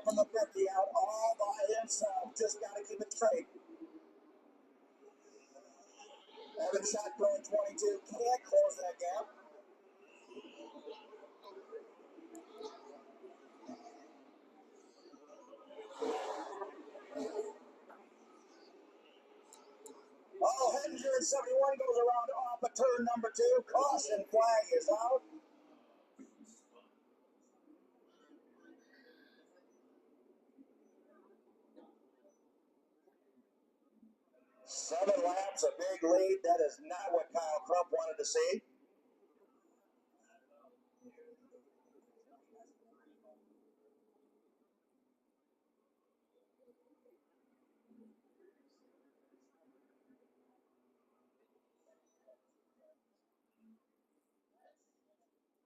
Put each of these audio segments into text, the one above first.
Crump in the 50 out all by himself. Just got to keep it straight. Evan shot going 22. Can't close that gap. Oh, Hettinger in 71 goes around off a turn number 2. Caution flag is out. 7 laps, a big lead. That is not what Kyle Crump wanted to see.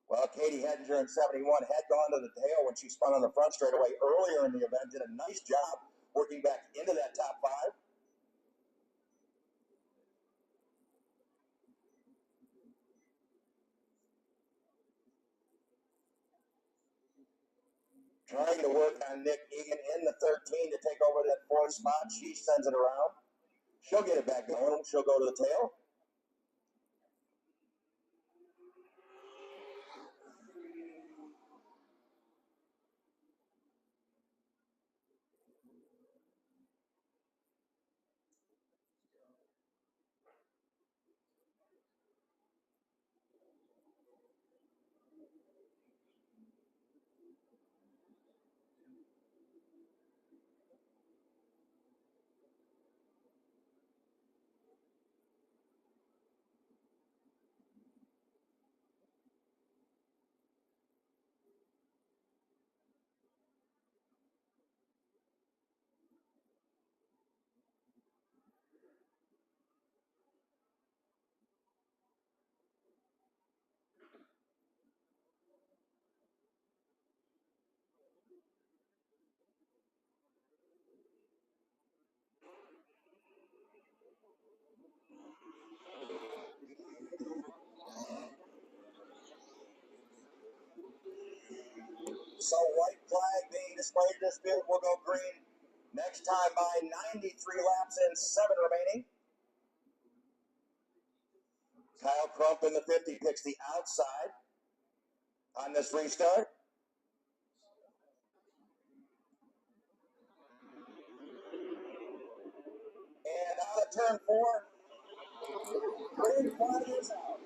Well, Katie Hettinger in 71 had gone to the tail when she spun on the front straightaway earlier in the event. Did a nice job working back into that top 5. Trying to work on Nick Egan in the 13 to take over that 4th spot. She sends it around. She'll get it back going. She'll go to the tail. So white flag being displayed in this field will go green. Next time by 93 laps and 7 remaining. Kyle Crump in the 50 picks the outside on this restart. And out of turn 4, green flag is out.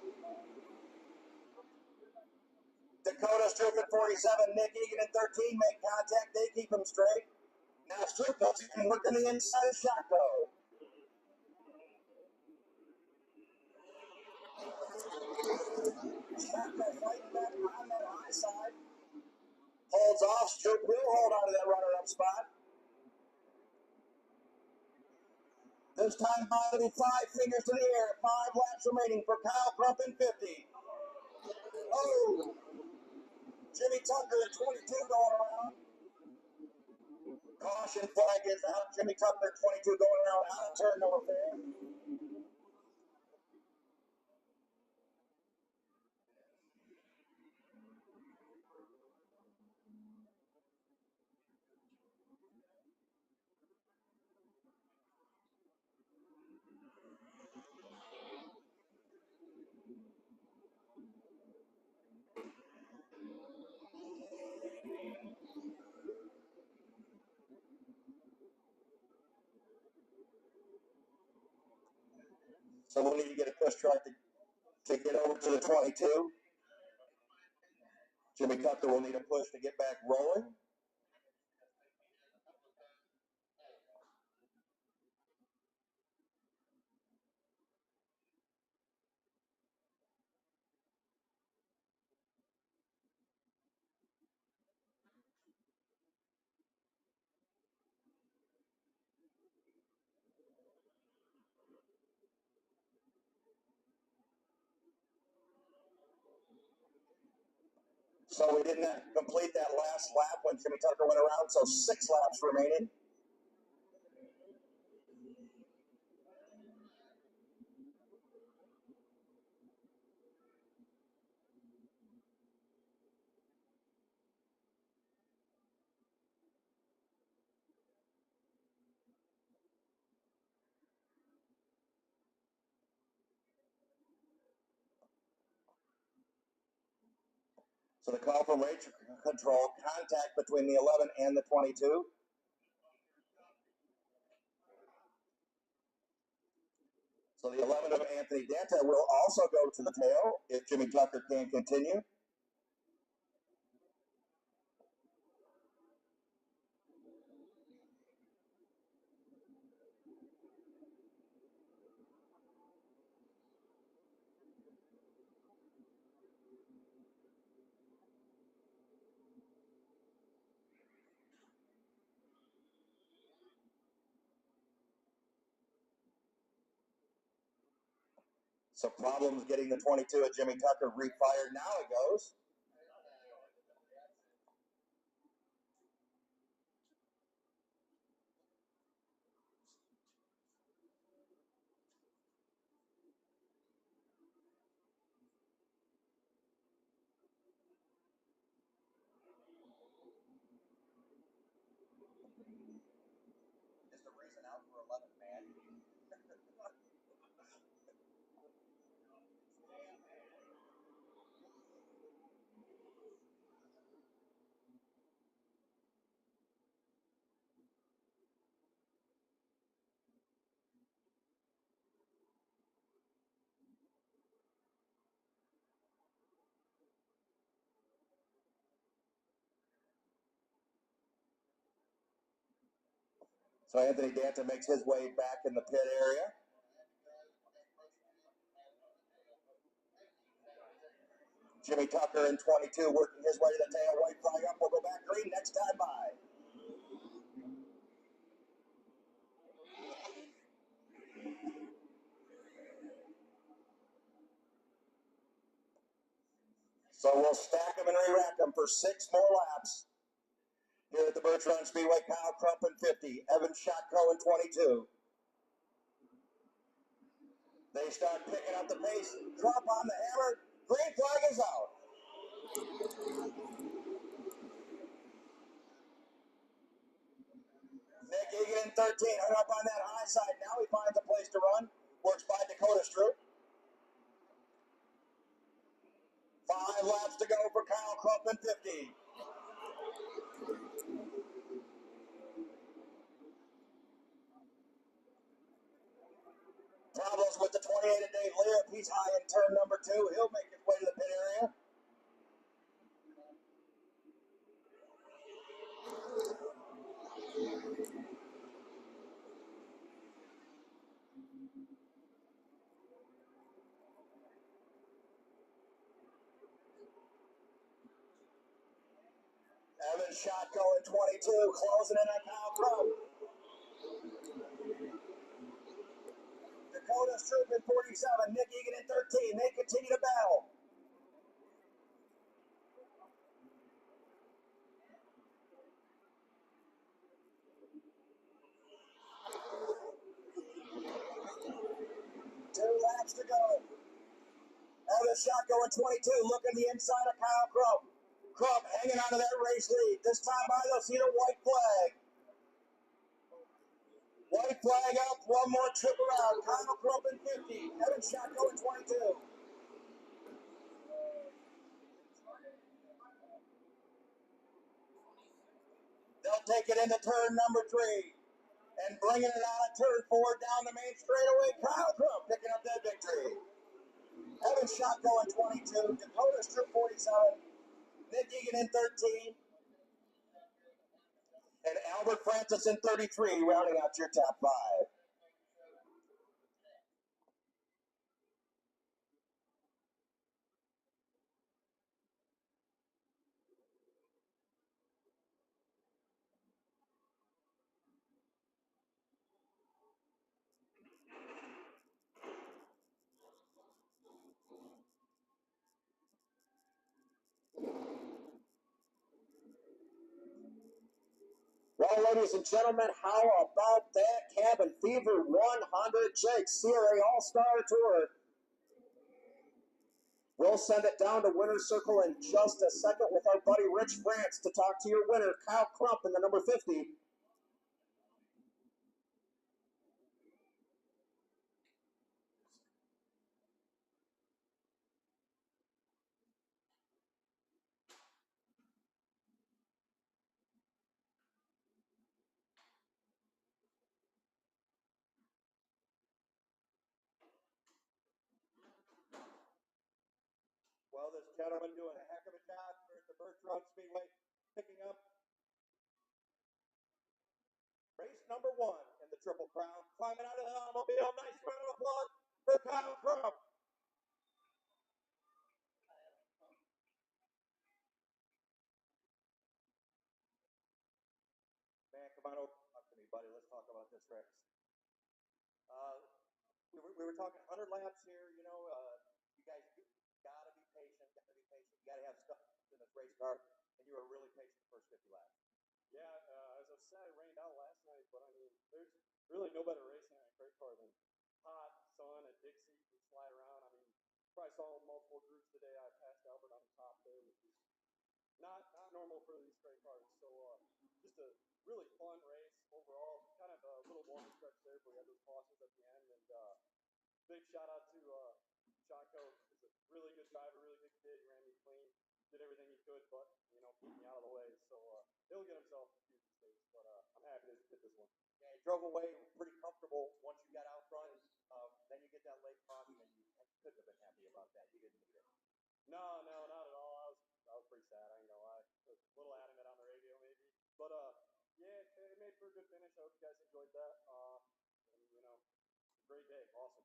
Dakota Stroop at 47, Nick Egan at 13 make contact. They keep him straight. Now Stroop can look in the inside of Shotko. Shotko fighting back on that high side. Holds off. Stroop will hold on to that runner-up spot. This time by 5 fingers to the air. 5 laps remaining for Kyle Crump in 50. Oh! Jimmy Tucker at 22 going around. Caution flag is out. Jimmy Tucker 22 going around out of turn number 4. So we'll need to get a push truck to get over to the 22. Jimmy Tucker will need a push to get back rolling. So we did not complete that last lap when Jimmy Tucker went around, so 6 laps remaining. So the call from race control, contact between the 11 and the 22. So the 11 of Anthony Danta will also go to the tail if Jimmy Tucker can continue. So problems getting the 22 of Jimmy Tucker refired. Now it goes. Just a reason out for 11, man. So Anthony Danta makes his way back in the pit area. Jimmy Tucker in 22 working his way to the tail. White flag up. We'll go back green next time by. So we'll stack them and re-rack them for 6 more laps. Here at the Birch Speedway, Kyle Crump in 50. Evan Shotko in 22. They start picking up the pace. Crump on the hammer. Green flag is out. Nick Egan in 13, hung up on that high side. Now he finds a place to run. Works by Dakota Stroop. 5 laps to go for Kyle Crump in 50. Problems with the 28 of Dave Leop. He's high in turn number 2. He'll make his way to the pit area. Evan Shotko in 22, closing in on Kyle Crump. Dakota Stroop in 47, Nick Egan in 13. They continue to battle. Two laps to go. Evan Shotko in 22, looking the inside of Kyle Crump. Crump hanging on to that race lead. This time by they'll see the white flag. White flag up, one more trip around. Kyle Crump in 50, Evan Shotko in 22. They'll take it into turn number 3. And bringing it out of turn 4 down the main straightaway. Kyle Crump picking up that victory. Evan Shotko in 22, Dakota Stroop 47, Nick Egan in 13, and Albert Francis in 33, rounding out your top 5. Well, ladies and gentlemen, how about that Cabin Fever 100 Jakes CRA All-Star Tour? We'll send it down to Winner's Circle in just a second with our buddy Rich France to talk to your winner, Kyle Crump, in the number 50. Well, this gentleman doing a heck of a job here at the Birch Speedway, picking up race number 1 in the Triple Crown. Climbing out of the automobile. Nice round of applause for Kyle Crump. Man, come on over up to me, buddy. Let's talk about this race. We were talking 100 laps here. You know, you guys gotta be patient. You gotta have stuff in this race car, and you were really patient the first 50 laps. Yeah, as I said, it rained out last night, but I mean, there's really no better racing in a crate car than hot sun at Dixie. You can slide around. I mean, probably saw multiple groups today. I passed Albert on the top there, which is not normal for these crate cars. So just a really fun race overall. Kind of a little warm stretch there, but we had those cautions at the end. And big shout out to Jonko. He's a really good driver, really good kid. He ran me clean, did everything he could, but keep me out of the way. So he'll get himself a few mistakes, but I'm happy to hit this one. Yeah, he drove away pretty comfortable once you got out front. Then you get that late caution, and you couldn't have been happy about that. You didn't need it. No, not at all. I was pretty sad. I ain't gonna lie. A little adamant on the radio, maybe, but yeah, it made for a good finish. I hope you guys enjoyed that. And great day, awesome.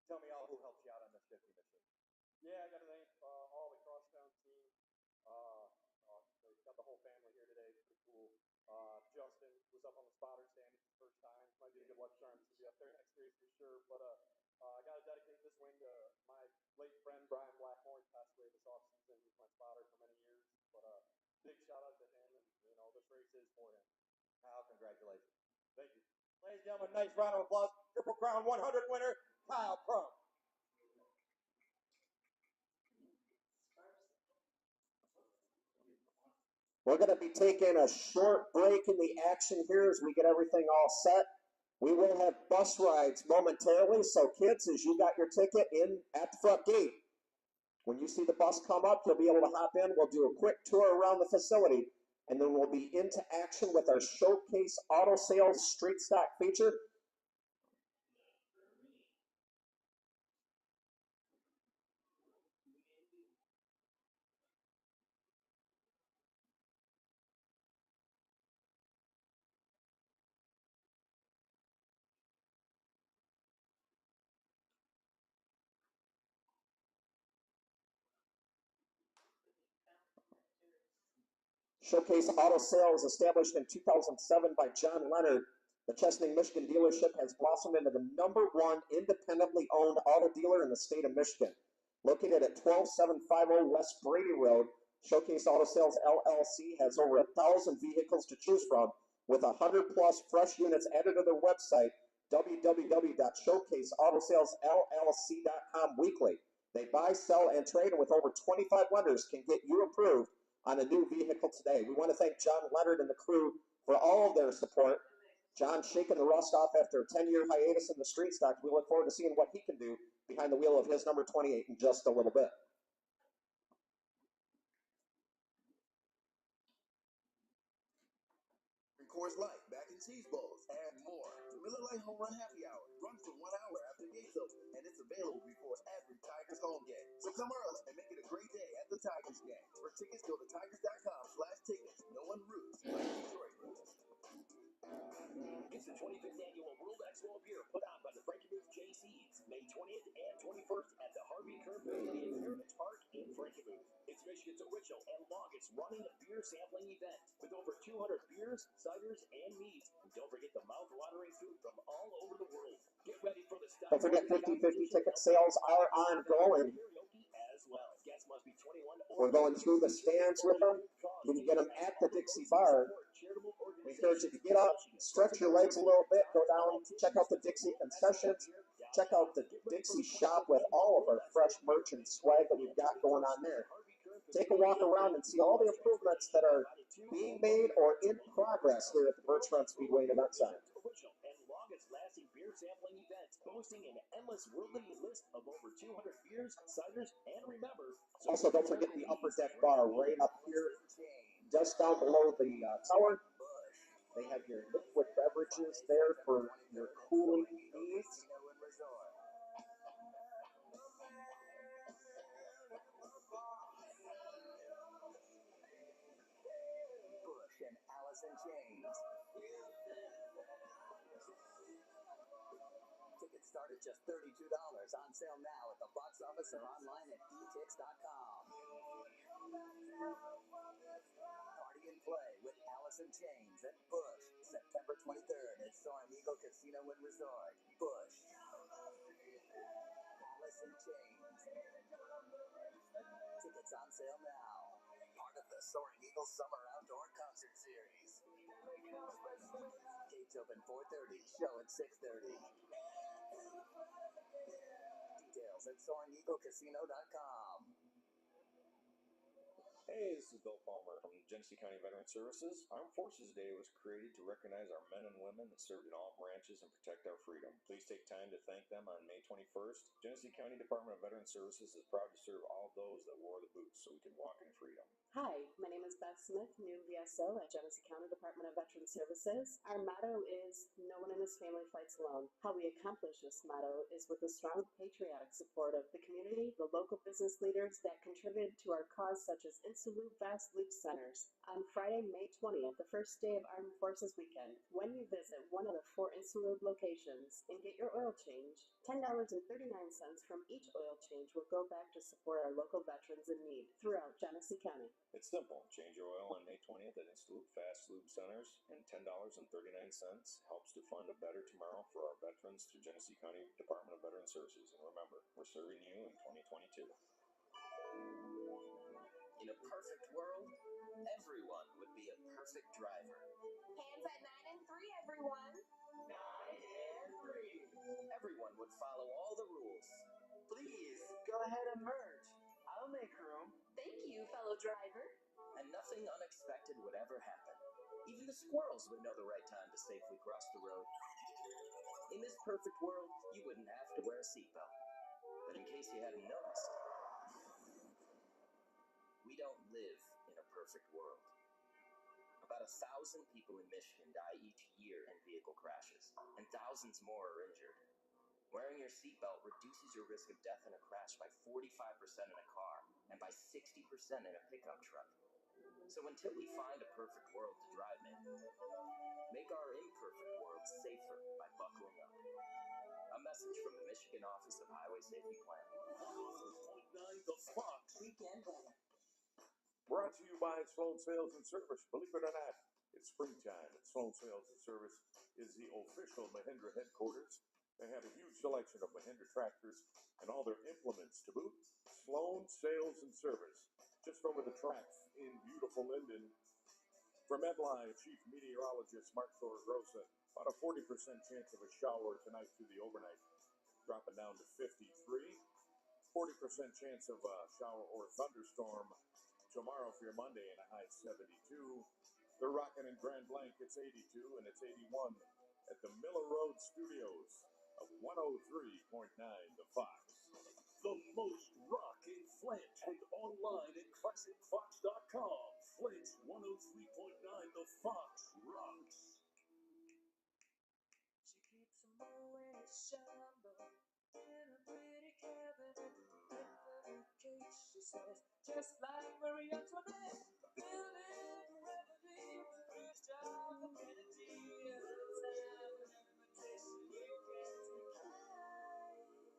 Tell me all who helped you out on this 50 mission. Yeah, I got to thank all the crosstown team. Got the whole family here today. Pretty cool. Justin was up on the spotter stand for the first time. Might be a good luck charm to be up there next race for sure. But I got to dedicate this win to my late friend Brian Blackmore. He passed away this offseason. He was my spotter for many years. But big shout out to him, and this race is for him. Kyle, congratulations. Thank you. Ladies and gentlemen, nice round of applause. Triple Crown 100 winner, Kyle Crump. We're going to be taking a short break in the action here as we get everything all set. We will have bus rides momentarily, so kids, as you got your ticket in at the front gate, when you see the bus come up, you'll be able to hop in. We'll do a quick tour around the facility, and then we'll be into action with our Showcase Auto Sales Street Stock feature. Showcase Auto Sales, established in 2007 by John Leonard, the Chesaning, Michigan dealership has blossomed into the #1 independently owned auto dealer in the state of Michigan. Located at 12750 West Brady Road, Showcase Auto Sales LLC has over 1,000 vehicles to choose from, with 100+ fresh units added to their website, www.showcaseautosales.llc.com weekly. They buy, sell, and trade, and with over 25 lenders can get you approved on a new vehicle today. We want to thank John Leonard and the crew for all of their support. John shaking the rust off after a 10-year hiatus in the street stock. We look forward to seeing what he can do behind the wheel of his number 28 in just a little bit. Coors Light, mac and cheese bowls, and more. The Miller Lite Home Run Happy Hour runs for 1 hour after gates open, and it's available before every Tigers home game. So come early and make it a great day at the Tigers game. For tickets, go to tigers.com/tickets. No one roots like Detroit roots. It's the 25th annual World Expo of Beer, put on by the Frankenmuth JCs, May 20th and 21st at the Harvey Kerr Pavilion Heritage Park in Frankenmuth. It's Michigan's original and longest running beer sampling event, with over 200 beers, ciders, and meads. And don't forget the mouth-watering food from all over the world. Get ready for the Don't forget 50/50 ticket sales are ongoing. As well. Guests must be 21 We're going through the stands with them. You can get them at the Dixie Bar. We encourage you to get up, stretch your legs a little bit, go down, check out the Dixie concessions, check out the Dixie shop with all of our fresh merch and swag that we've got going on there. Take a walk around and see all the improvements that are being made or in progress here at the Birch Speedway and Event Center. Longest-lasting beer sampling event, boasting an endless worldly list of over 200 beers, ciders, and remember. Also, don't forget the upper deck bar right up here, just down below the tower. They have your liquid beverages there for your cooling needs. start at just $32. On sale now at the box office or online at etix.com. Party and play with Alice in Chains at Bush, September 23rd at Soaring Eagle Casino and Resort. Bush. Alice in Chains. Tickets on sale now. Part of the Soaring Eagle Summer Outdoor Concert Series. Gates open 4:30, show at 6:30. Details at SoaringEagleCasino.com. Hey, this is Bill Palmer from Genesee County Veteran Services. Armed Forces Day was created to recognize our men and women that served in all branches and protect our freedom. Please take time to thank them on May 21st. Genesee County Department of Veteran Services is proud to serve all those that wore the boots so we can walk in freedom. Hi, my name is Beth Smith, new VSO at Genesee County Department of Veteran Services. Our motto is, no one in this family fights alone. How we accomplish this motto is with the strong patriotic support of the community, the local business leaders that contributed to our cause, such as Insalube Fast Loop Centers. On Friday, May 20th, the first day of Armed Forces Weekend, when you visit one of the 4 Insalube locations and get your oil changed, $10.39 from each oil change will go back to support our local veterans in need throughout Genesee County. It's simple. Change your oil on May 20th at Insalube Fast Lube Centers, and $10.39 helps to fund a better tomorrow for our veterans through Genesee County Department of Veteran Services. And remember, we're serving you in 2022. In a perfect world, everyone would be a perfect driver. Hands at 9 and 3, everyone. 9 and 3. Everyone would follow all the rules. Please, go ahead and merge. I'll make room. Thank you, fellow driver. And nothing unexpected would ever happen. Even the squirrels would know the right time to safely cross the road. In this perfect world, you wouldn't have to wear a seatbelt. But in case you hadn't noticed, we don't live in a perfect world. About 1,000 people in Michigan die each year in vehicle crashes, and thousands more are injured. Wearing your seatbelt reduces your risk of death in a crash by 45% in a car and by 60% in a pickup truck. So until we find a perfect world to drive in, make our imperfect world safer by buckling up. A message from the Michigan Office of Highway Safety Planning. 103.9 The Fox. Weekend weather. Brought to you by Sloan Sales and Service. Believe it or not, it's springtime, and Sloan Sales and Service is the official Mahindra headquarters. They have a huge selection of Mahindra tractors and all their implements to boot. Sloan Sales and Service, just over the tracks in beautiful Linden. For Medline, Chief Meteorologist Mark Torregrosa, about a 40% chance of a shower tonight through the overnight, dropping down to 53. 40% chance of a shower or thunderstorm tomorrow for your Monday and a high 72. They're rocking in Grand Blanc, it's 82 and it's 81 at the Miller Road Studios of 103.9 The Fox. The most rock in Flint and online at ClassicFox.com. Flint's 103.9 The Fox rocks. She keeps them always shamble in a pretty cabinet. In the case, she says, just like Marie Antoinette, building remedy, first job amenity, and time invitation you can't decline.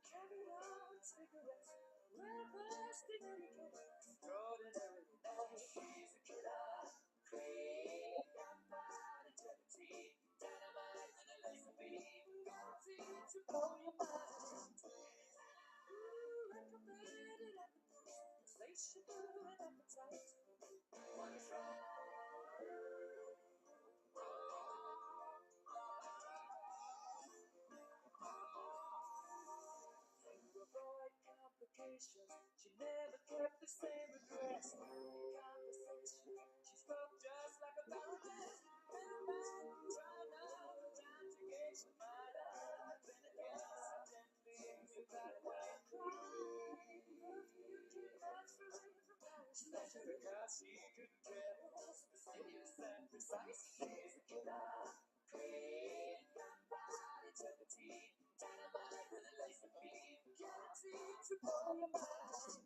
Carry on cigarettes, well versed in etiquette, extraordinary nice. She's a killer, queen, gunpowder, integrity, dynamite with a laser beam, guaranteed to blow your mind. Recommended appetite, insatiable and appetite. One try. To avoid complications, she never kept the same address. Conversation, she spoke just like a fountain. Middleman, try now, the time to gauge the might have been against gently without one cry. You can absolutely propose. Measure a car, she couldn't tell. Fastidious and precise, she's a killer. Queen, gunpowder, integrity, dynamite with a laser beam, guaranteed to blow your mind.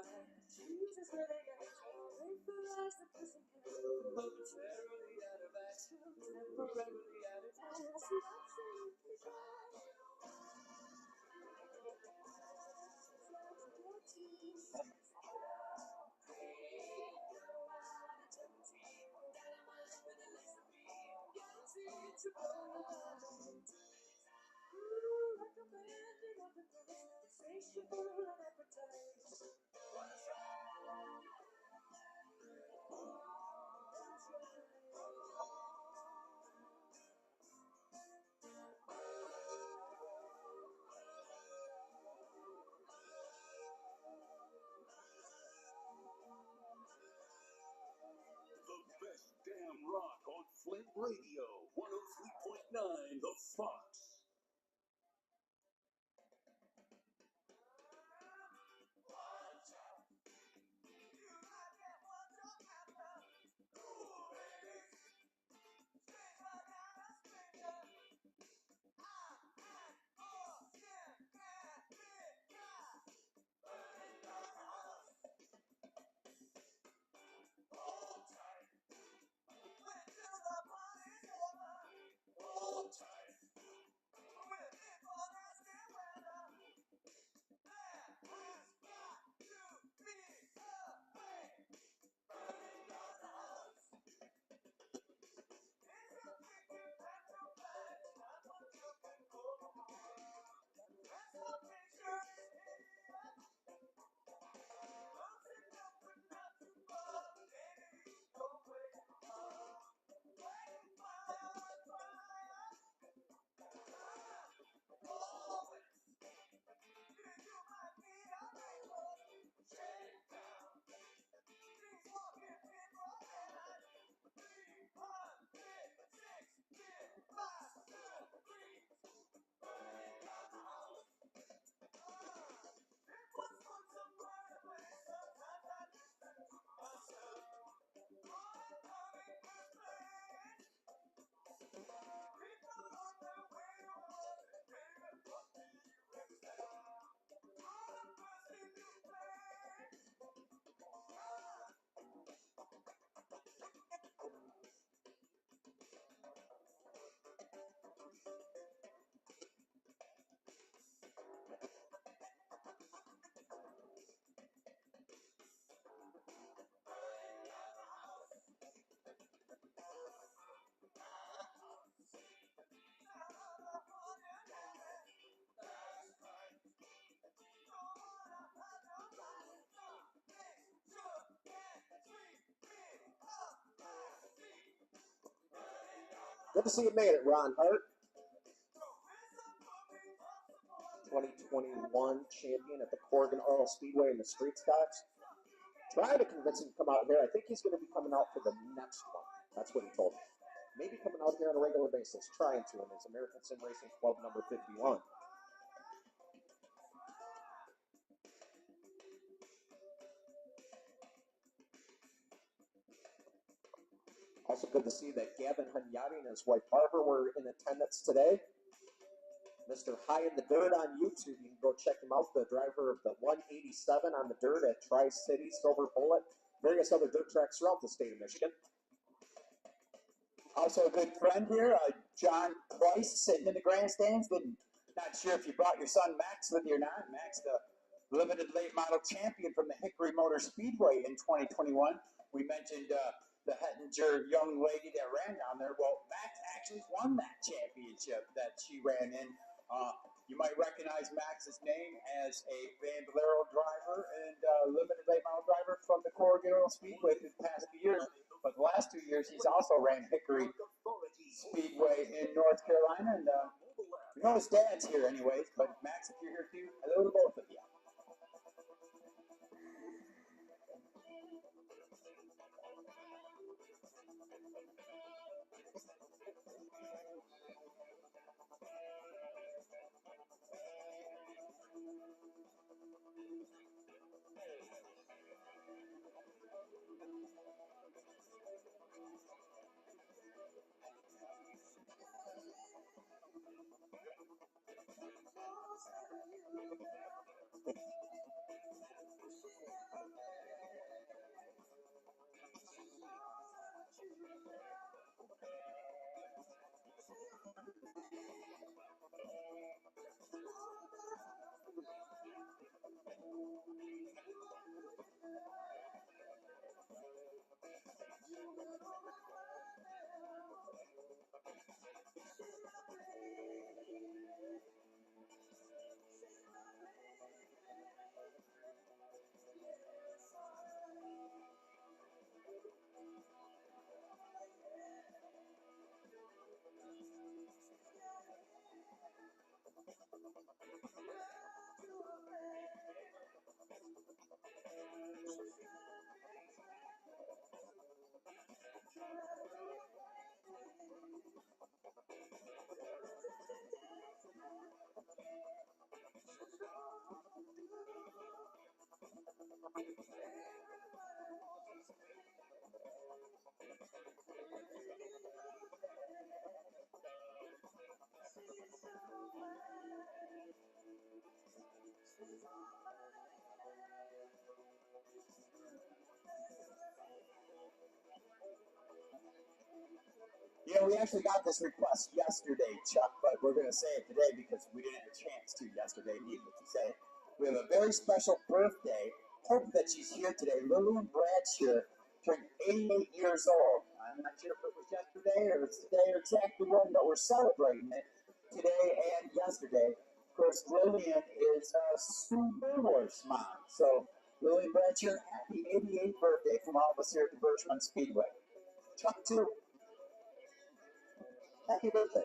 fire. Jesus living out, break the lies that listen momentarily out of action, temporarily out of time. So absolutely dry. The best damn rock on Flint Radio, 103.9 The Fox. Good to see you made it, Ron Hart. 2021 champion at the Corrigan Oil Speedway in the street stocks. Try to convince him to come out here. I think he's going to be coming out for the next one. That's what he told me. Maybe coming out here on a regular basis, trying to in his American Sim Racing Club number 51. Also good to see that Gavin Hunyadi and his wife Barbara were in attendance today. Mr. High in the Dirt on YouTube. You can go check him out, the driver of the 187 on the dirt at Tri-City, Silver Bullet, various other dirt tracks throughout the state of Michigan. Also a good friend here, John Price, sitting in the grandstands. Not sure if you brought your son Max with you or not. Max, the limited late model champion from the Hickory Motor Speedway in 2021. We mentioned the Hettinger young lady that ran down there. Well, Max actually won that championship that she ran in. You might recognize Max's name as a Bandolero driver and limited late model driver from the Corrigan Oil Speedway through the past few years. But the last 2 years, he's also ran Hickory Speedway in North Carolina. And we know his dad's here anyways. But Max, if you're here too, hello to both of you. You know, we actually got this request yesterday, Chuck, but we're going to say it today because we didn't have a chance to yesterday, needless to say. We have a very special birthday. Hope that she's here today. Lillian Bradshaw turned 88 years old. I'm not sure if it was yesterday or it's today or exactly when, but we're celebrating it today and yesterday. Of course, Lillian is Sue Burworth's mom. So, Lillian Bradshaw, happy 88th birthday from all of us here at the Birch Speedway. Chuck, too. Happy birthday.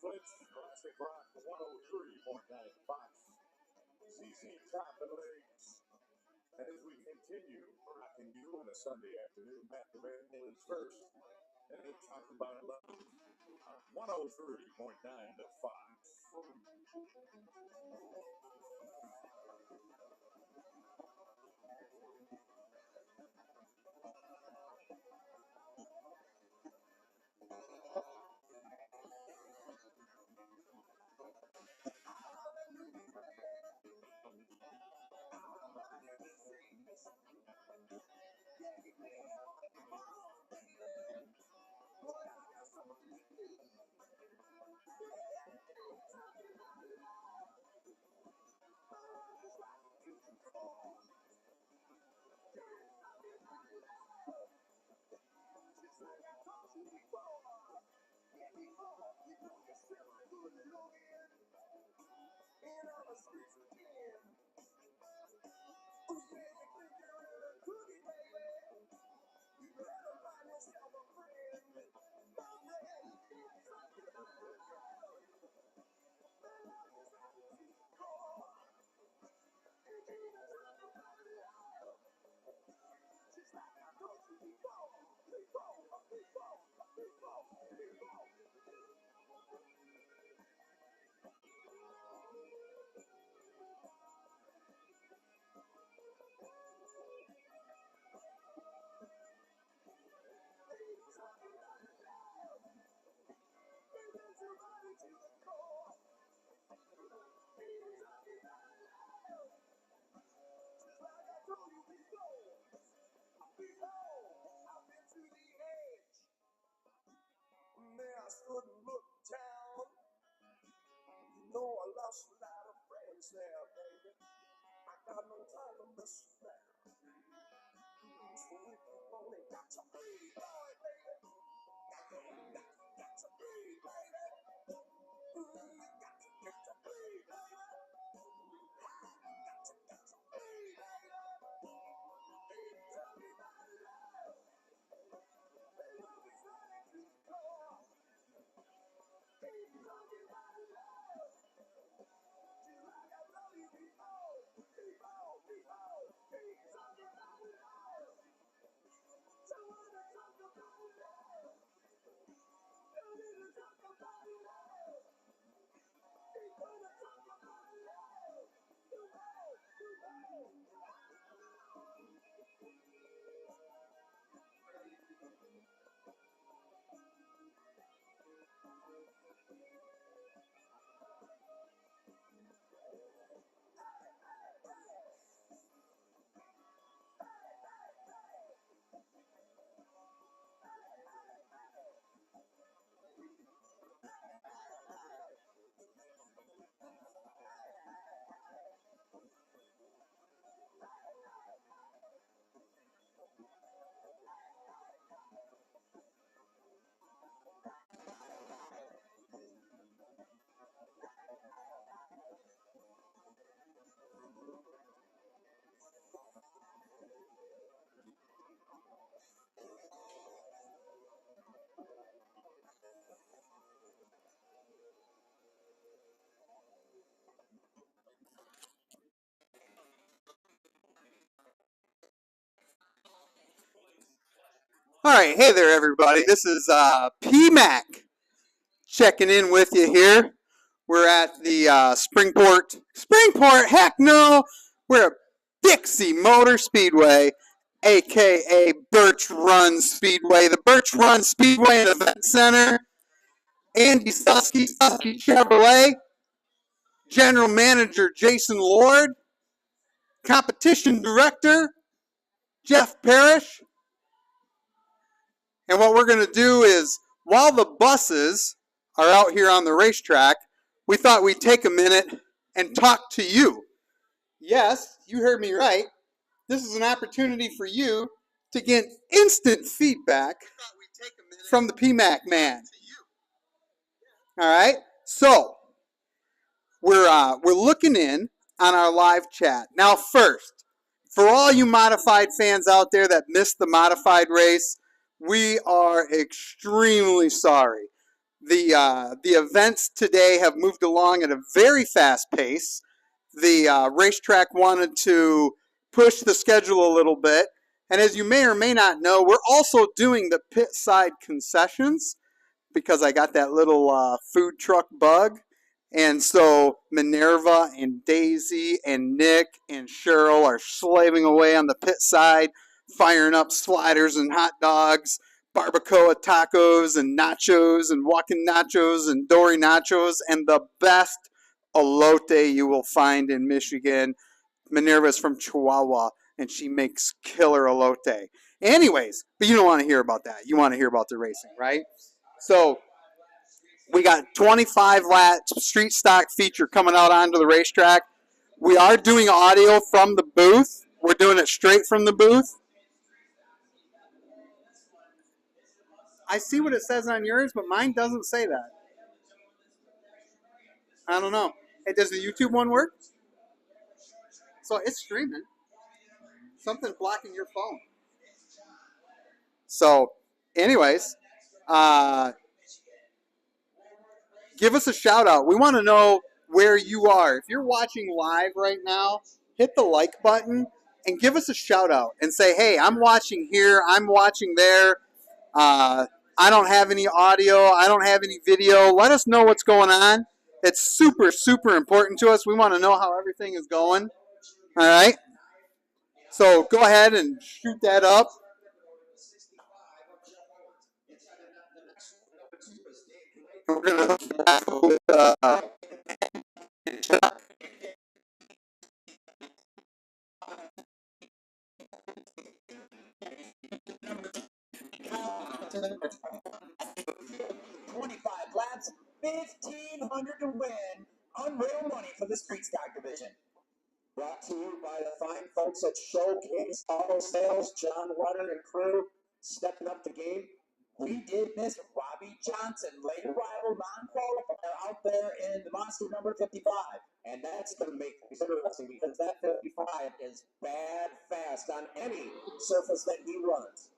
Flint's Classic Rock 103.9 Fox. CC top and legs. As we continue rocking you on a Sunday afternoon, Matt the Van is first. And we'll talk about 103.9 The Fox. I stood and looked down. You know I lost a lot of friends there, baby. I got no time to mess around. So if you only got to breathe, boy, baby. Got to breathe, baby. Got to breathe, baby. Got to breathe, baby. Tell me my love. Love is running too cold. All right, hey there, everybody. This is PMAC checking in with you here. We're at the Springport. Heck no, we're at Dixie Motor Speedway, aka Birch Run Speedway, the Birch Run Speedway and Event Center. Andy Susky Chevrolet, General Manager Jason Lord, Competition Director Jeff Parrish. And what we're going to do is, while the buses are out here on the racetrack, we thought we'd take a minute and talk to you. Yes, you heard me right. This is an opportunity for you to get instant feedback from the PMAC man. All right? So, we're looking in on our live chat. Now, first, for all you modified fans out there that missed the modified race, we are extremely sorry. The events today have moved along at a very fast pace. The racetrack wanted to push the schedule a little bit. And as you may or may not know, we're also doing the pit side concessions because I got that little food truck bug. And so Minerva and Daisy and Nick and Cheryl are slaving away on the pit side, firing up sliders and hot dogs, barbacoa tacos and nachos and walking nachos and Dory nachos, and the best elote you will find in Michigan. Minerva's from Chihuahua, and she makes killer elote. Anyways, but you don't want to hear about that. You want to hear about the racing, right? So we got 25 lat street stock feature coming out onto the racetrack. We are doing audio from the booth. We're doing it straight from the booth. I see what it says on yours, but mine doesn't say that. I don't know. Hey, does the YouTube one work? So it's streaming. Something's blocking your phone. So, anyways, give us a shout out. We want to know where you are. If you're watching live right now, hit the like button and give us a shout out and say, hey, I'm watching here, I'm watching there. I don't have any audio, I don't have any video. Let us know what's going on. It's super, super important to us. We want to know how everything is going. All right? So go ahead and shoot that up. We're going to hook you back with 25 laps, 1,500 to win. Unreal money for the Street Stock Division. Brought to you by the fine folks at Showcase Auto Sales, John Rutter and crew, stepping up the game. We did miss Robbie Johnson, late arrival, non-qualifier, out there in the monster number 55. And that's going to make it interesting because that 55 is bad fast on any surface that he runs.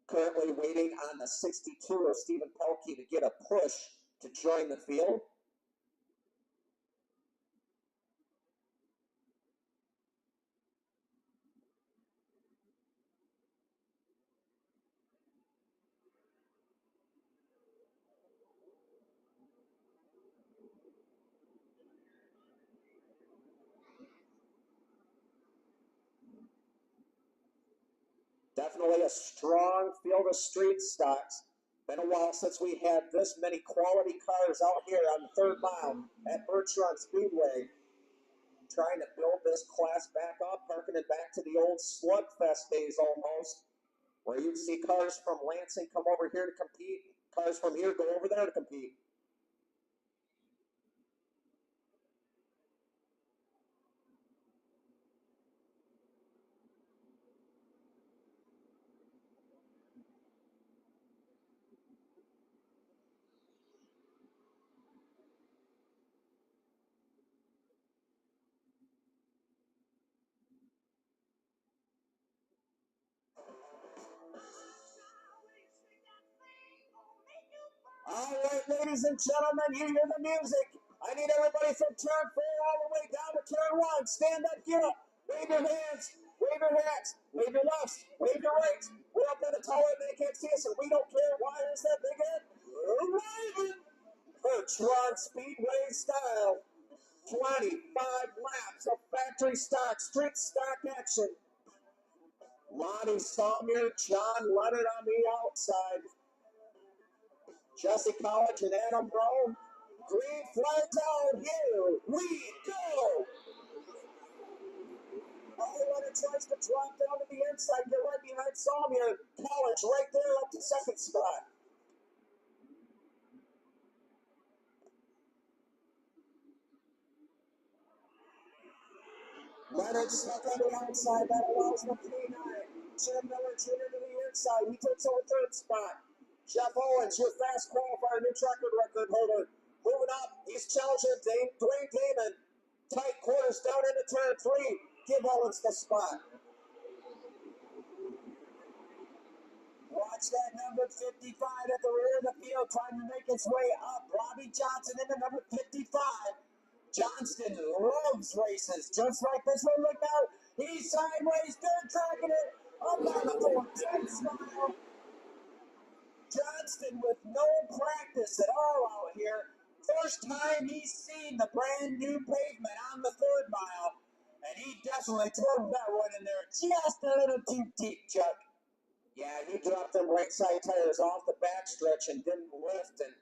Currently waiting on the 62 of Stephen Pelkey to get a push to join the field. Definitely a strong field of street stocks. Been a while since we had this many quality cars out here on the 3rd mile at Birch Speedway. Trying to build this class back up, harking it back to the old slugfest days almost, where you'd see cars from Lansing come over here to compete, cars from here go over there to compete. All right, ladies and gentlemen, you hear the music. I need everybody from turn 4 all the way down to turn 1. Stand up, get up. Wave your hands, wave your hats, wave your lefts, wave your rights. We're up in the tower, they can't see us, and we don't care. Why is that big head? We're raving. Birch run Speedway style. 25 laps of factory stock, street stock action. Lonnie Sommer, John Leonard on the outside. Jesse College and Adam Rowe. Green flags out, here we go. Leonard tries to drop down to the inside, get right behind Sommer. College right there up to second spot. Leonard stuck on the outside, that allows the P9. Jim Miller Jr. to the inside, he takes over third spot. Jeff Owens, your fast qualifier, new track record holder. Moving up, he's challenging Dwayne Damon. Tight quarters down into turn 3. Give Owens the spot. Watch that number 55 at the rear of the field trying to make its way up. Robbie Johnson into number 55. Johnston loves races, just like this one. Look out. He's sideways, third tracking it. Up on the 410 smile. Johnston with no practice at all out here. First time he's seen the brand new pavement on the third mile. And he definitely drove that one in there just a little too deep, Chuck. Yeah, he dropped them right side tires off the backstretch and didn't lift. And,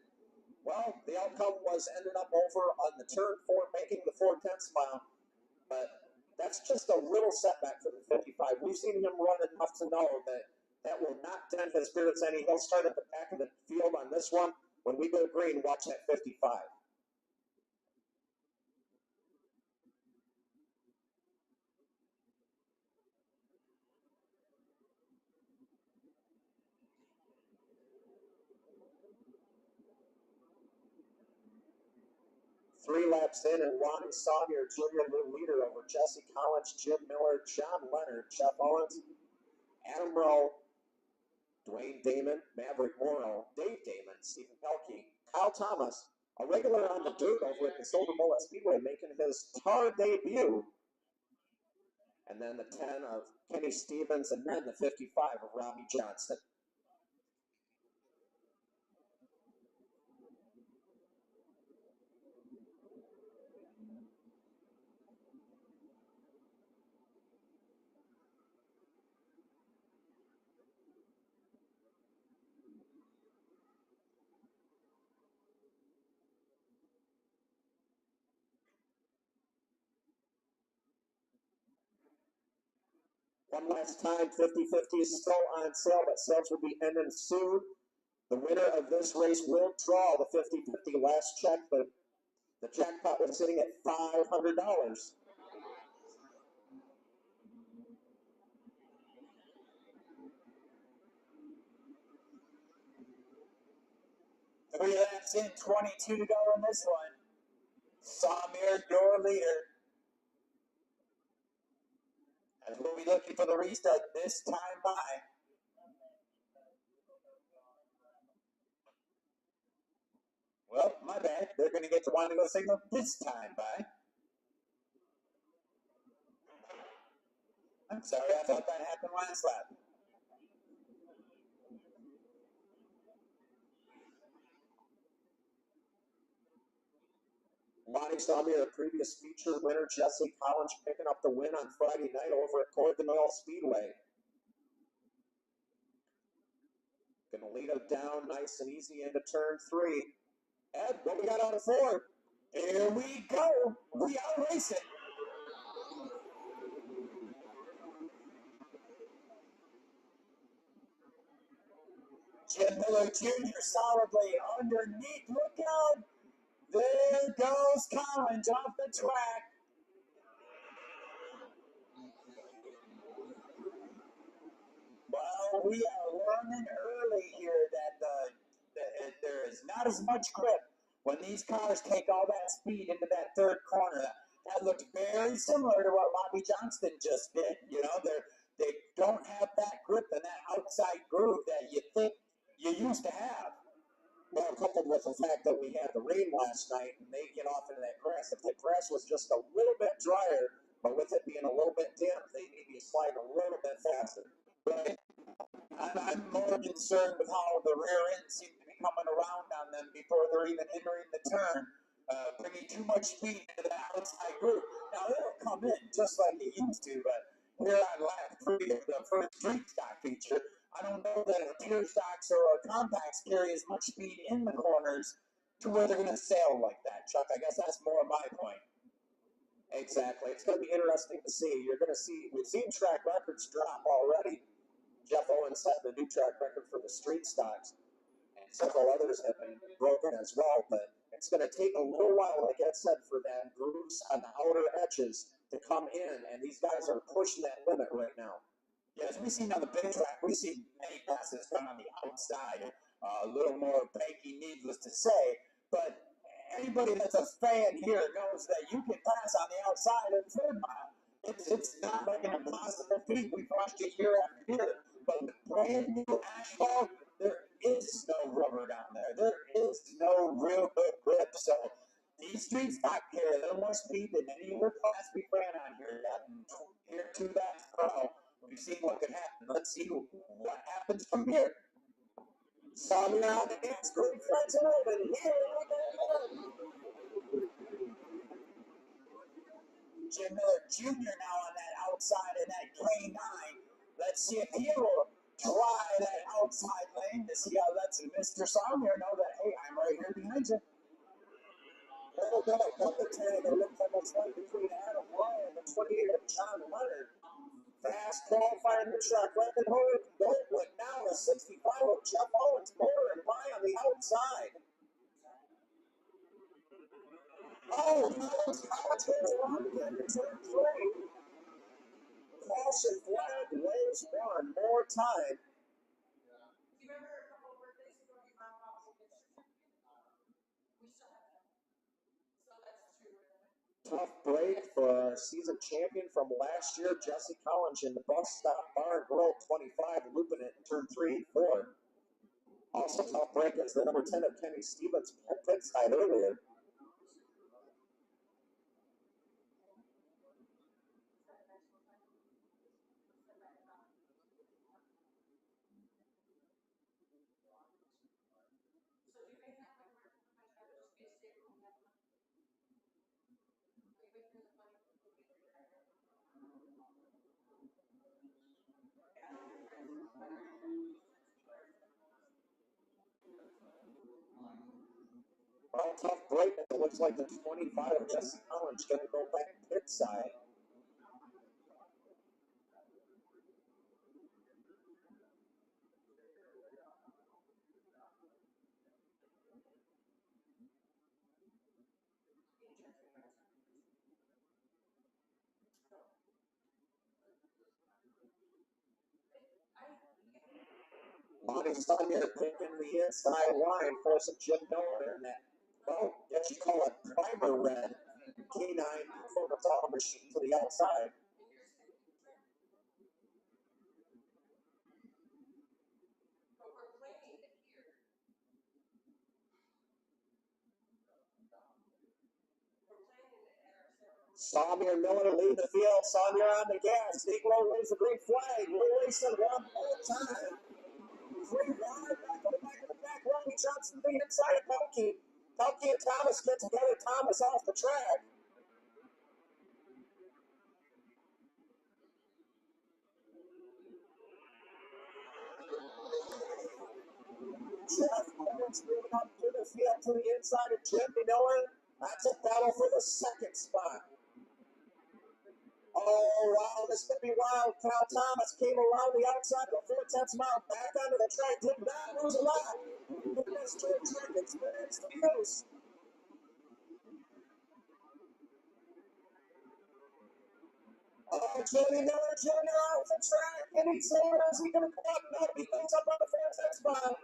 well, the outcome was ended up over on the turn 4, making the 4/10 mile. But that's just a little setback for the 55. We've seen him run enough to know that that will not dent his spirits any. He'll start at the back of the field on this one. When we go green, watch that 55. Three laps in, and Lonnie Sommer, Jr., the leader over Jesse Collins, Jim Miller, John Leonard, Jeff Owens, Adam Rowe, Dwayne Damon, Maverick Morrow, Dave Damon, Stephen Pelkey, Kyle Thomas, a regular on the dirt over at the Silver Bullet Speedway, making his tar debut. And then the 10 of Kenny Stevens, and then the 55 of Robbie Johnson. One last time, 50-50 is still on sale, but sales will be ending soon. The winner of this race will draw the 50-50 last check. The jackpot was sitting at $500. Three laps in, 22 to go in this one. Sommer, your leader. And we'll be looking for the restart this time by. Well, my bad. They're going to get the one to go signal this time by. I'm sorry, I thought that happened last lap. Lonnie Sommer, the previous feature winner, Jesse Collins picking up the win on Friday night over at Cordenville Speedway. Going to lead him down nice and easy into turn 3. Ed, what we got out of 4? Here we go. We are racing. Jim Miller Jr. solidly underneath. Look out. There goes Collins off the track. Well, we are learning early here that there is not as much grip when these cars take all that speed into that third corner. That looked very similar to what Robbie Johnston just did. You know, they don't have that grip and that outside groove that you think you used to have. Well, coupled with the fact that we had the rain last night and they get off into that grass. If the grass was just a little bit drier, but with it being a little bit damp, they maybe slide a little bit faster. Right. I'm more concerned with how the rear end seems to be coming around on them before they're even entering the turn, bringing too much speed to the outside group. Now, they'll come in just like they used to, but here on lap 3 of the first street stock feature, I don't know that pure stocks or compacts carry as much speed in the corners to where they're going to sail like that, Chuck. I guess that's more my point. Exactly. It's going to be interesting to see. You're going to see, we've seen track records drop already. Jeff Owens set the new track record for the street stocks, and several others have been broken as well. But it's going to take a little while, like Ed said, for that grooves on the outer edges to come in, and these guys are pushing that limit right now. Yeah, as we see on the big track, we see many passes done on the outside, a little more banky, needless to say. But anybody that's a fan here knows that you can pass on the outside in third mile. It's not like an impossible feat. We've watched it year after year. But with brand new asphalt, there is no rubber down there. There is no real good grip. So these streets stock carry a little more speed than any other class we ran on here yet. And here to that pro, we've seen what can happen. Let's see what happens from here. Saw me out the next group friends and open. Here we go. Jim Miller Jr. now on that outside of that K9. Let's see if he will try that outside lane to see how that's Mr. Sommer know that, hey, I'm right here behind you. A little bit of commentary that looked almost like between Adam Lowe and the 28 of John Leonard. Fast qualifying the track record holder, but now the 65 of Jeff Owens, Moore and by on the outside. Oh, Owens turns around again to turn 3. Caution flag waves one more time. Tough break for our season champion from last year, Jesse Collins, in the bus stop bar and grill 25, looping it in turn 3 and 4. Also tough break is the number 10 of Kenny Stevens pit side earlier. Well, tough break. It looks like the 25 of Jesse Collins going to go back pit side. Lonnie Saunier picking the inside line, forcing Jim Miller in that, well, guess you call it primer red K9 performance auto machine to the outside. Saunier Miller lead the field. Saunier on the gas. Negro waves the green flag. Releasing one more time. 3 wide, back of the back. Ronnie Johnson the inside of Pelkey. Pelkey and Thomas get together. Thomas off the track. Jeff Owens moving up to the field to the inside of Jimmy Miller. That's a battle for the second spot. Oh, wow, this could be wild. Cal Thomas came around the outside of the 4/10 mile, back onto the track, did not lose a lot. The best track experience to use. Oh, Jimmy Miller Jr. off the track, and he's saying, is he going to come up? No, he goes up on the 4/10 spot.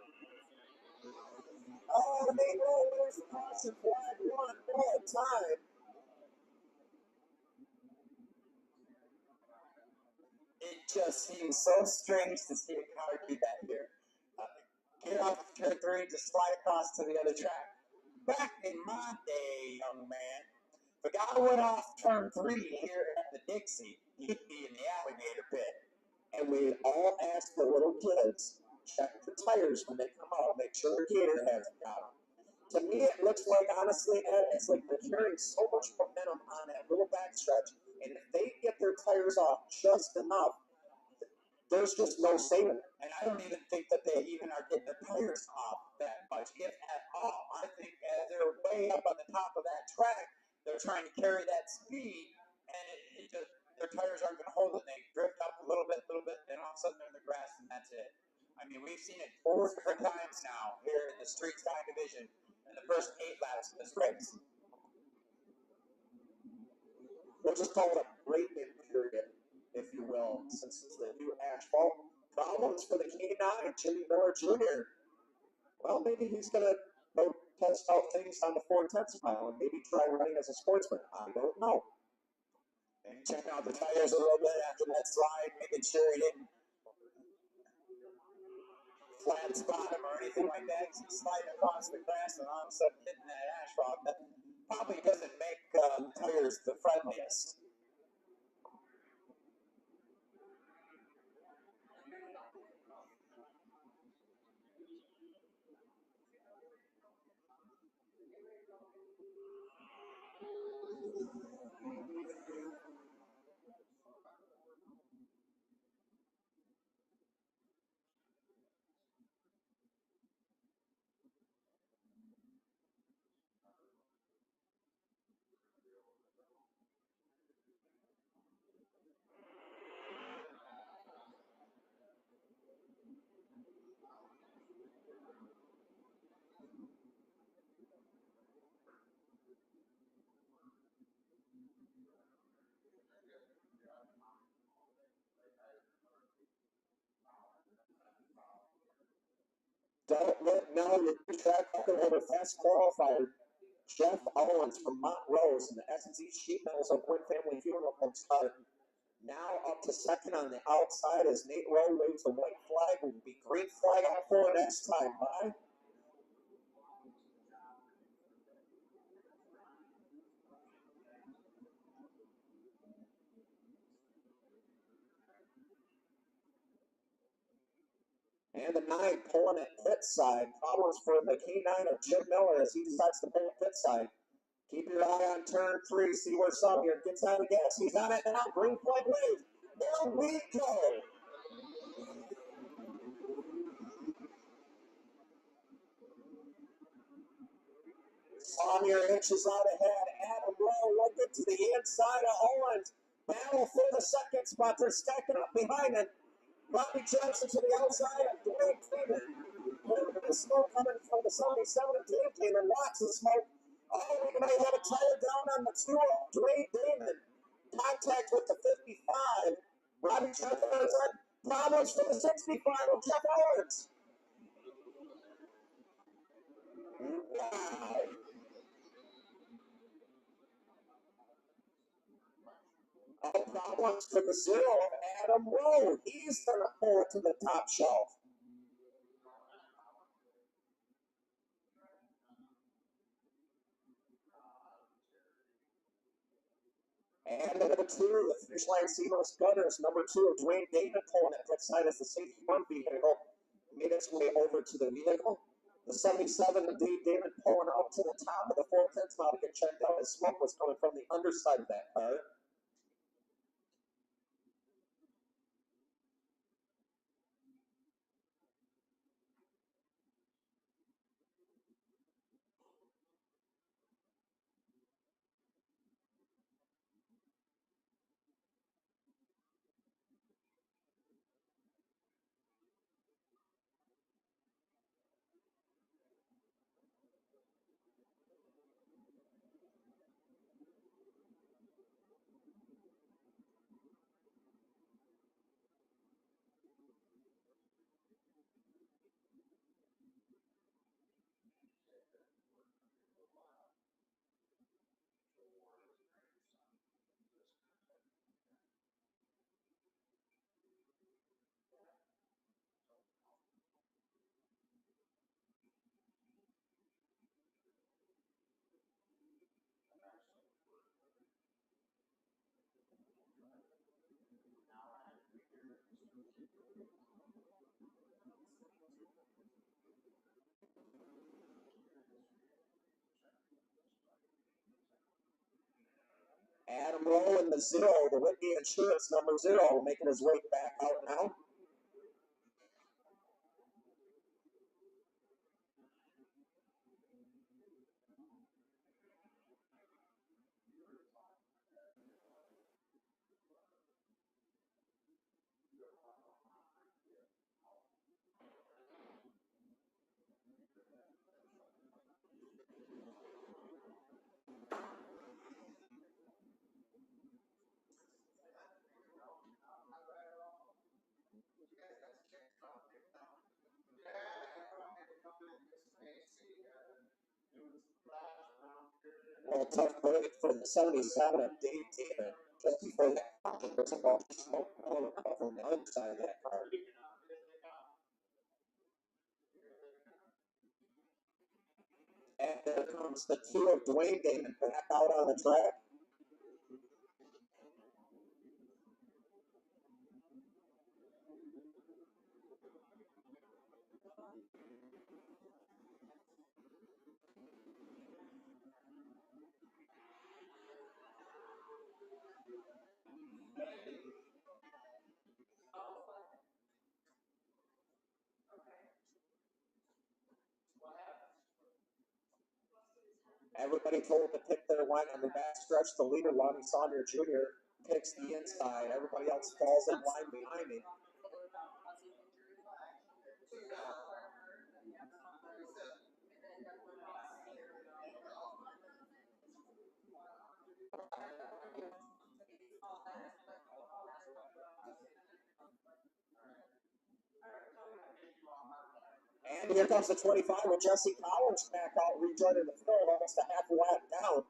Oh, the main roll winners the caution flag one more time. It just seems so strange to see a car do that here. Get off turn 3, just slide across to the other track. Back in my day, young man, if a guy went off turn 3 here at the Dixie, he'd be in the alligator pit. And we'd all ask the little kids, check the tires when they come out, make sure the gator hasn't got them. To me, it looks like, honestly, Ed, it's like they're carrying so much momentum on that little backstretch, and if they get their tires off just enough, there's just no saving it. And I don't even think that they even are getting the tires off that much, if at all. I think as they're way up on the top of that track, they're trying to carry that speed, and it just, their tires aren't going to hold it. They drift up a little bit, and all of a sudden they're in the grass, and that's it. I mean, we've seen it 4 different times now here in the street stock division in the first 8 laps of this race. We'll just call it a break-in period, if you will, since it's the new asphalt. Problems for the K9, Jimmy Miller Jr. Well, maybe he's going to go test out things on the 410 mile and maybe try running as a sportsman. I don't know. And check out the tires a little bit after that slide, making sure he didn't flat spot him or anything like that. He's sliding across the grass and all of a sudden hitting that asphalt. That probably doesn't make tires the friendliest. Don't let now your track record holder fast qualifier Jeff Owens from Montrose and the S&Z Sheet Metals of Wynn Family Funeral Home start. Now up to second on the outside as Nate Rowe waves the white flag. Will be green flag on 4 next time, right? And the 9 pulling at pit side. Problems for the K9 of Jim Miller as he decides to pull at pit side. Keep your eye on turn 3. See where Sawyer gets on the gas. He's on it now. Green flag wave. There we go. Sawyer inches out ahead. Adam Rowe looking to the inside of Owens. Battle for the second spot. They're stacking up behind it. Bobby Johnson to the outside of Dwayne Cleveland. A little bit of smoke coming from the 77 of Dwayne Cleveland. Lots of smoke. Oh, we might have a tire down on the 2 of Dwayne Damon. Contact with the 55. Bobby Johnson outside. Problems for the 65 of Jeff Owens. Wow. Oh, problems for the 0 of Adam Rowe. He's going to pull it to the top shelf. And number 2, the finish line Seamless Gunners. Number 2, Dwayne Damon pulling at pit side as the safety 1 vehicle made its way over to the vehicle. The 77 of Dave Damon pulling out to the top of the 410 mile to get checked out as smoke was coming from the underside of that car. Adam Rowe in the zero, the Whitney Insurance number 0, making his way back out now. Well, tough break for the 77 of Dave Taylor. Just before that, there's a bunch of smoke all over the other side of that car. And there comes the 2 of Dwayne Damon back out on the track. Everybody told to pick their line on the back stretch. The leader, Lonnie Saunders Jr., picks the inside. Everybody else falls in line behind him. And here comes the 25 with Jesse Collins back out, rejoining the field, almost a half lap down.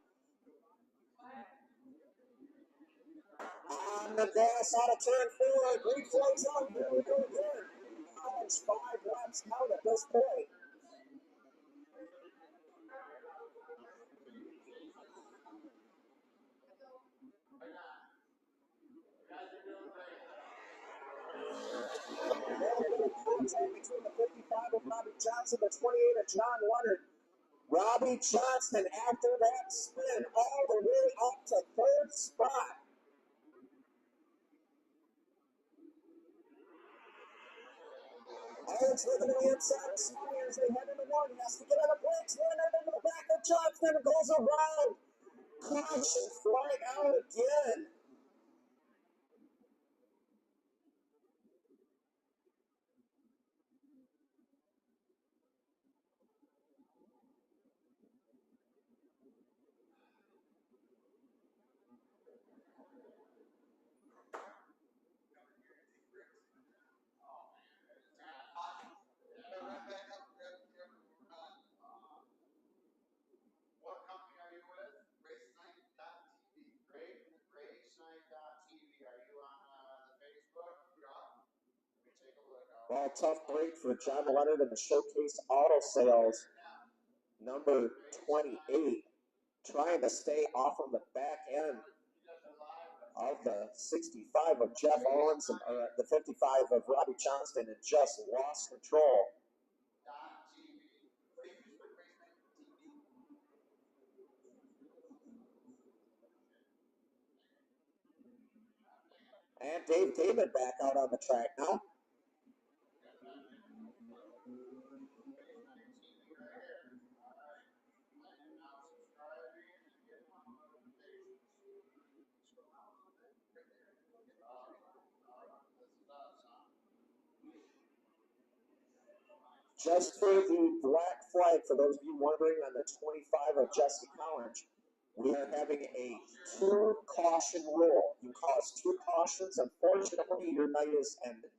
On the gas out of turn 4, green flags out. Here we go again. Collins 5 laps out at this point. Contact between the 55 of Robbie Johnson, the 28 of John Leonard. Robbie Johnson, after that spin, all the way up to 3rd spot. Alex looking to the inside of Saunders. They head into 1. He has to get on the brakes. Leonard into the back of Johnson. It goes around. Caution flag out again. Well, tough break for John Leonard in the Showcase Auto Sales, number 28, trying to stay off of the back end of the 65 of Jeff Owens and the 55 of Robbie Johnston, and just lost control. And Dave David back out on the track now. Just for the black flag, for those of you wondering, on the 25 of Jesse Collins, we are having a 2 caution rule. You cause 2 cautions, unfortunately, your night is ended.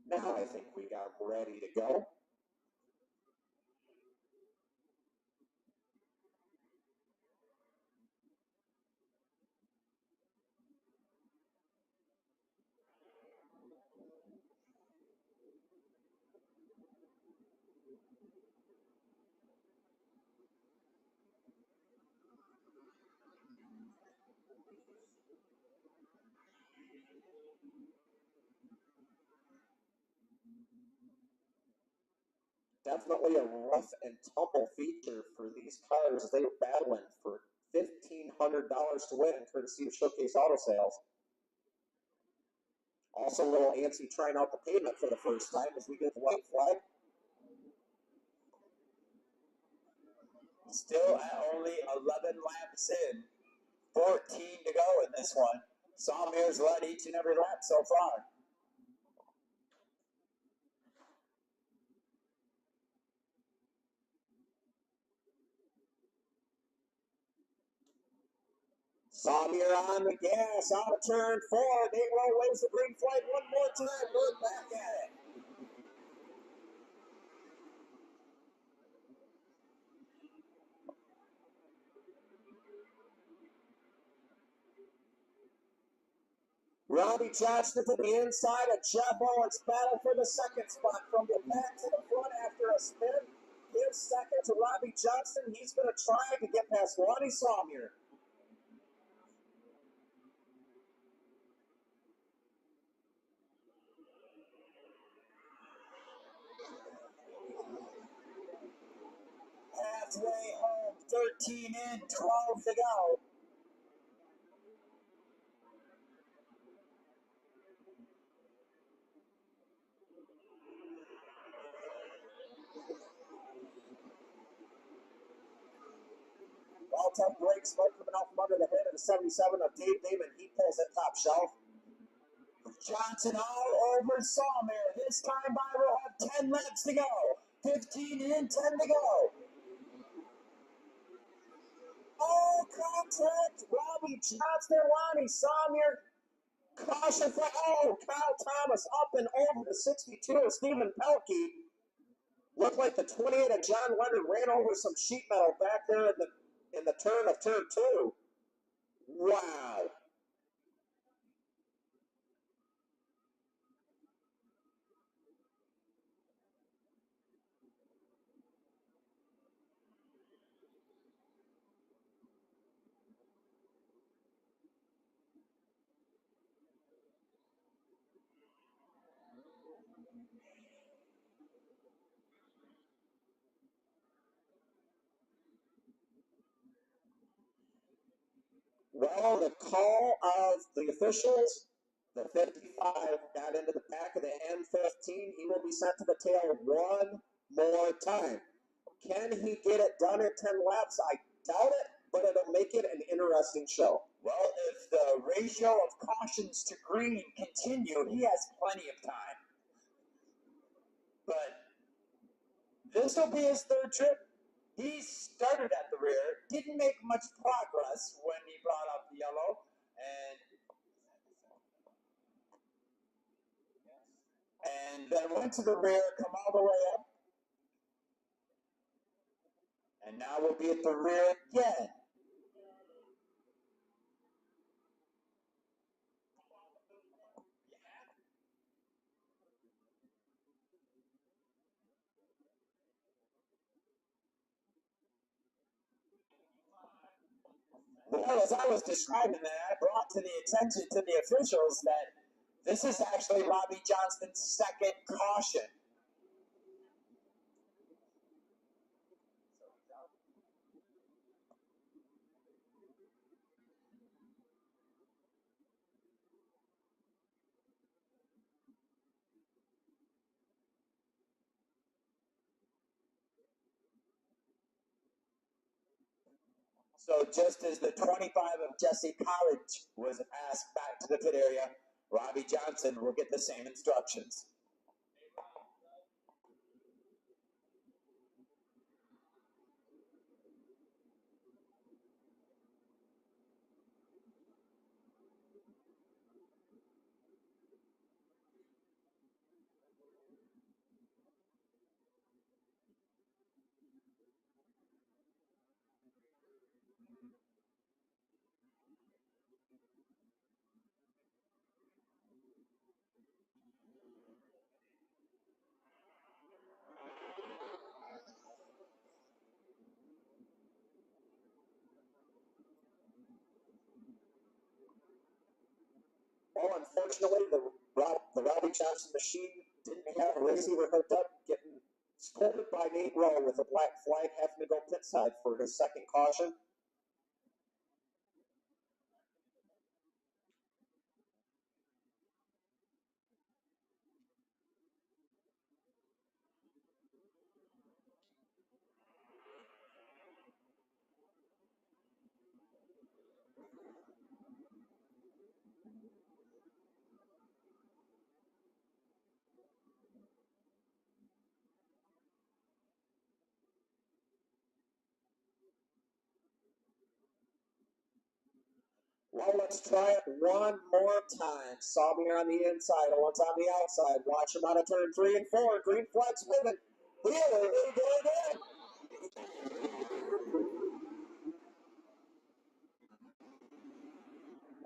Now I think we got ready to go. Definitely a rough and tumble feature for these cars as they were battling for $1,500 to win, courtesy of Showcase Auto Sales. Also a little antsy trying out the pavement for the first time as we get the white flag. Still at only 11 laps in. 14 to go in this one. Sawmire's led each and every lap so far. Sawmire on the gas, out of turn 4. They will raise the green flag one more time. We're back at it. Robbie Johnston to the inside of Jeff Owens. Battle for the second spot from the back to the front after a spin. Gives second to Robbie Johnston. He's going to try to get past Ronnie Sawmire. Halfway home, 13 in, 12 to go. All-time brake smoke coming out from under the hood of the 77 of Dave Damon. He pulls that top shelf. Johnson all over Sawmire. This time by will have 10 laps to go. 15 in, 10 to go. Oh, contact. Robbie Johnston, Ronnie Sawmire. Caution for, Kyle Thomas up and over the 62 of Stephen Pelkey. Looked like the 28 of John Leonard ran over some sheet metal back there in the turn of turn 2. Wow. Well, the call of the officials, the 55 got into the back of the M15. He will be sent to the tail one more time. Can he get it done in 10 laps? I doubt it, but it'll make it an interesting show. Well, if the ratio of cautions to green continue, he has plenty of time. But this will be his third trip. He started at the rear, didn't make much progress when he brought up the yellow, and then went to the rear, come all the way up, and now we'll be at the rear again. Well, as I was describing that, I brought to the attention to the officials that this is actually Robbie Johnston's second caution. So just as the 25 of Jesse College was asked back to the pit area, Robbie Johnson will get the same instructions. Well, unfortunately, the Robbie Johnson machine didn't have a receiver hooked up, getting scolded by Nate Rowe with a black flag, having to go pit side for his second caution. Well, let's try it one more time. Saumier on the inside, Owens on the outside. Watch him out of turn 3 and 4. Green flag's moving. Here they go again.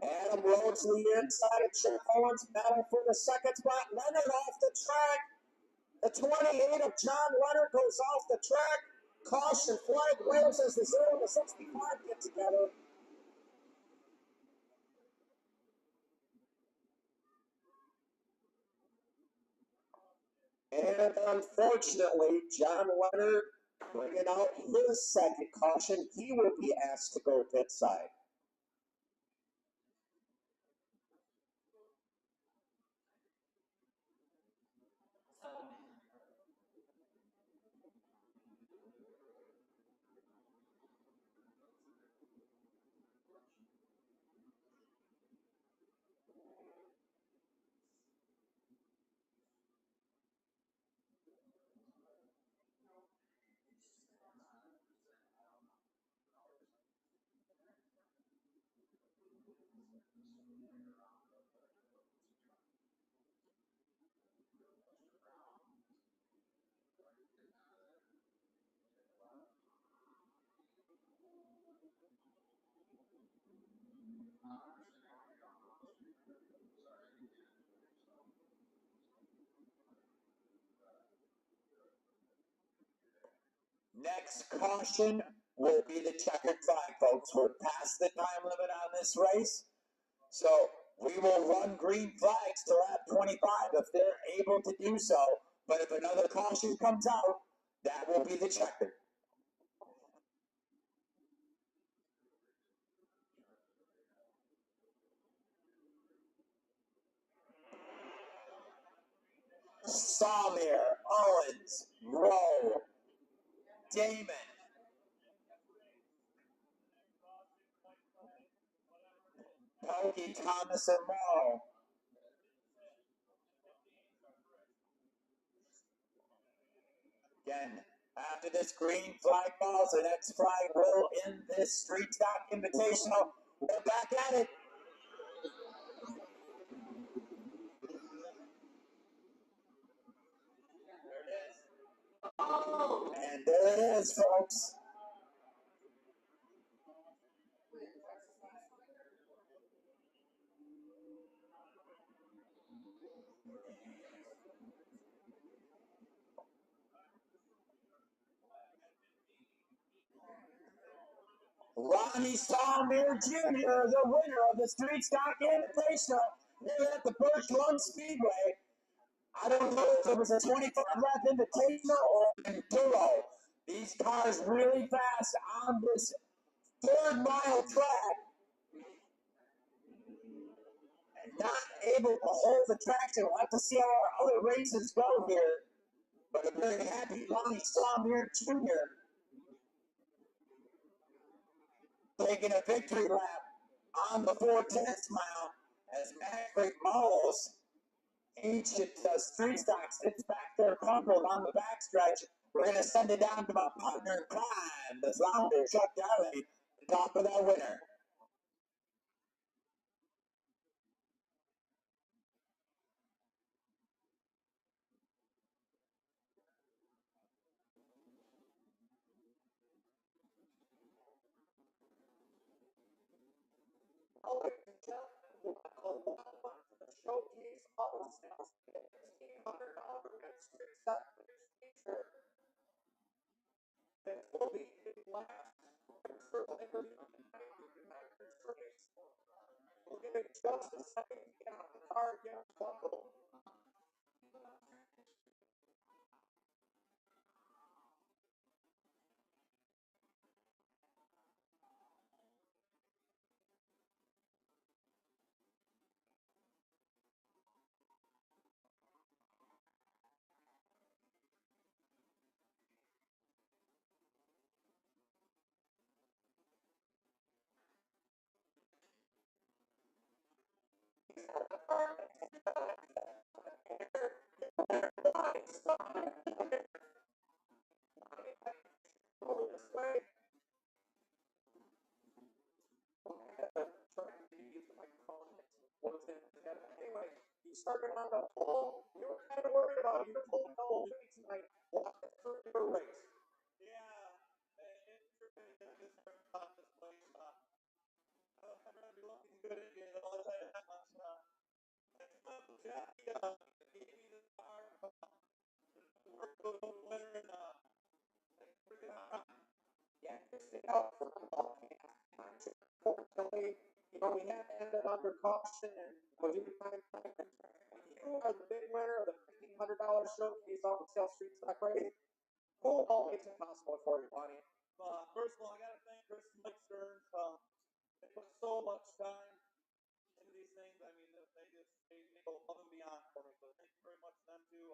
Adam Rhodes to the inside of Chip Owens. Battle for the second spot. Leonard off the track. The 28 of John Leonard goes off the track. Caution flag waves as the 0 to 65 get together. And unfortunately, John Leonard bringing out his second caution. He will be asked to go pit side. Next caution will be the checkered flag, folks. We're past the time limit on this race. So we will run green flags to lap 25 if they're able to do so. But if another caution comes out, that will be the checker. Saumier, Owens, Rowe, Damon. Pokey, Thomas, and Morrow. Again, after this green flag falls, the next flag will end this Street Stock Invitational. We're back at it. And there it is, folks. Ronnie Saumier Jr., the winner of the Street Stock Invitational here at the Birch Speedway. I don't know if it was a 25 lap invitational or enduro. These cars really fast on this 3rd mile track and not able to hold the traction. We'll have to see how our other races go here. But I'm very happy Ronnie Saumier Jr. taking a victory lap on the 4/10 mile as Maverick Moles ancient Street Stock sits back there crumpled on the backstretch. We're going to send it down to my partner in crime, the flounder, Chuck Daly, to talk with our winner. Showcase all the sales. $1,500 Street Stock t-shirt. That will be his last interview. We'll give it just a second to get on park, yeah, buckle. Anyway, you started on the pole. You were kind of worried about your pole tonight. Walk us through your race. Yeah, Intermission is our toughest place. I'd rather be looking good at you, though, I'll tell you that much. Next month, Jackie gave me this car. We're going to the winter, and it's pretty hot. Yeah, just get out for the ball. Fortunately, we have ended under caution and was you time. You are the big winner of the $1,500 showcase on the Sale Street Stock Race. Who all makes it possible for you, Bonnie? First of all, I got to thank Chris and Mike Stearns. They put so much time into these things. I mean, they go above and beyond for me. So thank you very much to them too.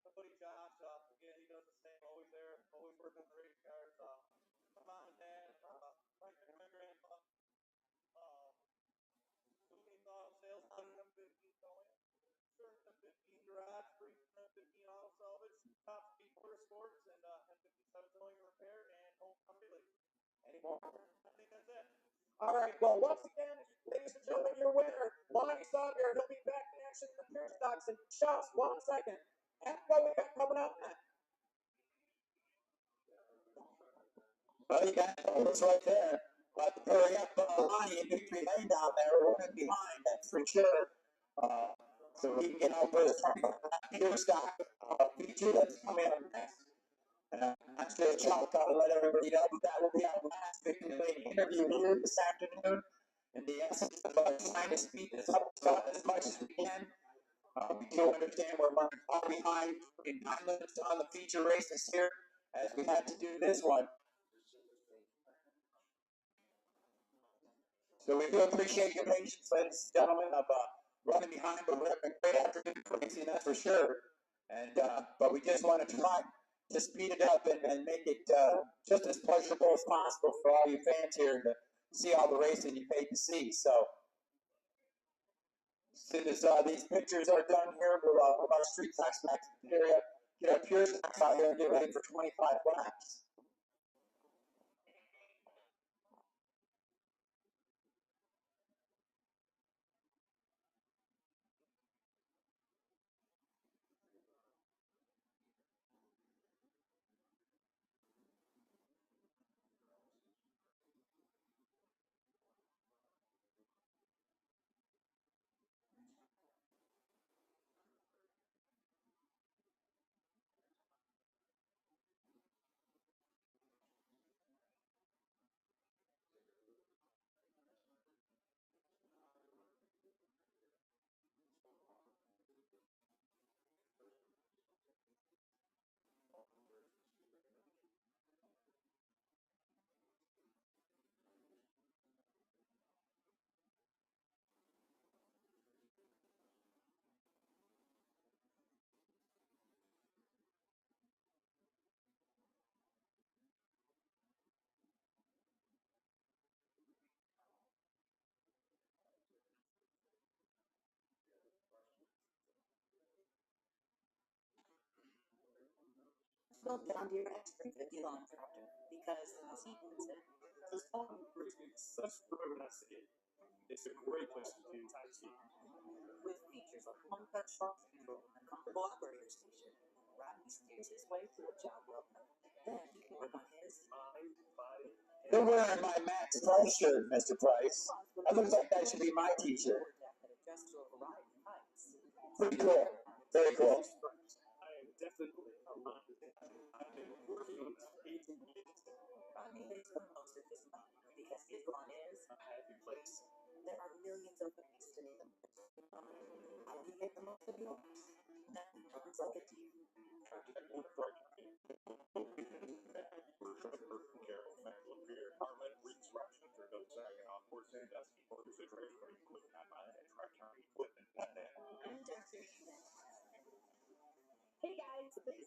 My buddy Josh, again, he does the same. Always there, always working on the race cars. My mom and dad, my grandpa, Sumi's auto sales, 115 going. Stearns M15 garage, 315 auto salvage, top speed motorsports, and M57 towing and repair, and home completely. Any more? I think that's it. All right, well, once again, ladies and gentlemen, your winner, Lonnie Sawyer. He'll be back in action in the Birch stocks in just 1 second. And what we got coming up next? Well, you got this right there. But hurry up, Lonnie and Victory Lane down there, running behind, that's for sure. So we can get over the Birch stock feature that's coming up next. I'm sure Charles got to let everybody know that will be our last Victory Lane interview here this afternoon. In the essence of trying to speed this up as much as we can. We do understand we're running far behind in 9 minutes on the feature races here, as we had to do this one. So we do appreciate your patience, ladies and gentlemen, of running behind, but we're having a great afternoon racing, that's for sure. And but we just want to try to speed it up and make it just as pleasurable as possible for all you fans here to see all the racing you paid to see. So as soon as these pictures are done here, we'll our street stocks max area, get our pure stocks out here and get ready for 25 laps. Slow down to your next 350 long tractor because the sequence This farm brings me such joy when I see it. It's a great place to do time ski. with features like one-touch shock control and a comfortable operator station. Rodney steers his way to a job well done. Then he can work on his mind, body. You're wearing my Max Price shirt, Mr. Price. That looks like that should be my t-shirt. Pretty cool. Very cool. I am definitely aligned with it. I've been working on this for 18 years. Rodney makes the most of his money because his lawn is A happy place. there are millions of ways to name them.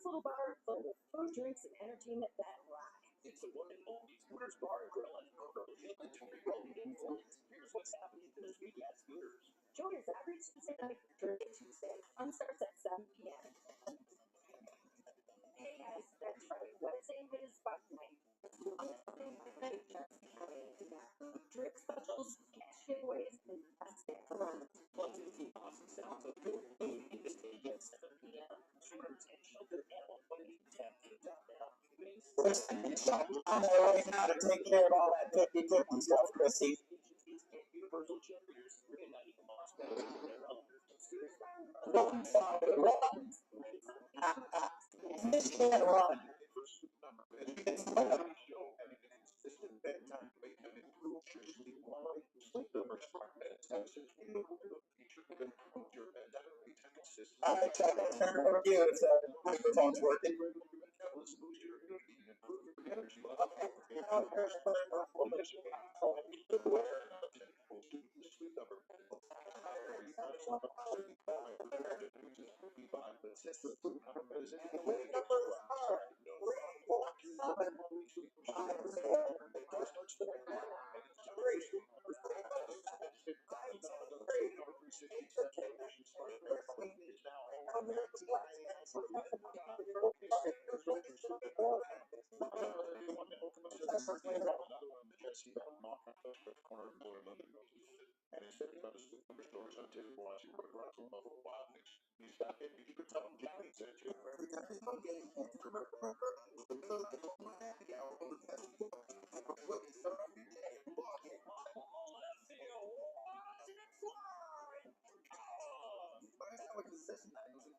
little bar full of food, drinks, and entertainment that rock. It's the one and only Scooters Bar and Grill on Cocoa Hill and Tory Road in Florence. Here's what's happening this week at Scooters. Join us every Tuesday night for Drinking Tuesday. Fun starts at 7 p.m. Hey guys, that's right. Wednesday night is fun night. Drink specials, cash giveaways, and the best day ever. Plus, it's the awesome sounds of good food in the stage at 7 p.m. Scooters and Shelter Animal Clinic tap to the top now. Listen, I'm there right now to take care of all that 50-50 stuff, Chrissy. Universal cheerleaders reuniting lost veterans and their owners. Scooters Bar and Grill. Run, Father, run. This can't run. It's run. Show having a consistent bedtime weight and improved your sleep quality. Sleep Number Smart Beds have sustainable feature that improve your bedtime weight and consistency. All right, Chuck, I'll turn it over to you. It's microphone's working. Boost your immunity and improve your energy level. Sleep Number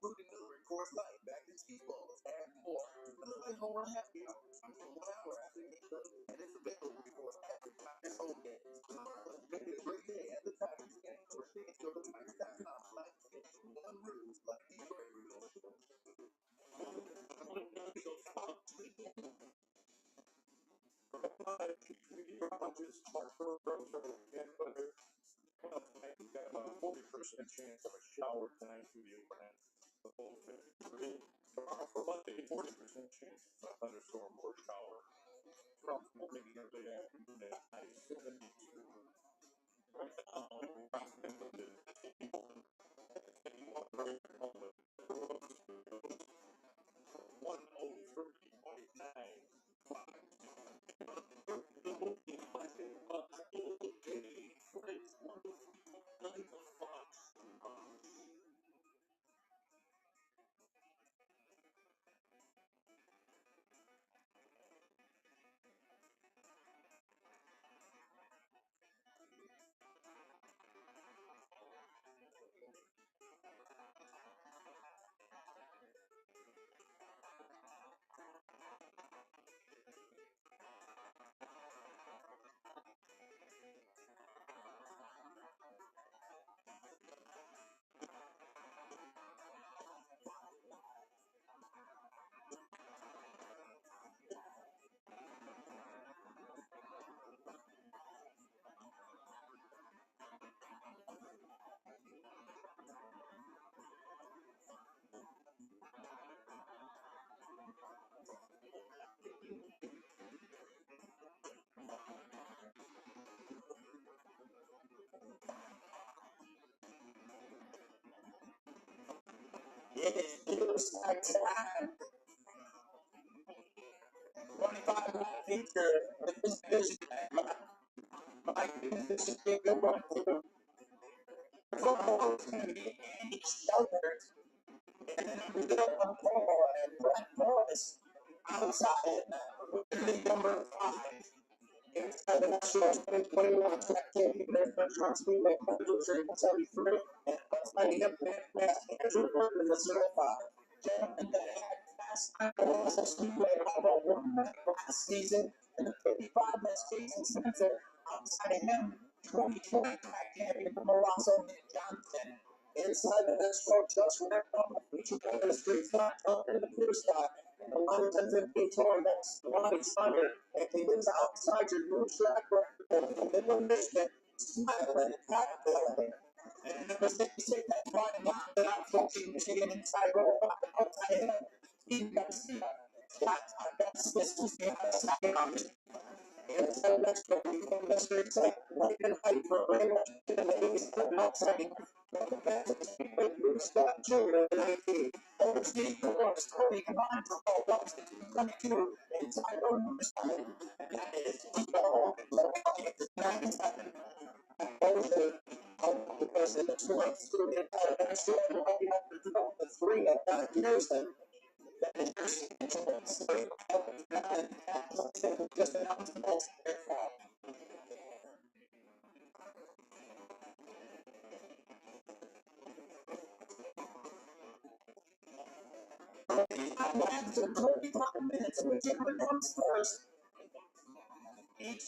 including Miller and Coors Light, back to cheese balls, and more. Miller Lite Home Run Happy Hour comes from 1 hour after game close, and it's available before every Tigers home game. Tomorrow, make it a great day at the Tigers game. For tickets, go to Tigers.com/one rules like these great rules. You've got about a 40% chance of a shower tonight through the overnight. The full 53. Tomorrow for Monday, 40% chance of a thunderstorm or shower. From morning to early afternoon at high 72. Right now, approximately 103.9. It is news time. 25 feature with this vision. My goodness, this is a good one too. Football is going to be Andy Shelters. And then we go on Paul and Brett Morris outside with number 5. Inside the National 2021 track champion, Birch Speedway, 173. And outside the Andrew Burton in the 05. Gentlemen, that had fast time for Speedway about 1 minute last season. And the 55 best Jason Spencer outside of him, 2020 track champion from Milwaukee, Nick Johnson. Inside the next row, just when they're on the feature of the street spot, up in the blue spot. And the 110 tour next to Lonnie Thunder. And he is outside your new track record from Midland, Michigan, smiling at Billy. And number 66, that's Brian Mountain, out coaching Michigan inside row, outside him. Steve Garcia. Scott Augustus behind the second on it. And it's the next one. It's like right in height for very much to the ladies outside. Welcome back to the Speedway Group. Scott Jr. 19. Over Steve Forrest. Cody combined for all laps at 222. Inside road number 7. And that is T-Ball. It's 97. Because in the 20s, through the entire last year, and all the up to the 3 years, and that is just announced the most aircraft. Laps of 25 minutes, whichever comes first. Each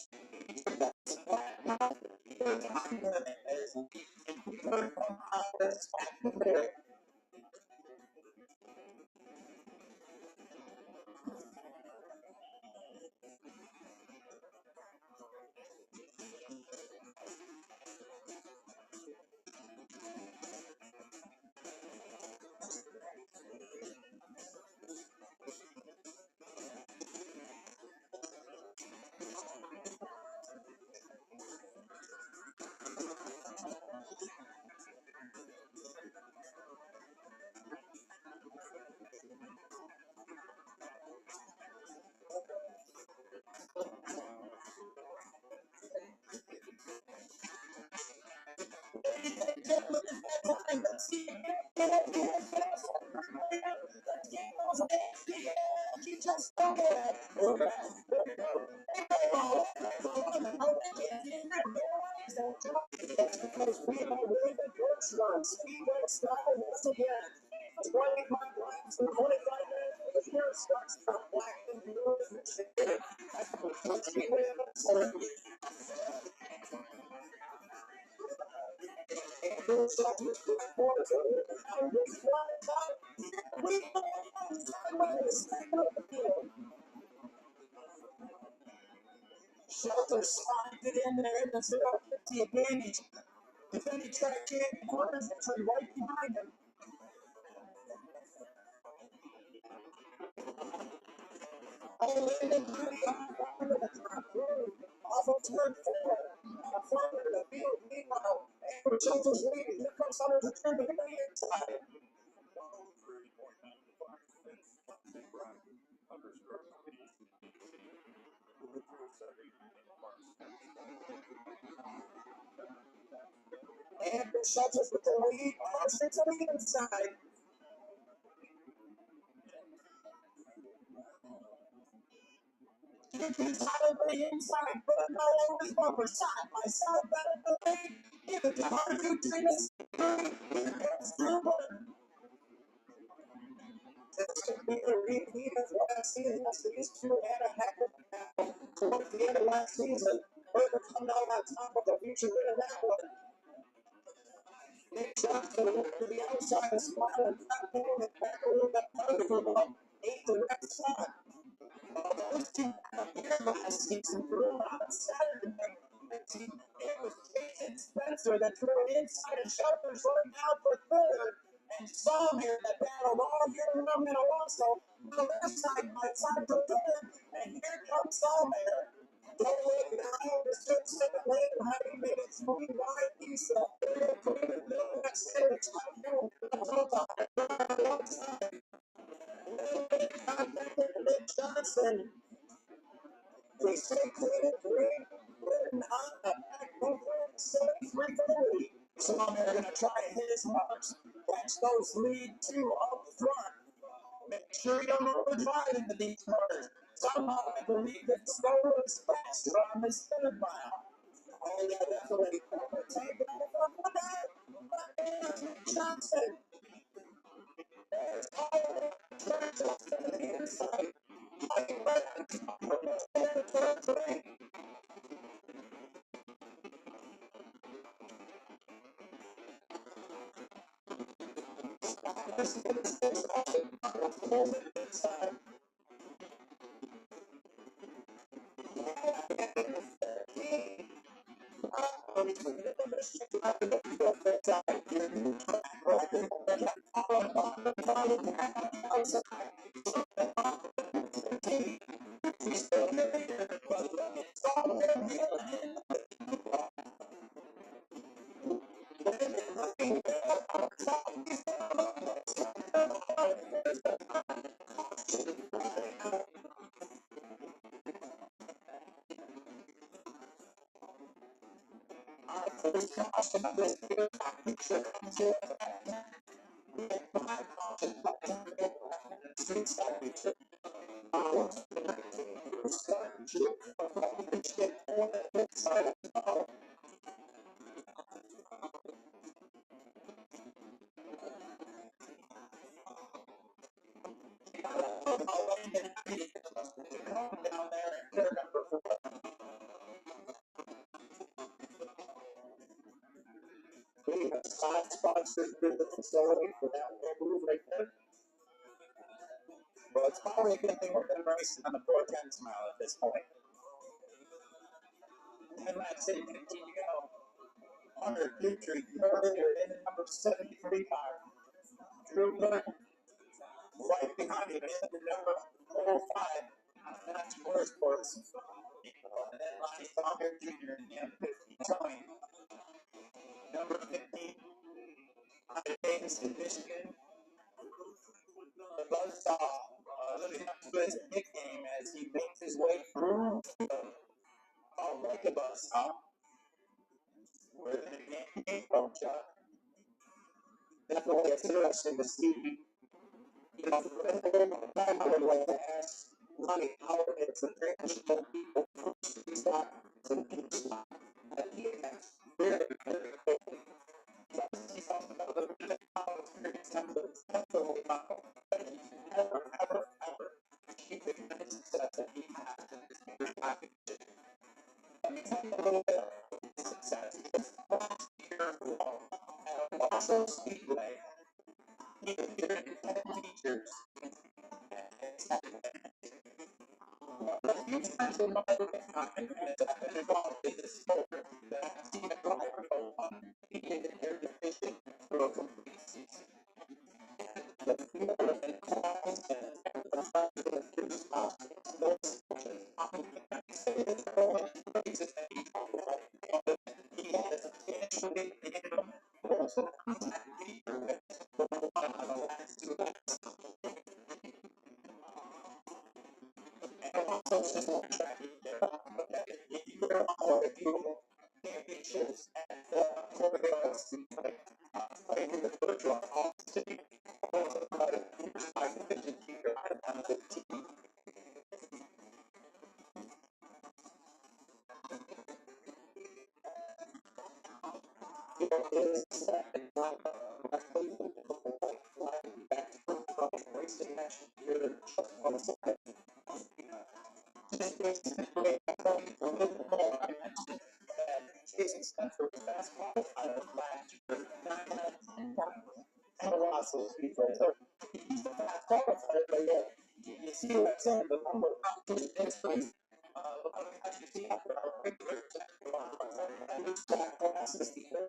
behind them as people come out as back there. Because we have a really good Birch run. Speedway style once again. 25 laps in 25 minutes. The year starts from black and blue. Speedway Shelter slides it in there in the 050 advantage. Defending track champion corners entry right behind him. Off of turn 4. Farther to the field, meanwhile, Amber Shelter's leading. Here comes Hunter to turn to the inside. Amber Shelter's with the lead. Hunter to the inside. Jenkins out of the inside, but no longer bumper side by side battle the lead. Give it to Hunter to Davis. Here comes Gilbert. This could be a repeat of last season as these two had a heck of a battle towards the end of last season. Burger coming out on top of the future winner that one. Nick Johnson went to the outside of spot and top down and back a little bit further for about 8th and next spot. Those two here last season threw on Saturday night. It was Jason Spencer that threw it inside and Shelter's running down for third. And Sawmere that battled all year long and also the left side by side for third. And here comes Sawmere. Don't look now, the second lane behind him made it smooth wide east. They're putting the middle of that center top hill. One side. Little bit of contact with Nick Johnson. They stay clean and green. Written on the back over 73-30. Sawmere going to try to hit his marks. Catch those lead two up front. Make sure you don't overdrive into these corners. Somehow I believe that Stoller is faster on this third mile. Oh yeah, definitely. Take it off of that. Johnson. There's all Churchill to the inside. Fighting right on top of the third train. This is awesome. Inside. Well, it's probably a good thing we're going to race on the 410 mile at this point. And let's see, continue to go. Under Dutry, earlier in the number 73 car. Drew Birch, right behind him in the number 05. That's worse for us. And then Lonnie Stalker Jr. in the M50. Tony, number 15. Under Davis in Michigan. The Buzzsaw, living up to his nickname as he makes his way through. Like a Buzzsaw. Where the game came from, Chuck. Definitely it's interesting to see. You know, I would like to ask Lonnie how it's a traditional people he's got some people that he has very, very quickly. He's talking about the experience and the definitely not ever keep the kind of success that he has in his very package. Let me tell you a little bit of his success. Last year at Boston Speedway, he appeared in 10 features. A few times in my lifetime, as I've been involved in this sport, that I've seen a driver go undefeated in their division for a complete season. The feeling and class and the fact that it is possible, those coaches, I say it's all places that he has substantially made them also contact feature with one of the last two laps. And also simple track championships at the Florida Speedway. Playing the Birch all city. My division here, I'm the team. Racing action here. Jason Spencer was fast qualifier last year. 9 and a loss of Speedway. So he's a fast qualifier, but yet you see what I'm saying? The number of history. A lot of guys you see out there are regular and it's that classes the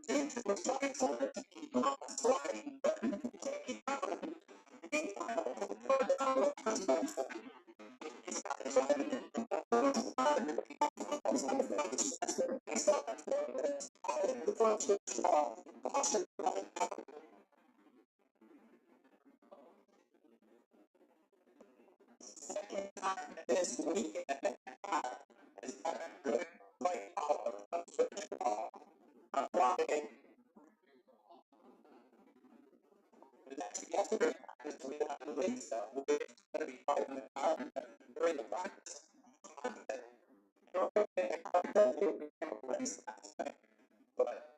James was trying to keep him off the sliding button to take him out. Meanwhile, the bird was driving it. This weekend, yesterday, we had to leave, so we're going to be fighting during the practice. But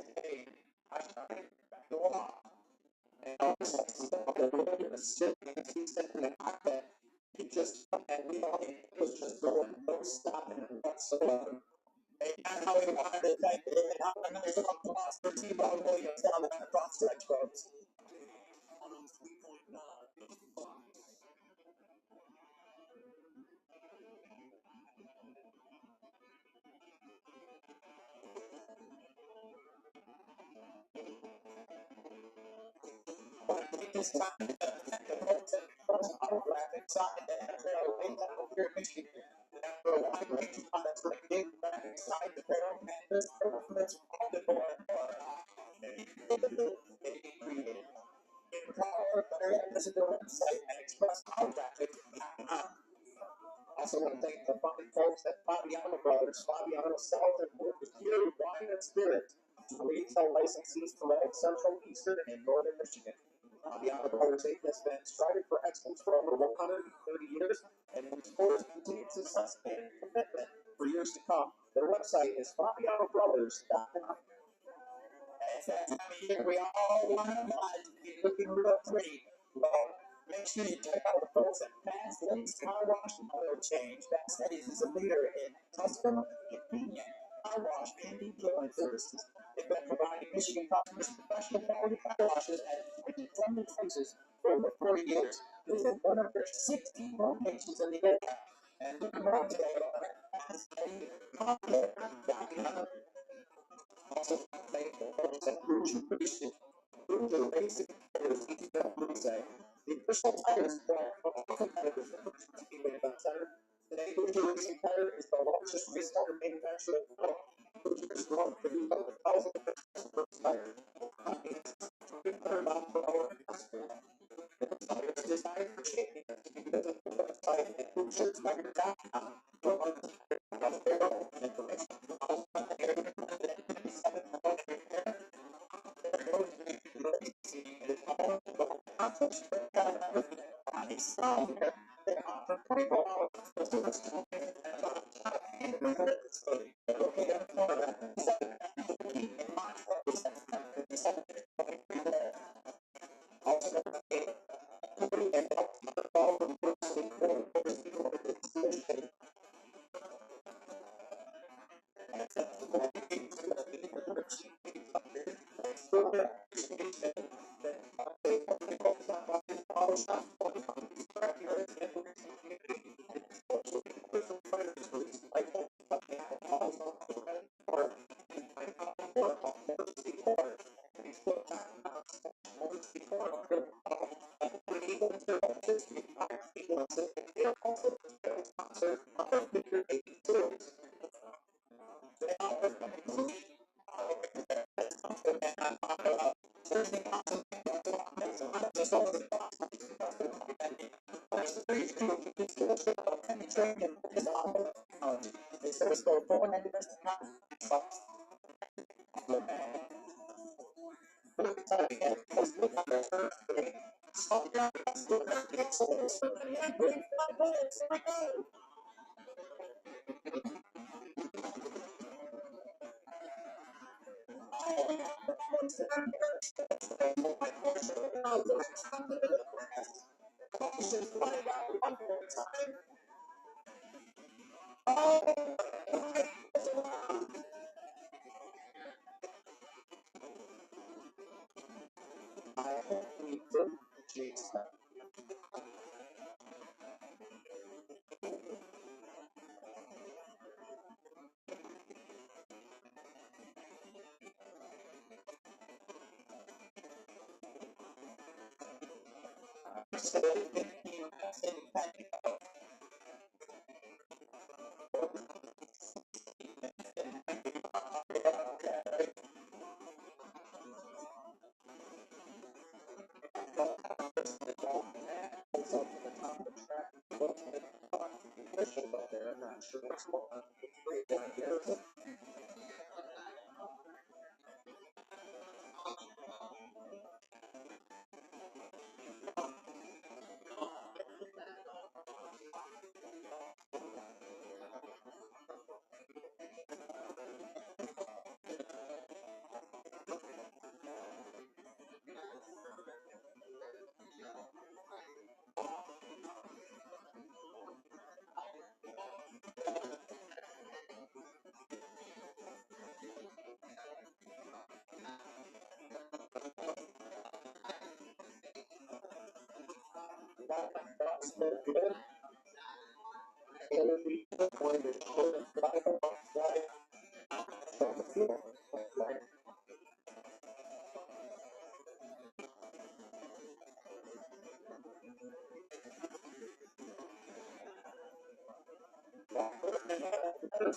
today, I started back to walk. And I was like, the road was sitting, and he said in the cockpit, he just, and we all, it was just going, no stopping whatsoever. And how we wanted to thank David, how nice of the loss for T-Bone Williams down the cross-stretch, folks. This time, the folks at our graphic side that have their way down here in Michigan. After a wide range of products like big graphic side, the barrel canvas, performance, all the more and more. Visit their website and express our graphics.com. Also want to thank the fine folks at Fabiano Brothers. Fabiano sells and works beer, wine, and spirits to retail licensees throughout central, eastern, and northern Michigan. Fabiano Brothers Inc. has been striving for excellence for over 130 years and looks forward to continued success and commitment for years to come. Their website is FabianoBrothers.com. It's that time of year we all want to be looking real pretty. Well, make sure you check out the folks at Fast Eddie's Car Wash and Oil Change. Fast Eddie's is a leader in custom, convenient car wash and detailing services. They've been providing Michigan customers professional quality car washes at 20 friendly places for over 40 years. Visit one of their 16 locations in the area. And look around today over at Fast Eddie. Also, thank the folks at Birch. Birch are racing tires, the official tire supplier of all competitors at Birch Speedway Event Center. Today, Birch Racing Tire is the largest race tire manufacturer in the world. Birch has grown to be over 1,000 Birch tires. Good tire miles per hour and faster. The tire is designed for champions. You can visit the website at birchtire.com for more information.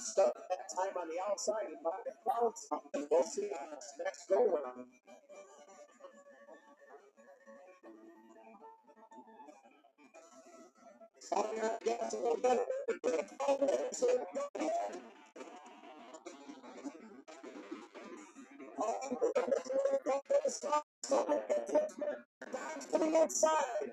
Stuff that time on the outside and might have found something. We'll see on this next go round. Yes, a little bit. To the inside.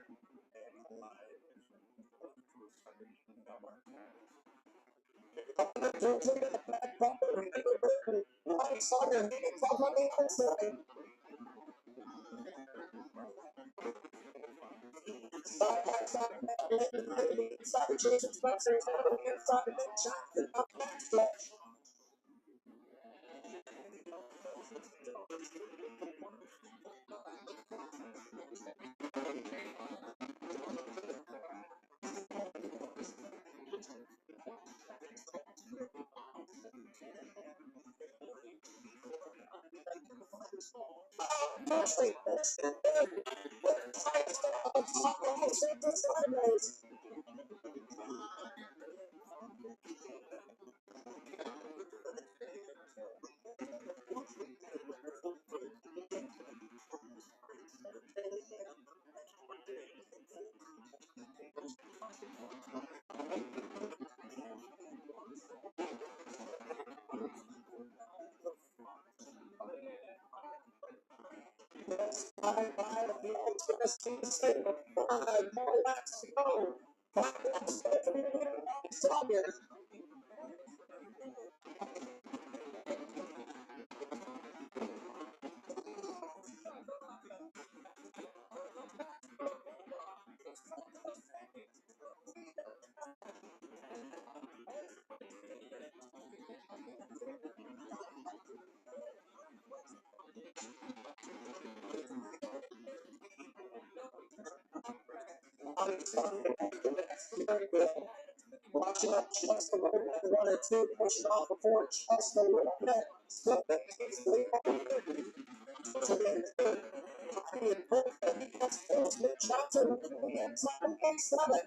Jason Spencer is on the inside of Nick Johnson up backstretch. Sideways. By the old Tennessee State, 5 more laps to go. 5 laps to go. Watch out, just a little bit, 1 or 2, push it off before just a little bit. Slip it, easily. Johnson, inside gate 7.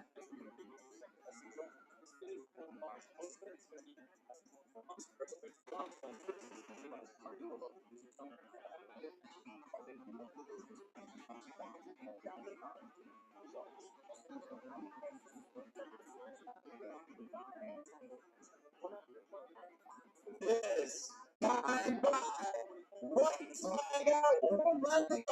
Is time by. White flag out, 1 left to go.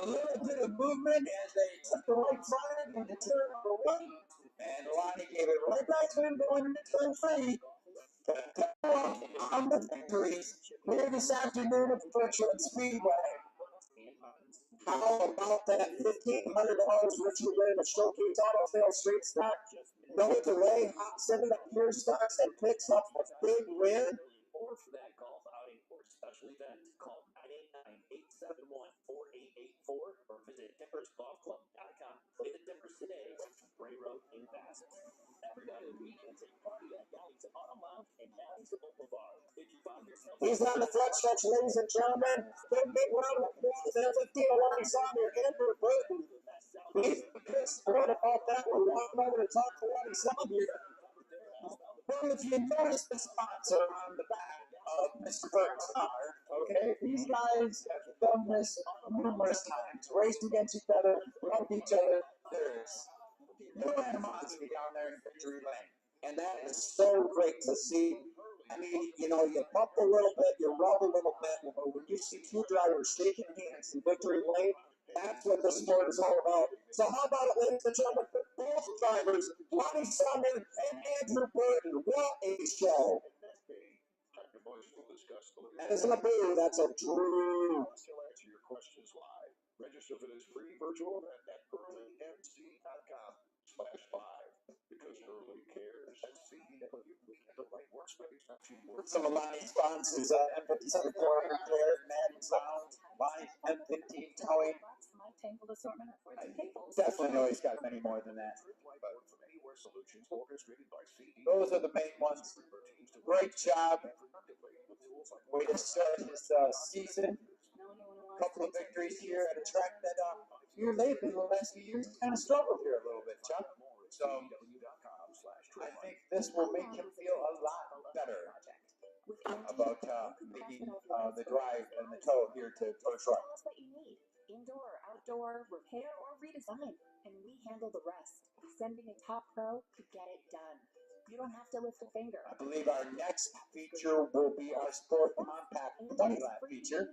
A little bit of movement as they took the right side into turn number 1, and Lonnie gave it right back to him going into turn 3. On the victories here this afternoon at the Birch Speedway. How about that $1,500 Richard Wayne of Showcase Auto Sales Street Stock? No delay, hops into the pure stocks and picks up a big win. Or for that golf outing or special event, call 989-871-4884 or visit DippersGolfClub.com. Play the Dippers today. Ray Road in Bass. Every night of the week, it's a party at Galley's Auto Lounge and Galley's Open Bar. If you found yourself... He's on the front stretch, ladies and gentlemen. Big round of applause. There's a deal alongside here, Andrew Burton. He's pissed about that one. We're over to talk to Ronnie Song here. Well, if you notice the sponsor on the back of Mr. Burton's car, okay, these guys have done this numerous times, raced against each other, loved each other. There's no animosity down there in Victory Lane, and that is so great to see. I mean, you know, you bump a little bit, you rub a little bit, but when you see two drivers shaking hands in Victory Lane, that's what the sport is all about. So how about it, ladies and gentlemen, for both drivers, Ronnie Sumner and Andrew Burton. What a show. That isn't a boo, that's a drew. Still answer your questions live. Register for this free virtual event at earlymc.com/5 because early cares. Some of Lonnie's sponsors, M57 Florida, Madden Sound, Lonnie M15 Towing. Definitely know he's got many more than that. Those are the main ones. Great job. Way to start this season. A couple of victories here at a track that here lately, the last few years, kind of struggled here a little bit, Chuck. So I think this will make him feel a lot better about making the drive and the tow here to Detroit. Tell us what you need. Indoor, outdoor, repair, or redesign. And we handle the rest. Sending a top pro to get it done. You don't have to lift a finger. I believe our next feature will be our Sport Compact 20-lap feature.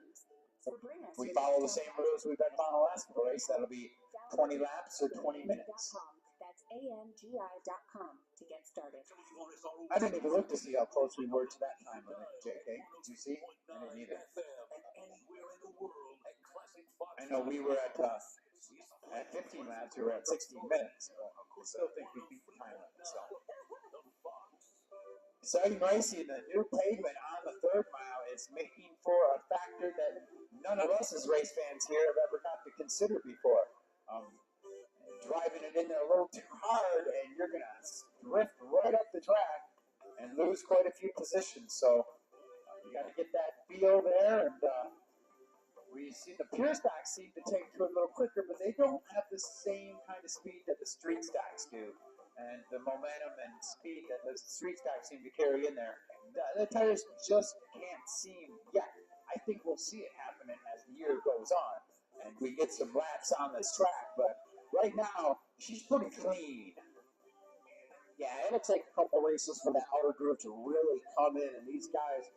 We follow the same rules we've been following the last race. That'll be 20 laps or 20 minutes. That's AMGI.com to get started. I didn't even look to see how close we were to that time limit, JK. Did you see? I didn't either. I know we were at 15 laps, we were at 16 minutes. I still think we beat the time limit. So. Exciting racing. The new pavement on the third mile is making for a factor that none of us as race fans here have ever got to consider before. Driving it in there a little too hard, and you're going to drift right up the track and lose quite a few positions. So you got to get that feel there, and we see the pure stocks seem to take to it a little quicker, but they don't have the same kind of speed that the street stocks do, and the momentum and speed that the street stocks seem to carry in there. The tires just can't seem yet. I think we'll see it happening as the year goes on, and we get some laps on this track, but right now, she's pretty clean. Yeah, it'll take a couple races for that outer group to really come in, and these guys,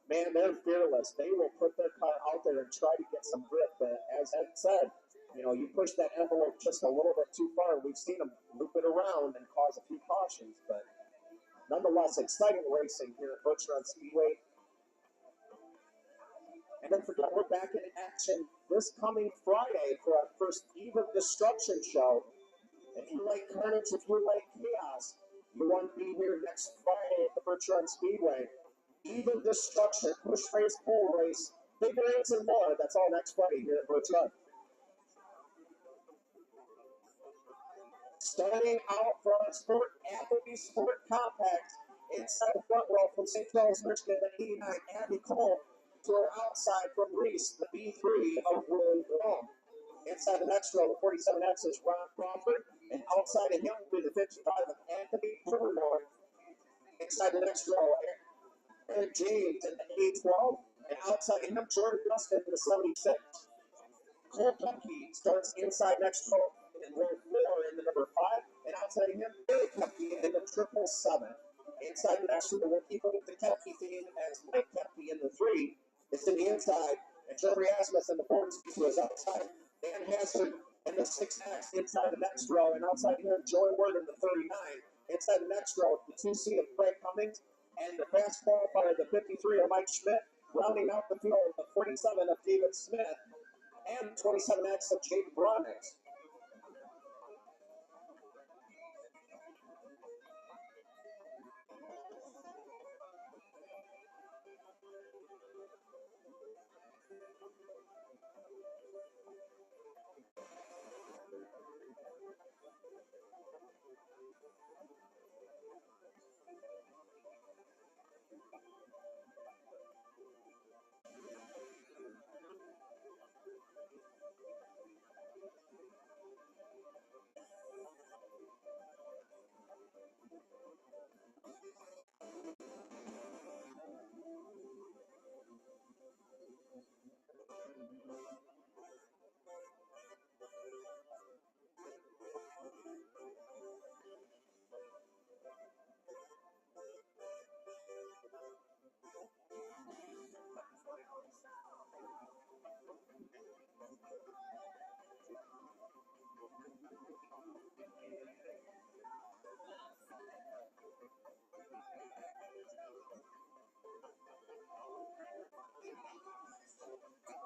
man, they're fearless. They will put their car out there and try to get some grip, but as Ed said, you know, you push that envelope just a little bit too far. We've seen them loop it around and cause a few cautions, but nonetheless, exciting racing here at Birch Speedway. And don't forget, we're back in action this coming Friday for our first Eve of Destruction show. If you like carnage, if you like chaos, you want to be here next Friday at the Birch Speedway. Eve of Destruction, push race, pull race, figure eights and more. That's all next Friday here at Birch. Starting out from Sport Appleby Sport Compact inside the front row from St. Charles, Michigan, the 89 Abby Cole. To our outside from Reese, the B3 of Willie Rome. Inside the next row, the 47X is Ron Crawford, and outside of him will be the 55 of Anthony Turner. Inside the next row, Eric James in the A12, and outside of him, Jordan Dustin in the 76. Cole Kempke starts inside next row in row 4 in the number 5, and outside of him, Eric Kempke in the 777. Inside the next row, we'll keep with the Kempke theme as Mike Kempke in the 3. It's in the inside, and Jeffrey Asmus in the 42 is outside. Dan Hazard in the 6X inside the next row, and outside here, Joey Ward in the 39. Inside the next row, the 2C of Craig Cummings, And the fast qualifier, the 53 of Mike Schmidt, rounding out the field, the 47 of David Smith, and 27X of Jake Bronix.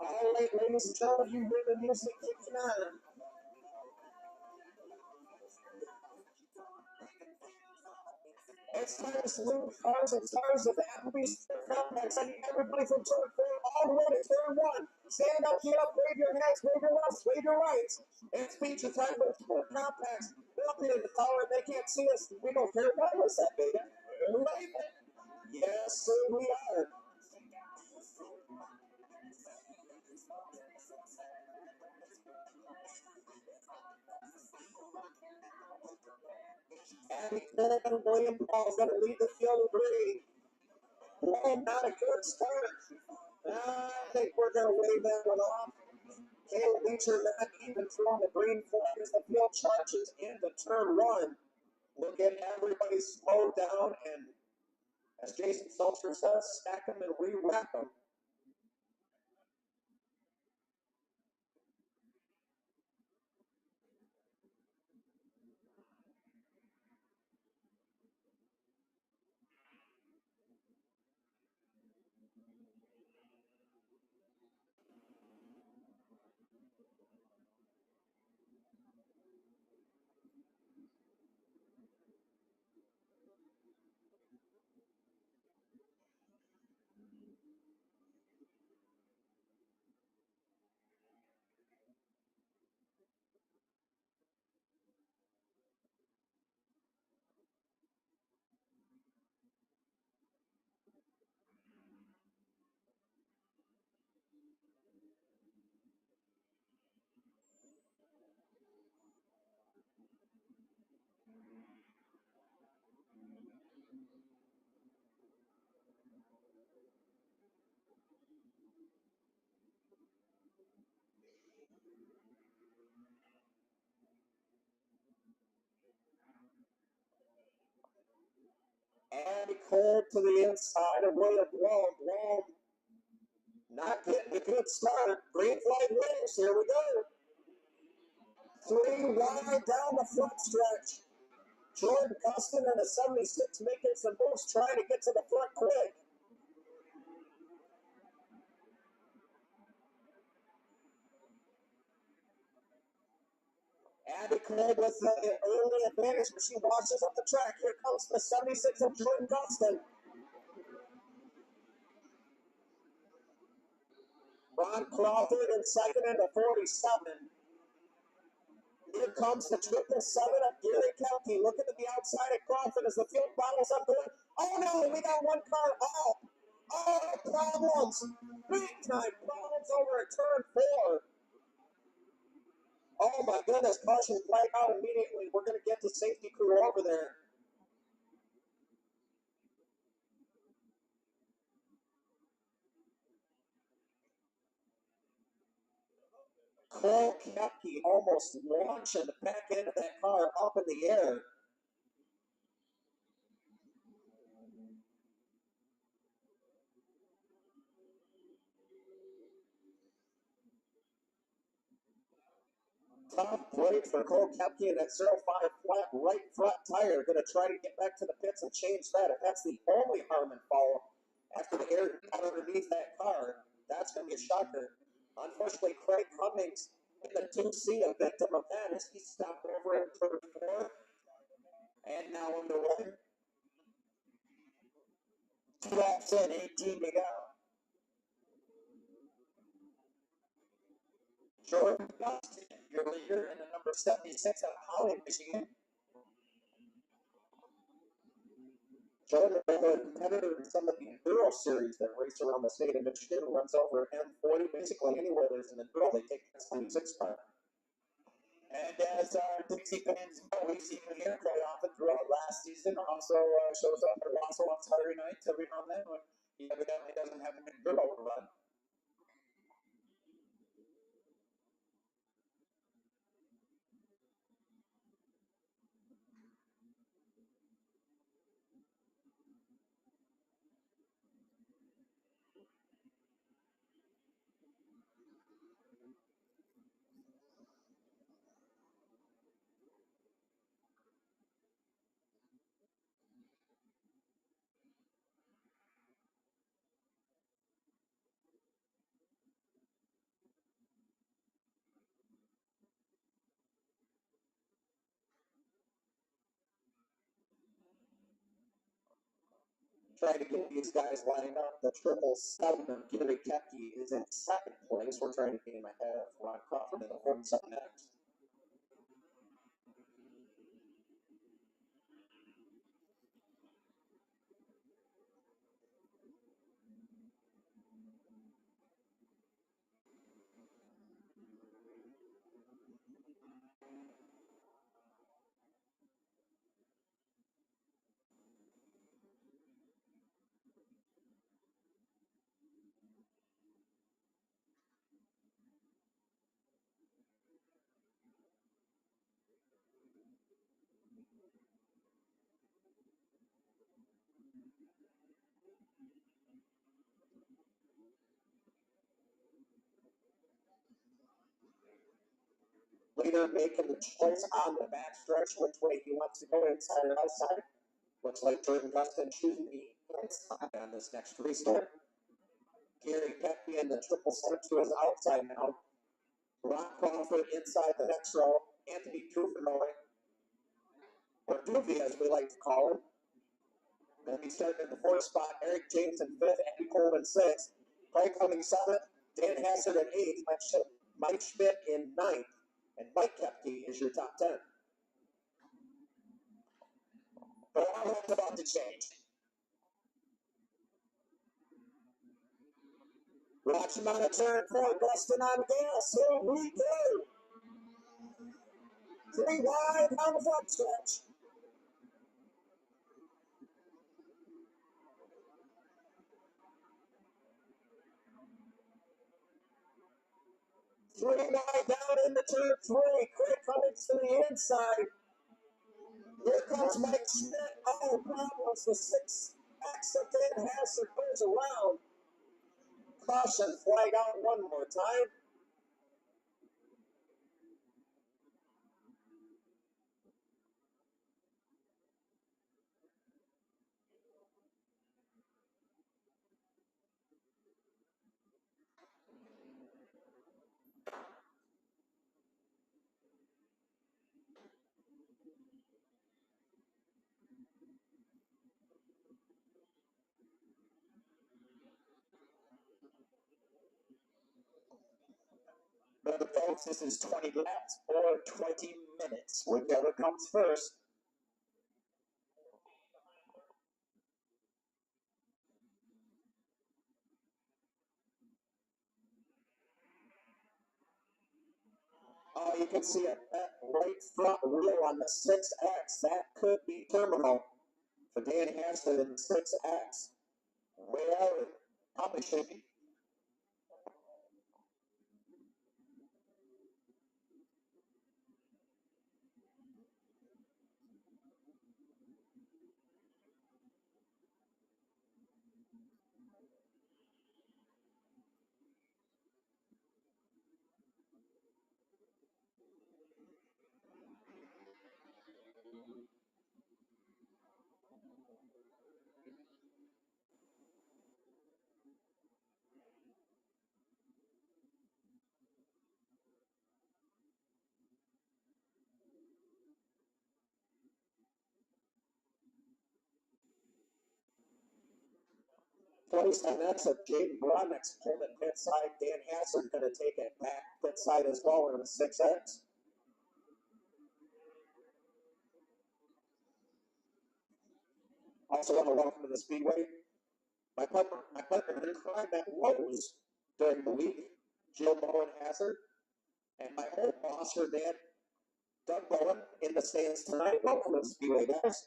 All right, ladies and gentlemen, you hear the music kicking on. It's time to salute cars and stars of the Applebee's Complex. I need everybody from turn 4 all the way to turn 1. Stand up, get up, wave your hands, wave your lefts, wave your rights. It's feature time with Sport Complex. We're up here in the tower, they can't see us. We don't care what was that, baby. Right? Yes, sir, we are. Abby Clark and William Paul's going to lead the field of three. Well, not a good start. I think we're going to wave that one off. Caleb Beecher not even throwing the green flag as the field charges into turn 1. We'll get everybody slowed down and, as Jason Seltzer says, stack them and re-wrap them. Andy Cole to the inside of William Blom. Blom not getting a good start. Green flag wings. Here we go. 3 wide down the front stretch. Jordan Custon and a 76 making some moves, trying to get to the front quick. Abby Cole with the early advantage, but she washes up the track. Here comes the 76 of Jordan Custon. Ron Crawford in second and a 47. Here comes the 777 of Gary County. Looking to the outside of Crawford as the field bottles up going. Oh no, we got one car off. Oh, problems. Big time problems over at turn 4. Oh my goodness, caution flag out immediately. We're going to get the safety crew over there. Cole Kepke almost launching the back end of that car up in the air. Top break for Cole Kepke and that 05 flat right front tire. Going to try to get back to the pits and change that. If that's the only Harmon fall after the air got underneath that car, that's going to be a shocker. Unfortunately, Craig Cummings in the 2C, a victim of that as he stopped over in turn 4 and now underway. 2 laps in, 18 to go. Jordan Dustin, your leader in the number 76 out of Holly, Michigan. Jordan is a competitor in some of the Enduro series that race around the state of Michigan, runs over M40. Basically, anywhere there's an Enduro, they take the 26 car. And as Dixie fans know, we've seen him here quite often throughout last season. Also shows up for Wausau on Saturday nights every now and then when he evidently doesn't have an Enduro to run. Trying to get these guys lined up. The 777 of Gary Kepke is in second place. We're trying to get him ahead of Ron Crawford in the 47X. Leader making the choice on the backstretch, which way he wants to go, inside or outside. Looks like Jordan Dustin choosing the inside on this next restart. Gary Kepke and the 777 to his outside now. Ron Crawford inside the next row. Anthony Dufresnoy, or Doofy as we like to call him. Then we start in the 4th spot. Eric James in 5th, Andy Coleman 6th. Craig Cummings 7th, Dan Hassard in 8th, Mike Schmidt in 9th. And Mike Kepke is your top 10. But all that's about to change. Watch him on a turn 4, Dustin on gas. Here we go. 3 wide on the front stretch. Three wide down into turn 3. Craig Cummings to the inside. Here comes Mike Schmidt. Oh, problems. The 6X of Dan Hassard goes around. Caution flag out one more time. Remember, folks, this is 20 laps or 20 minutes, whichever comes first. Oh, you can see it, that right front wheel on the 6X. That could be terminal for Dan Hassard in the 6X. Well, it probably should be. Placed on exit, Jaden Brodnick's pulled it pit side. Dan Hassard going to take it back pit side as well in the 6X. Also want to welcome to the Speedway my partner in crime at Lowe's during the week, Jill Bowen Hassard, and my old boss, her dad, Doug Bowen, in the stands tonight. Welcome to the Speedway, guys.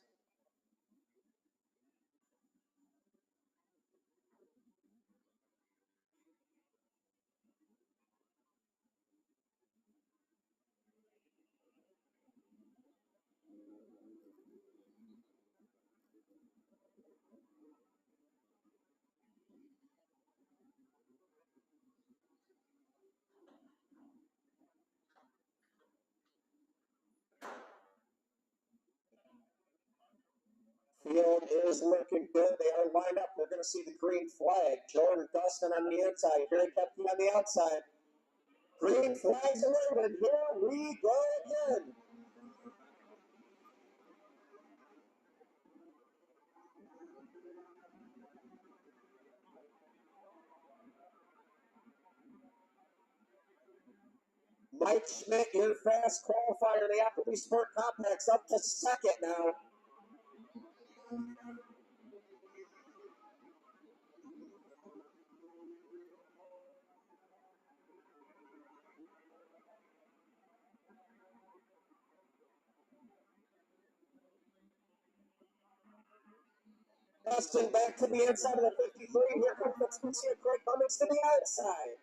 Field is looking good. They are lined up. They're going to see the green flag. Jordan Dustin on the inside. Here Kepke on the outside. Green flags are waving. Here we go again. Mike Schmidt, your fast qualifier. The Appleby Sport Complex up to second now. Dustin back to the inside of the 53. Here comes the two-seat Craig Cummings to the outside.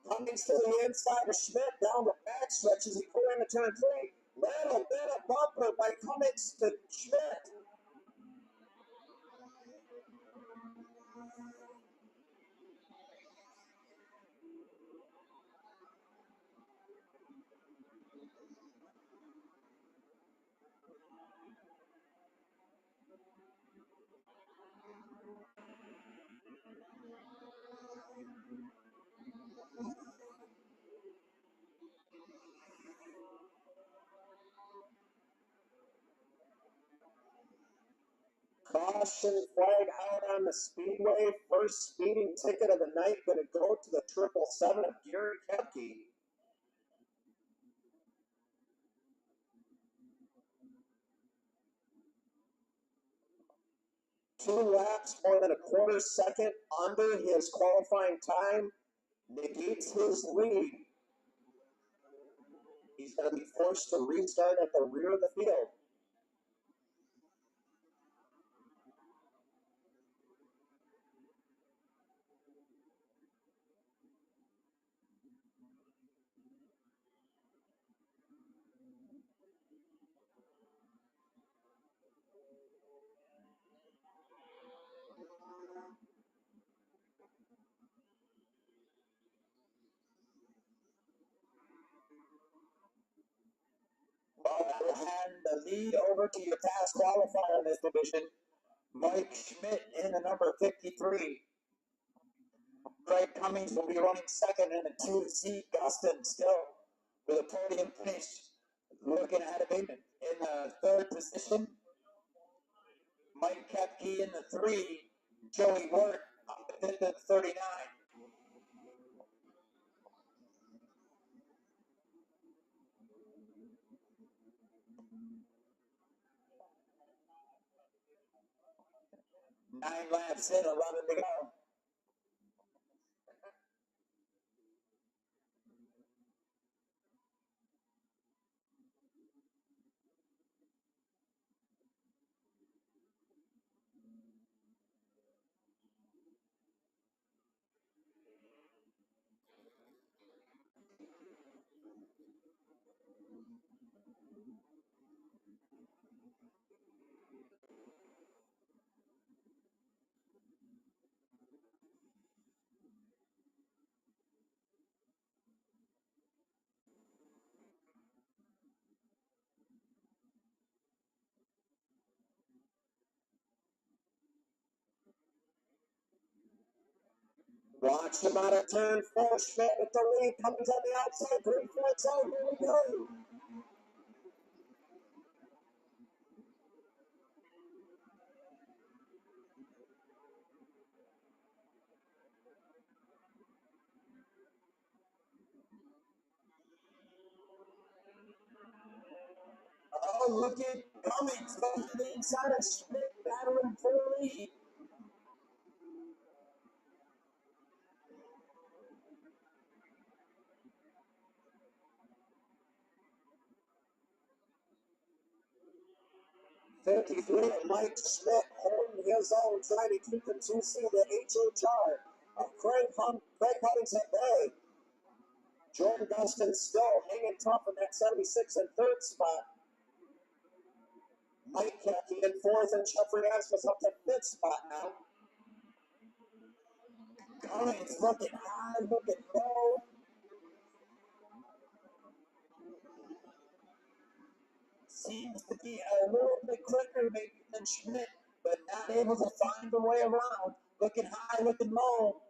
Cummings to the inside of Schmidt down the back stretch as he pulled into turn 3. Little bit of bumper by Cummings to Schmidt. Caution flag out on the Speedway. First speeding ticket of the night going to go to the 777 of Gary Kepke. Two laps, more than a quarter second under his qualifying time, negates his lead. He's going to be forced to restart at the rear of the field. Well, I will hand the lead over to your past qualifier in this division, Mike Schmidt in the number 53. Craig Cummings will be running second in the 2-seat. Gustin still with a podium finish, looking ahead of him in the third position. Mike Kepke in the 3. Joey Wirt up in the 39. Nine laps in, 11 to go. Watch him out of turn 4. Schmidt with the lead. Comes on the outside. 3-4 zone. Here we go. Oh, look at Cummings going to the inside of Schmidt, battling for the lead. '53, Mike Schmidt holding his own, trying to keep the 2C, the HHR of Craig Cummings at bay. Jordan Gustin still hanging tough in that 76 and 3rd spot. Mike Kepke in 4th, and Jeffrey Asmus up to 5th spot now. Cummings looking high, looking low. Seems to be a little bit quicker maybe than Schmidt, but not able to find a way around. Looking high, looking low.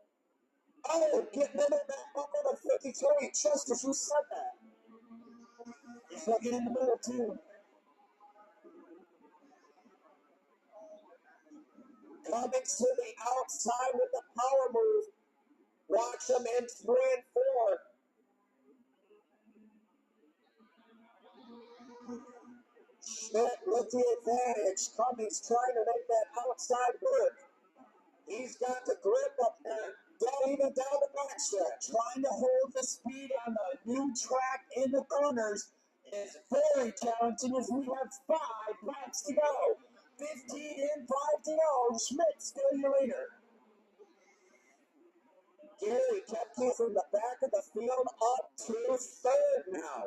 Oh, getting into that up on the 53, just as you said that. He's looking in the middle too. Cummings to the outside with the power move. Watch him in 3 and 4. Schmidt with the advantage. Cummings trying to make that outside work. He's got the grip up there. Even down the backstretch. Trying to hold the speed on the new track in the corners is very challenging as we have 5 laps to go. 15 in, 5 to go. Schmidt still your leader. Gary Kepke from the back of the field up to 3rd now.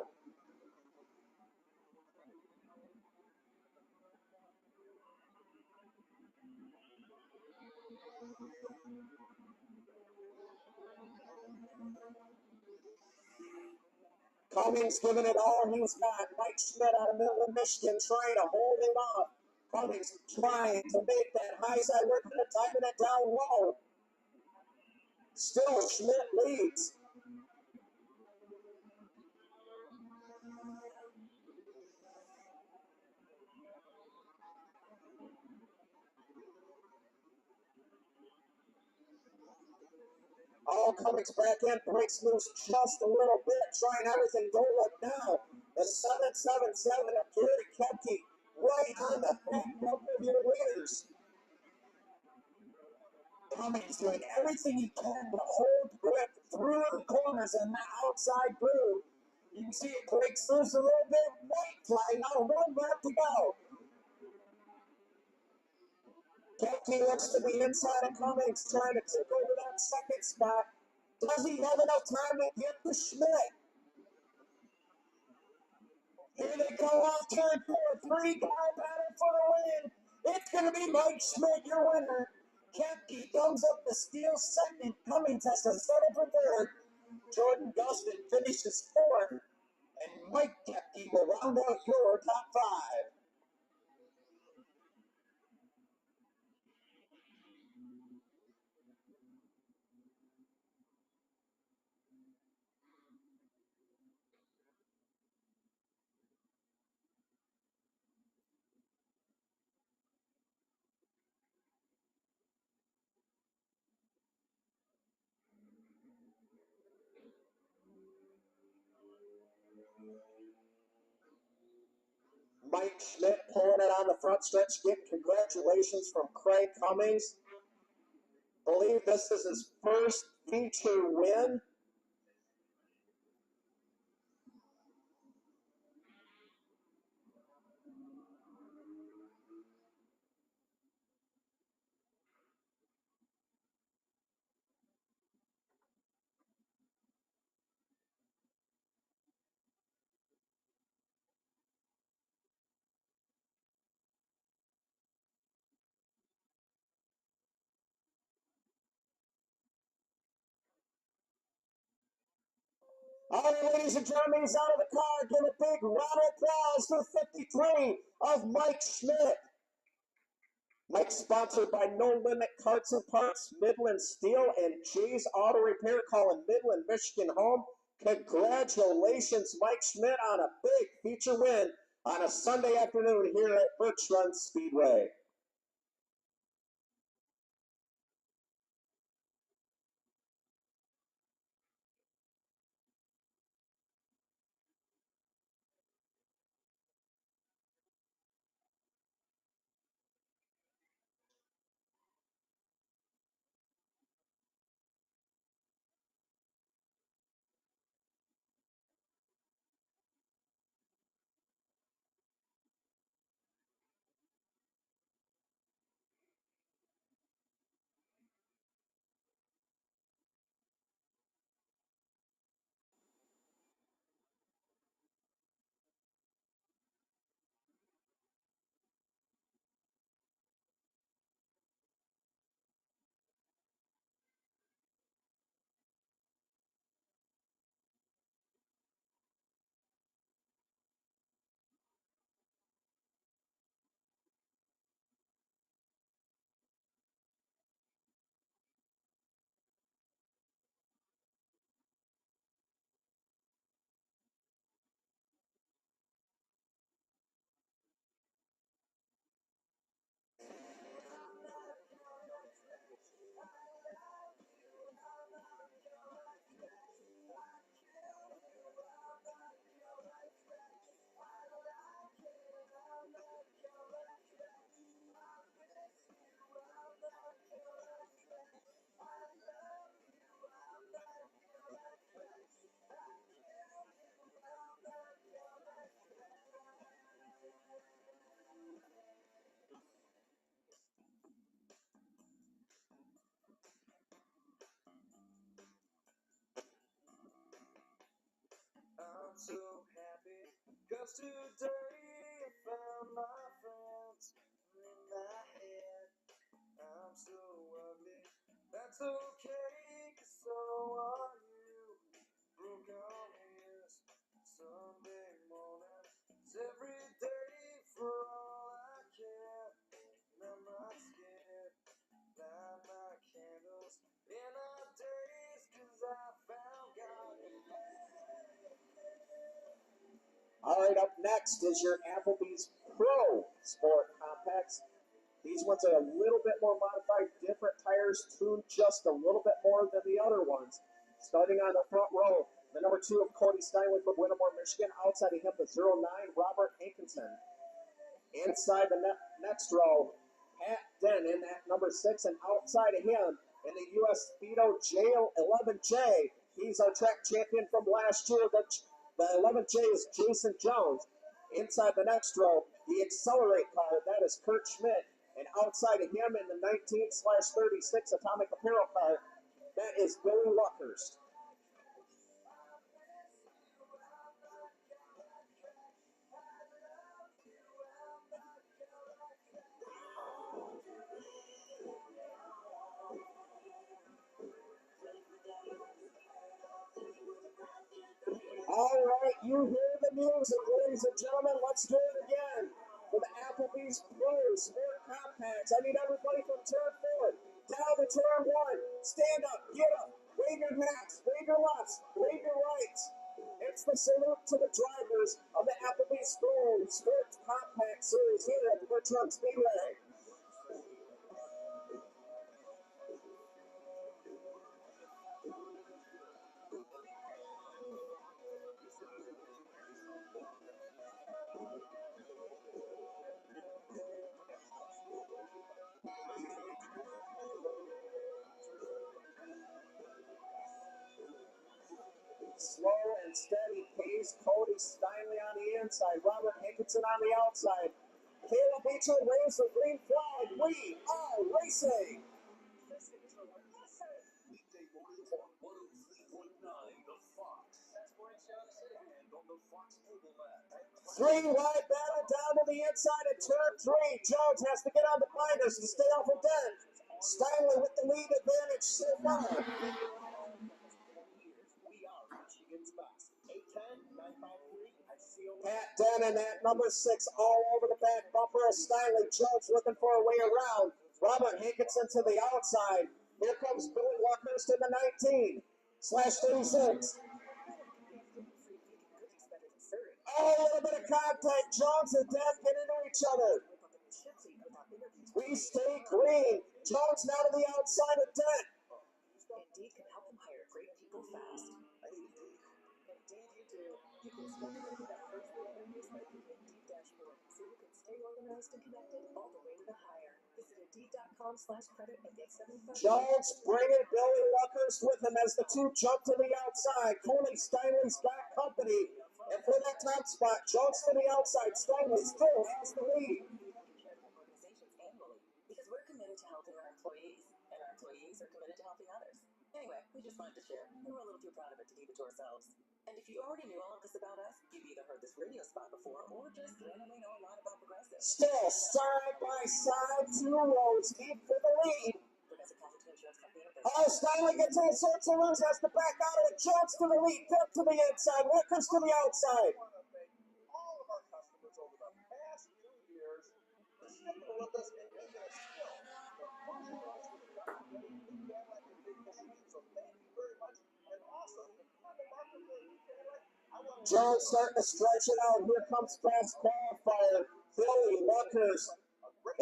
Cummings giving it all he's got. Mike Schmidt out of Middle of Michigan trying to hold him off. Cummings trying to make that high side work, but timing it down low. Still Schmidt leads. All Cummings back in, breaks loose just a little bit, trying everything. Don't look now. The 777 of Gary Kepke right on the back of your leaders. Cummings doing everything he can to hold grip through the corners and the outside groove. You can see it breaks loose a little bit. White flag, now 1 lap to go. Kepke looks to the inside of Cummings, trying to take over that 2nd spot. Does he have enough time to get to Schmidt? Here they go off turn 4, 3-car battle for the win. It's going to be Mike Schmidt, your winner. Kepke thumbs up the steel 2nd. Cummings has to settle for 3rd. Jordan Gustin finishes 4th. And Mike Kepke will round out your top 5. Mike Schmidt pulling it on the front stretch. Get congratulations from Craig Cummings. Believe this is his first feature win. All right, ladies and gentlemen, he's out of the car. Give a big round of applause for 53 of Mike Schmidt. Mike sponsored by No Limit Carts and Parts, Midland Steel, and Jay's Auto Repair, calling Midland, Michigan home. Congratulations, Mike Schmidt, on a big feature win on a Sunday afternoon here at Birch Speedway. I'm so happy, 'cause today I found my friends in my head. I'm so ugly, that's okay, 'cause so are you. Broken ears, Sunday morning, it's every day for all I care. And I'm not scared, light my candles in our days, 'cause I found God. All right, up next is your Applebee's Pro Sport Compacts. These ones are a little bit more modified, different tires, tuned just a little bit more than the other ones. Starting on the front row, the number 2 of Cody Steinway from Wintermore, Michigan. Outside of him, the 09, Robert Hankinson. Inside the next row, Pat Den in that number 6, and outside of him, in the U.S. Speedo J11J, he's our track champion from last year. The 11J is Jason Jones. Inside the next row, the Accelerate car, that is Kurt Schmidt. And outside of him in the 19/36 Atomic Apparel car, that is Billy Luckhurst. All right, you hear the music, ladies and gentlemen. Let's do it again for the Applebee's Pro Sport Compacts. I need everybody from turn 4 down to turn 1. Stand up, get up, wave your hats, wave your lefts, wave your rights. It's the salute to the drivers of the Applebee's Pro Sport Compact Series here at the Birch Speedway. Slow and steady pace. Cody Steinley on the inside. Robert Hankinson on the outside. Caleb Beecher waves the green flag. We are racing. Weekday morning on 103.9 The Fox. That's Birch City and on the Fox mobile app. 3 wide battle down to the inside of turn 3. Jones has to get on the binders to stay off of Den. Steinley with the lead advantage so far. We are Michigan's best. 810-953-SCO Pat Denon at number 6 all over the back bumper of Stanley Jones looking for a way around. Robert Hankinson to the outside. Here comes Billy Luckhurst in the 19/36. Oh, a little bit of contact. Jones and Dent get into each other. We stay green. Jones now to the outside of Dent. Indeed can help them hire great people fast. Indeed you do. You can spend it over that first day of interviews by the Indeed dashboard, so you can stay organized and connected all the way to the hire. Visit Indeed.com/credit and get 75. Jones bringing Billy Luckhurst with him as the two jump to the outside. Tony Steinley's got company. And for that top spot, Jones to the outside. Steinley still has the lead. Organizations annually, because we're committed to helping our employees, and our employees are committed to helping others. Anyway, we just wanted to share. We were a little too proud of it to keep it to ourselves. And if you already knew all of this about us, you've either heard this radio spot before or just randomly know a lot about Progressive. Still side by side, 2 rows deep for the lead. Progressive Casualty Insurance Company. Oh, Steinley gets in, sorts and lose, has to back out of it. Jones to the lead, Pip to the inside, Luckhurst to the outside. All of our customers over the past 2 years, sticking with us and making us still. So thank you very much. And awesome. Jones starting to stretch it out. Here comes fast qualifier. Billy Luckhurst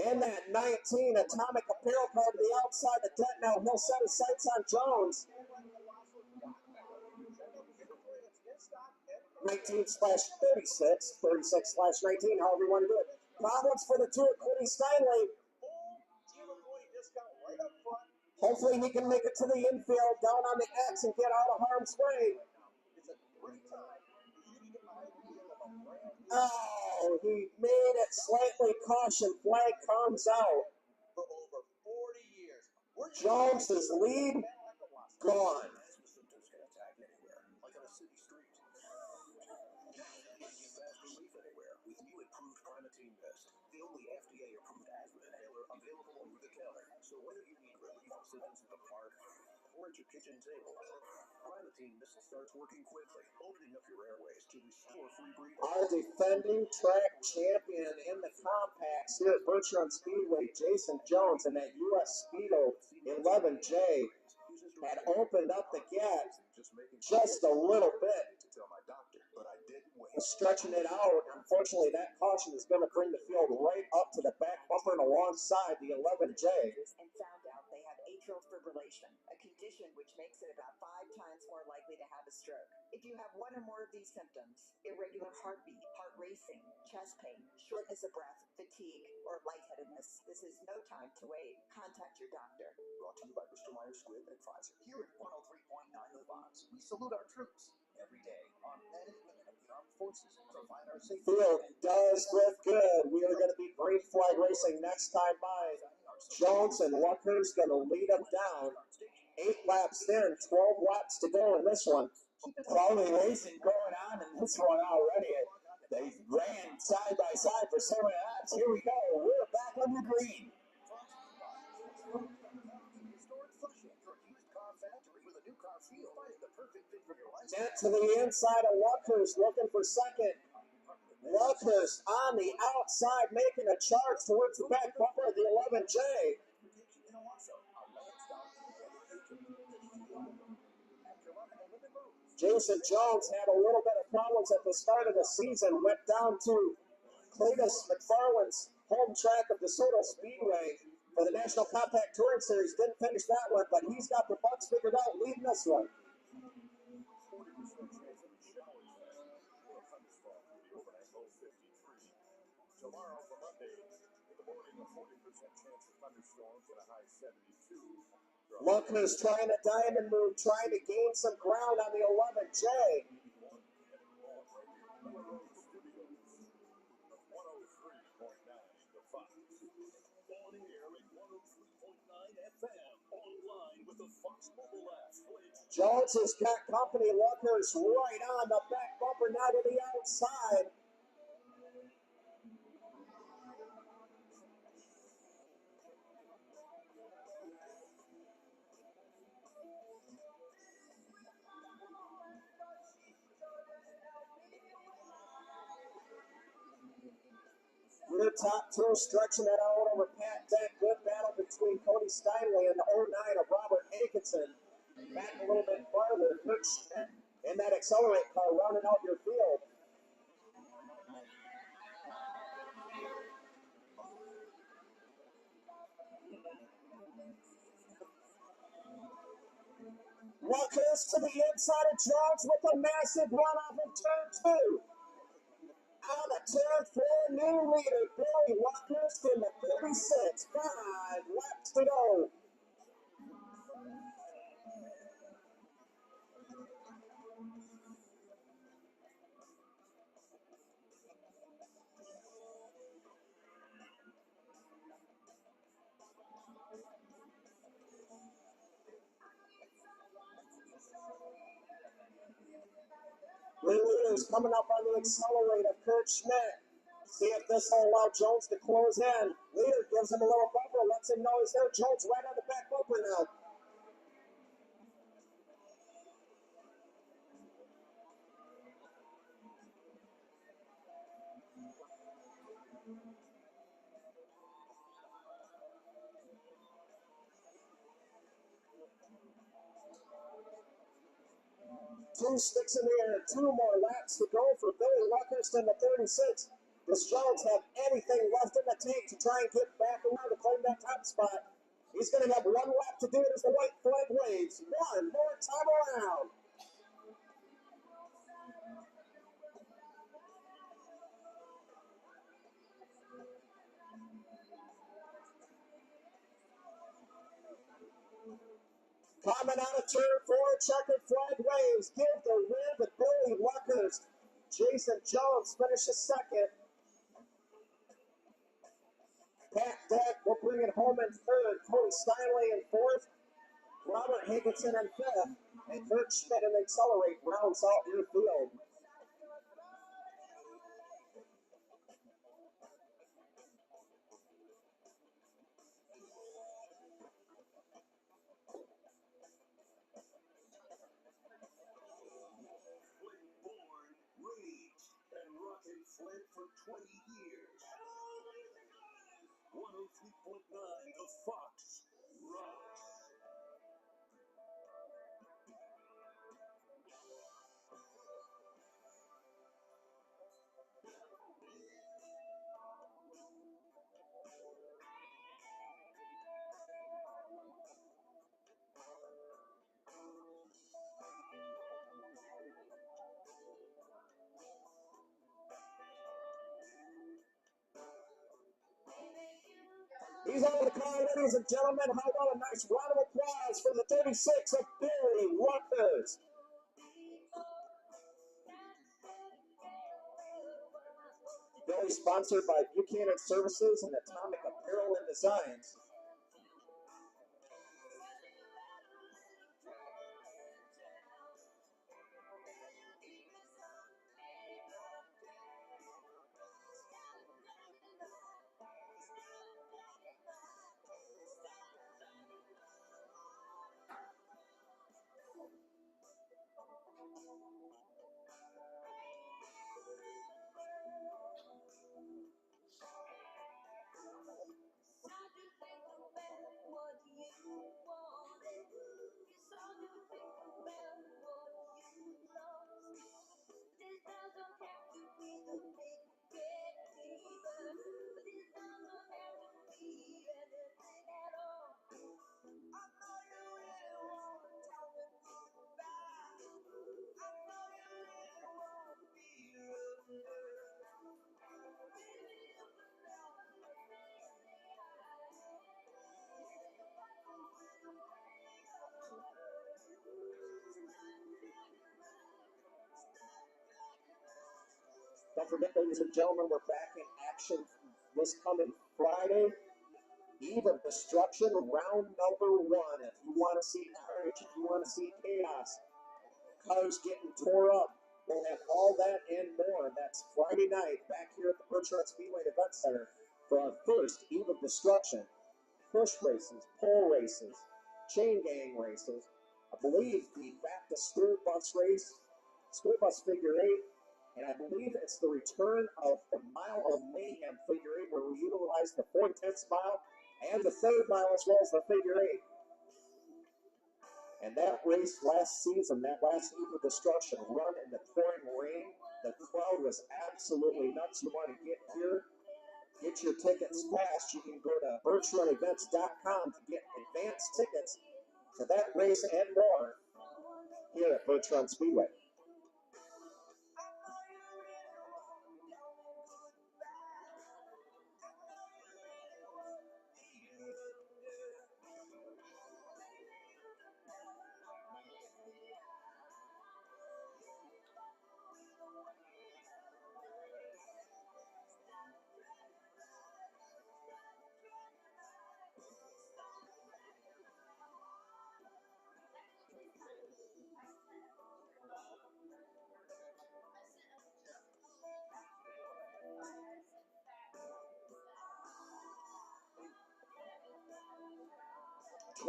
in that 19 Atomic Apparel car to the outside of Dent. Now he'll set his sights on Jones. 19/36, 36/19, however you want to do it. Problems for the two, including Steinley. Hopefully he can make it to the infield, down on the X, and get out of harm's way. Oh, he made it slightly caution. Flag comes out. Jones's lead gone. The only FDA-approved asthma inhaler available over the counter. So whether you need relief of symptoms at the park or at your kitchen table, Primatene Mist starts working quickly, opening up your airways to restore free breathing. Our defending track champion in the compacts here at Birch Speedway, Jason Jones, and that U.S. Speedo 11J had opened up the gap just a little bit. Stretching it out. Unfortunately, that caution is going to bring the field right up to the back bumper and alongside the 11J. And found out they have atrial fibrillation, a condition which makes it about 5 times more likely to have a stroke. If you have one or more of these symptoms, irregular heartbeat, heart racing, chest pain, shortness of breath, fatigue, or lightheadedness, this is no time to wait. Contact your doctor. Brought to you by Bristol Myers Squibb and Pfizer. Here at 103.9 The Box, we salute our troops every day on men and women of the armed forces. Provide our safety. Field does look good. We are going to be green flag racing next time by. Jones and Luckhurst going to lead them down. 8 laps in, 12 laps to go in this one. Quality racing going on in this one already. They ran side by side for so many laps. Here we go. We're back on the green. Dent to the inside of Luckhurst, looking for second. Luckhurst on the outside, making a charge towards the back bumper of the 11J. Jason Jones had a little bit of problems at the start of the season, went down to Cletus McFarland's home track of DeSoto Speedway for the National Compact Touring Series. Didn't finish that one, but he's got the bucks figured out, leading this one. Tomorrow for Monday, in the morning, a 40% chance of thunderstorms and a high 72. Luckhurst trying a diamond move, trying to gain some ground on the 11J. Jones has got company. Luckhurst right on the back bumper, now to the outside. Your top two stretching it out over Pat Deck. Good battle between Cody Steinley and the 09 of Robert Hankinson. Back a little bit farther, Birch in that accelerate car rounding out your field. Ruckus to the inside of Jones with a massive run off of turn two. On the turn four, new leader, Billy Ruckus in the 36. 5 laps to go. Leader's coming up on the accelerator, Kurt Schmidt. See if this will allow Jones to close in. Leader gives him a little bumper, lets him know he's there. Jones right on the back bumper now. Two sticks in the air, 2 more laps to go for Billy Luckhurst in the 36. Does Jones have anything left in the tank to try and get back around to claim that top spot? He's going to have 1 lap to do it as the white flag waves. 1 more time around. Coming out of turn 4, checkered flag waves. Give the win to Billy Luckhurst. Jason Jones finishes second. Pat Deck will bring it home in third. Cody Steinley in fourth. Robert Hankinson in fifth. And Birch Schmidt and Accelerate rounds out your field. Flint for 20 years. 103.9 The Fox rocks. He's on the car, ladies and gentlemen. How about a nice round of applause for the 36 of Billy Luckhurst. Billy sponsored by Buchanan Services and Atomic Apparel and Designs. Don't forget, ladies and gentlemen, we're back in action this coming Friday. Eve of Destruction, round number 1. If you want to see carnage, if you want to see chaos, cars getting tore up, we'll have all that and more. That's Friday night back here at the Birch Speedway Event Center for our first Eve of Destruction. Push races, pole races, chain gang races. I believe the back to school bus race, school bus figure 8, And I believe it's the return of the Mile of Mayhem figure eight, where we utilize the 4/10 mile and the third mile as well as the figure eight. And that race last season, that last Eve of Destruction, run in the pouring rain, the crowd was absolutely nuts. You want to get here, get your tickets fast. You can go to birchrunevents.com to get advanced tickets to that race and more here at Birch Run Speedway.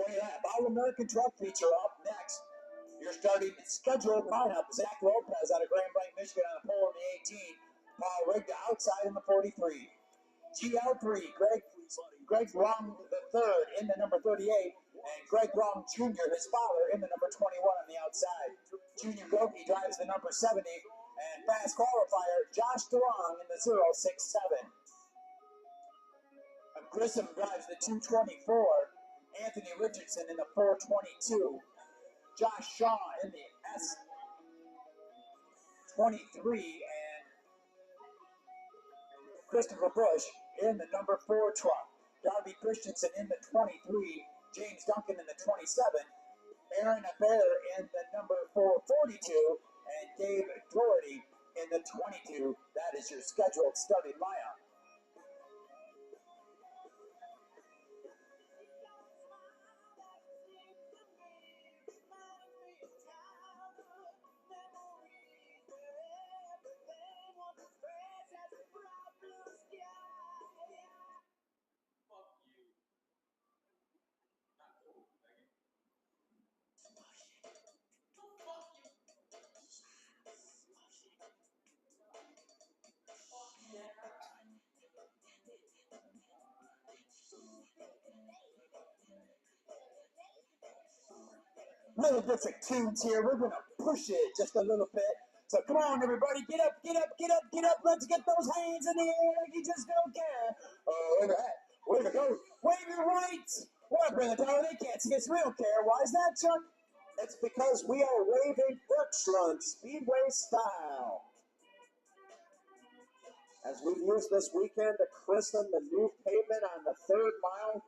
That All-American Truck feature up next. You're starting scheduled lineup. Zach Lopez out of Grand Blanc, Michigan on the pole in the 18. Paul Rigda outside in the 43. GL3, Greg Rum the third in the number 38. And Greg Rum Jr., his father, in the number 21 on the outside. Junior Goki drives the number 70. And fast qualifier Josh DeLong in the 067. Grissom drives the 224. Anthony Richardson in the 422. Josh Shaw in the S23. And Christopher Bush in the number 4 truck. Darby Christensen in the 23. James Duncan in the 27. Aaron Abair in the number 442. And Dave Doherty in the 22. That is your scheduled starting lineup. Little different tunes here. We're going to push it just a little bit. So come on, everybody. Get up, get up, get up, get up. Let's get those hands in the air like you just don't care. Oh, look at that. Way to go. Wave your right. What, Brother Tyler? They can't see us. We don't care. Why is that, Chuck? It's because we are waving Birch Run Speedway style. As we've used this weekend to christen the new pavement on the third mile.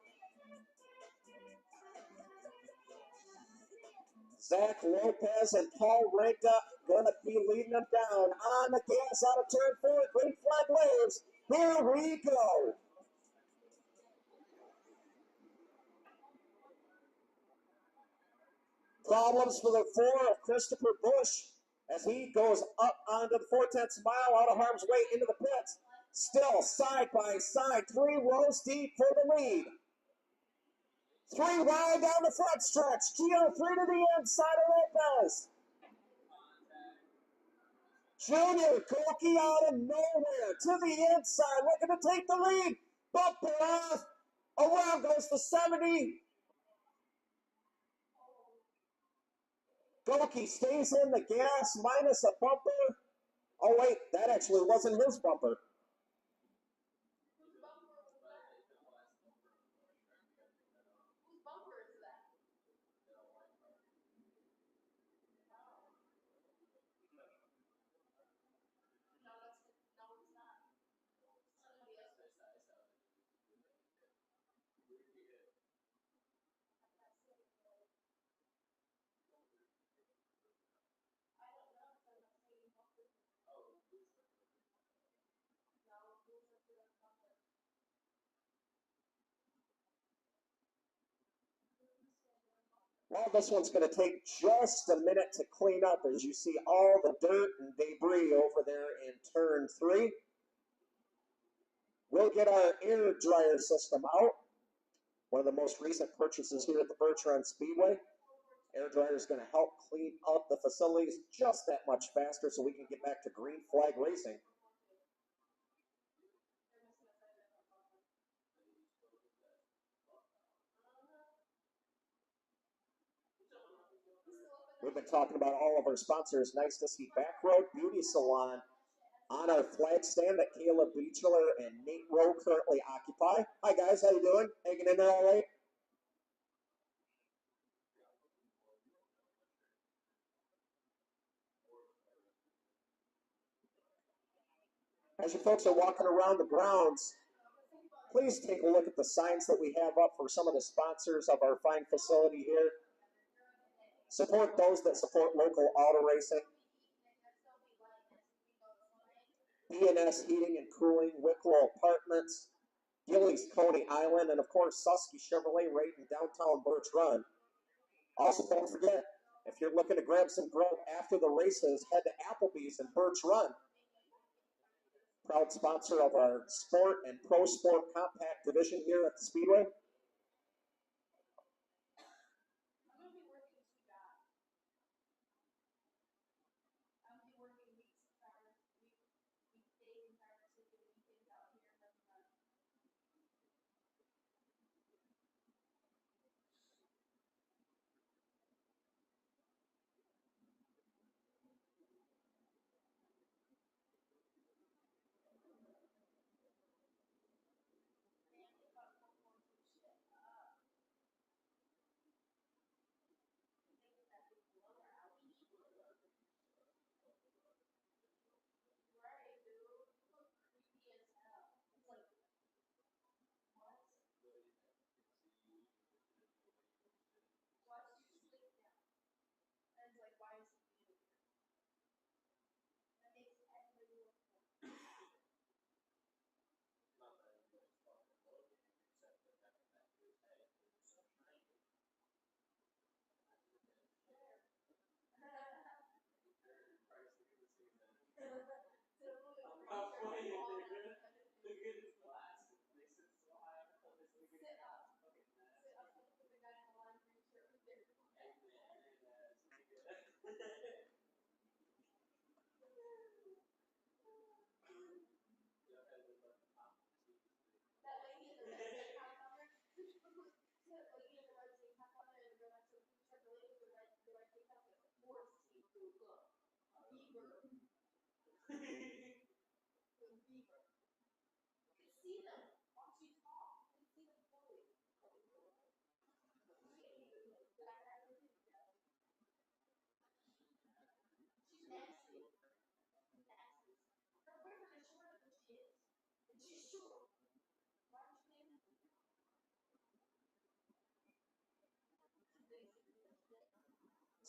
Zach Lopez and Paul Ranka going to be leading them down on the gas out of turn 4. Green flag waves. Here we go. Problems for the 4 of Christopher Bush as he goes up onto the 4/10 mile out of harm's way into the pits. Still side by side, 3 rows deep for the lead. 3 wide down the front stretch. Gio 3 to the inside of Lopez. Junior Koki out of nowhere to the inside, looking to take the lead. Bumper off. Around goes the 70. Koki stays in the gas minus a bumper. Oh, wait, that actually wasn't his bumper. Well, this one's going to take just a minute to clean up as you see all the dirt and debris over there in turn 3. We'll get our air dryer system out. One of the most recent purchases here at the Birch Run Speedway. Air dryer dryer is going to help clean up the facilities just that much faster so we can get back to green flag racing. We've been talking about all of our sponsors. Nice to see Backroad Beauty Salon on our flag stand that Caleb Beechler and Nate Rowe currently occupy. Hi guys, how you doing? Hanging in there all right? As you folks are walking around the grounds, please take a look at the signs that we have up for some of the sponsors of our fine facility here. Support those that support local auto racing. B&S Heating and Cooling, Wicklow Apartments, Gillies Coney Island, and of course Susky Chevrolet right in downtown Birch Run. Also, don't forget, if you're looking to grab some grub after the races, head to Applebee's in Birch Run. Proud sponsor of our sport and pro sport compact division here at the Speedway.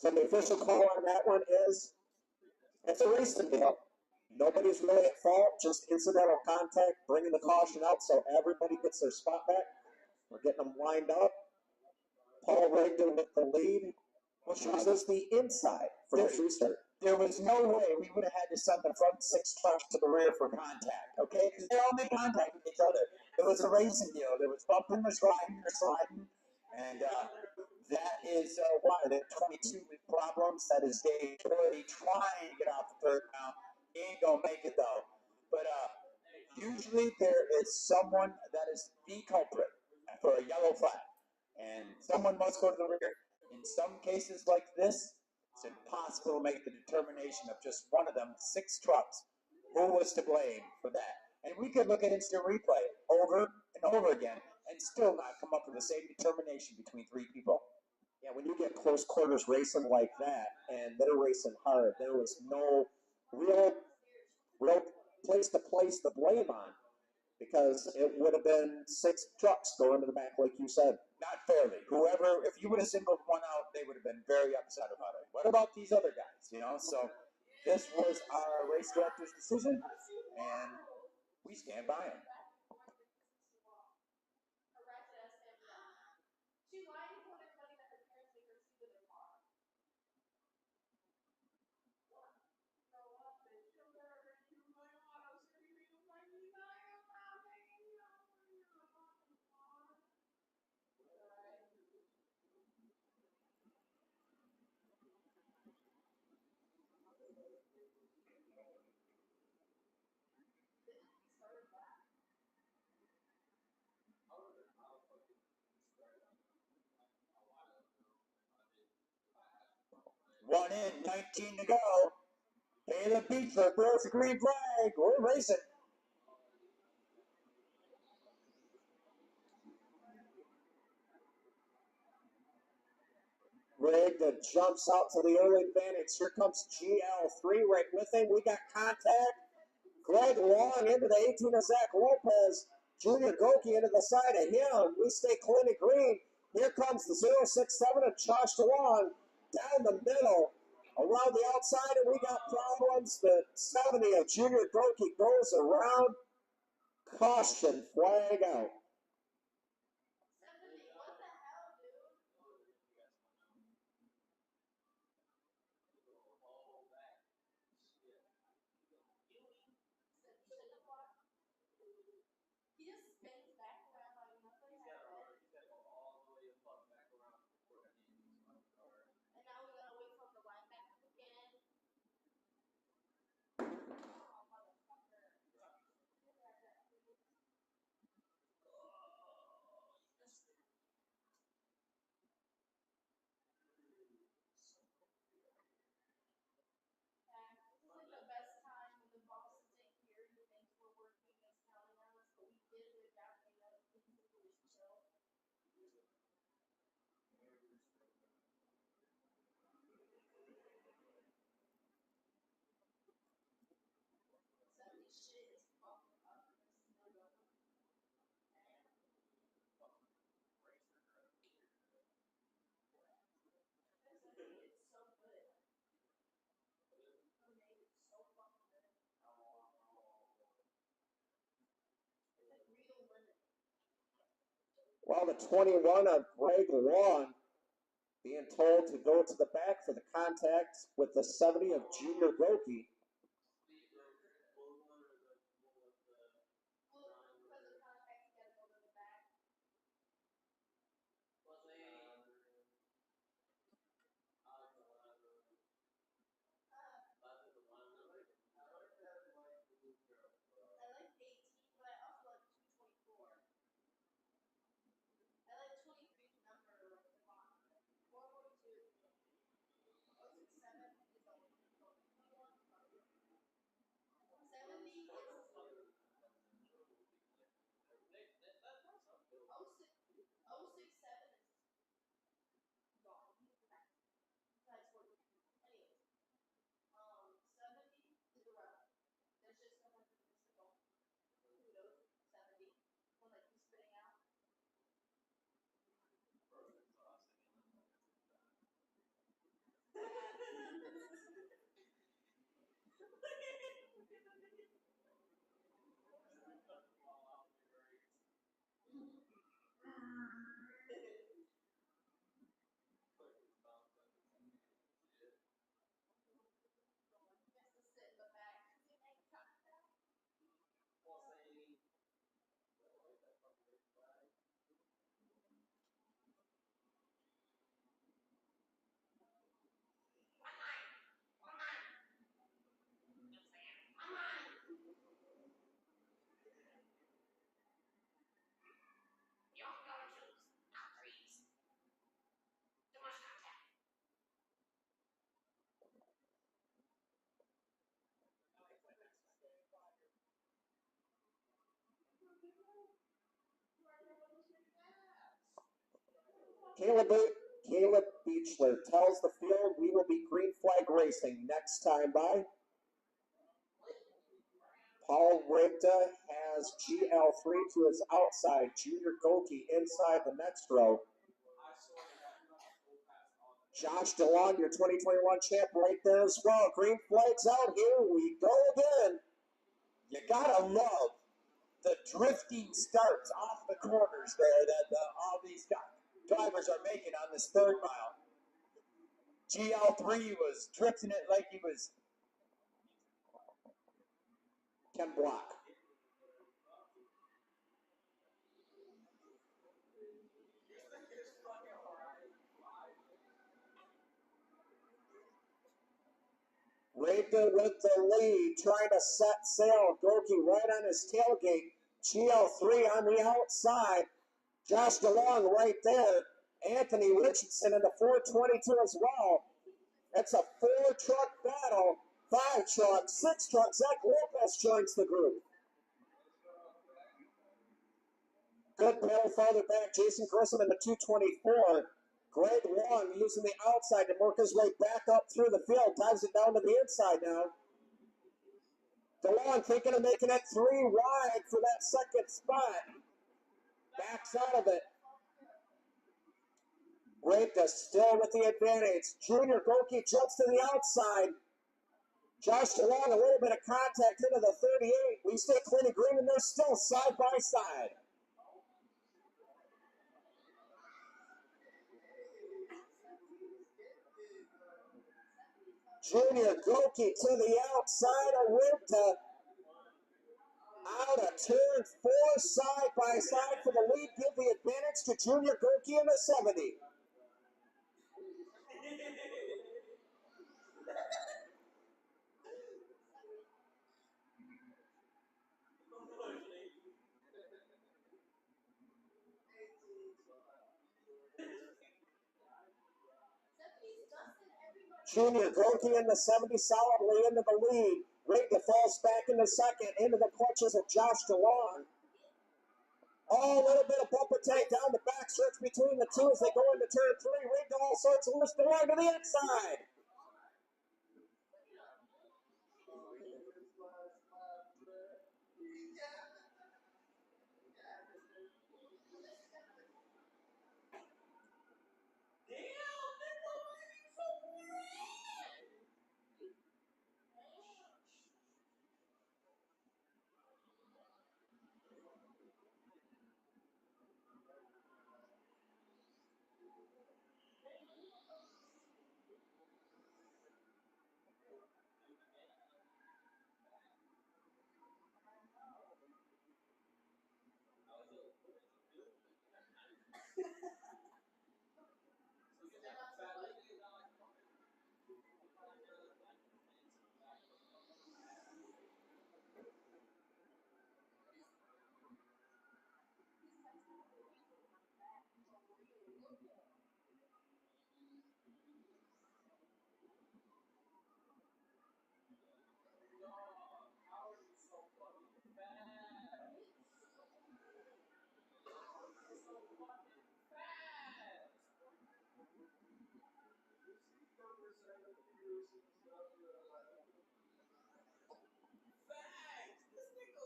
So the official call on that one is, it's a racing deal. Nobody's really at fault, just incidental contact, bringing the caution out so everybody gets their spot back. We're getting them lined up. Paul Rigdon with the lead, which was us the inside for the restart. There was no way we would have had to send the front six trucks to the rear for contact, okay? Because they all made contact with each other. It was a racing deal. There was bumping, there's riding, there's sliding, and that is why the 22-week problems. That is Dave already trying to get off the third now. He ain't gonna make it though. But usually there is someone that is the culprit for a yellow flag, and someone must go to the rear. In some cases like this, it's impossible to make the determination of just one of them 6 trucks who was to blame for that. And we could look at instant replay over and over again and still not come up with the same determination between 3 people. Yeah, when you get close quarters racing like that, and they're racing hard, there was no real place to place the blame on, because it would have been 6 trucks going to the back, like you said. Not fairly. Whoever, if you would have singled one out, they would have been very upset about it. What about these other guys? You know, so this was our race director's decision, and we stand by him. 1 in, 19 to go. Caleb Beechler throws the green flag. We're racing. Greg that jumps out to the early advantage. Here comes GL3 right with him. We got contact. Greg Long into the 18 of Zach Lopez. Junior Goki into the side of him. We stay clean and green. Here comes the 067 of Josh DeLong down the middle. Around the outside, and we got problems. The 70 of Junior Goki goes around. Caution, flag out. Well, the 21 of Greg Long being told to go to the back for the contact with the 70 of Junior Goki. Caleb Beechler tells the field we will be green flag racing next time by. Paul Rigda has GL3 to his outside. Junior Goki inside the next row. Josh DeLong, your 2021 champ, right there as well. Green flags out. Here we go again. You gotta love the drifting starts off the corners there that all these drivers are making on this third mile. GL3 was drifting it like he was Ken Block. Rigda with the lead, trying to set sail. Goki right on his tailgate. GL3 on the outside. Josh DeLong right there. Anthony Richardson in the 422 as well. It's a 4-truck battle. 5 trucks, 6 trucks. Zach Lopez joins the group. Good battle farther back. Jason Grissom in the 224. Greg Long using the outside to work his way back up through the field. Dives it down to the inside now. DeLong thinking of making it 3 wide for that second spot. Backs out of it. Rita still with the advantage. Junior Goki jumps to the outside. Josh DeLong, a little bit of contact into the 38. We stay clean and green, and they're still side by side. Junior Goki to the outside of Rita. Out of turn 4, side by side for the lead. Give the advantage to Junior Goki in the 70. Junior Goki in the 70 solidly into the lead. Rita falls back in the second, into the clutches of Josh DeLong. Oh, a little bit of bumper take down the backstretch between the two as they go into turn 3. Rita all sorts of loose DeLong to the inside.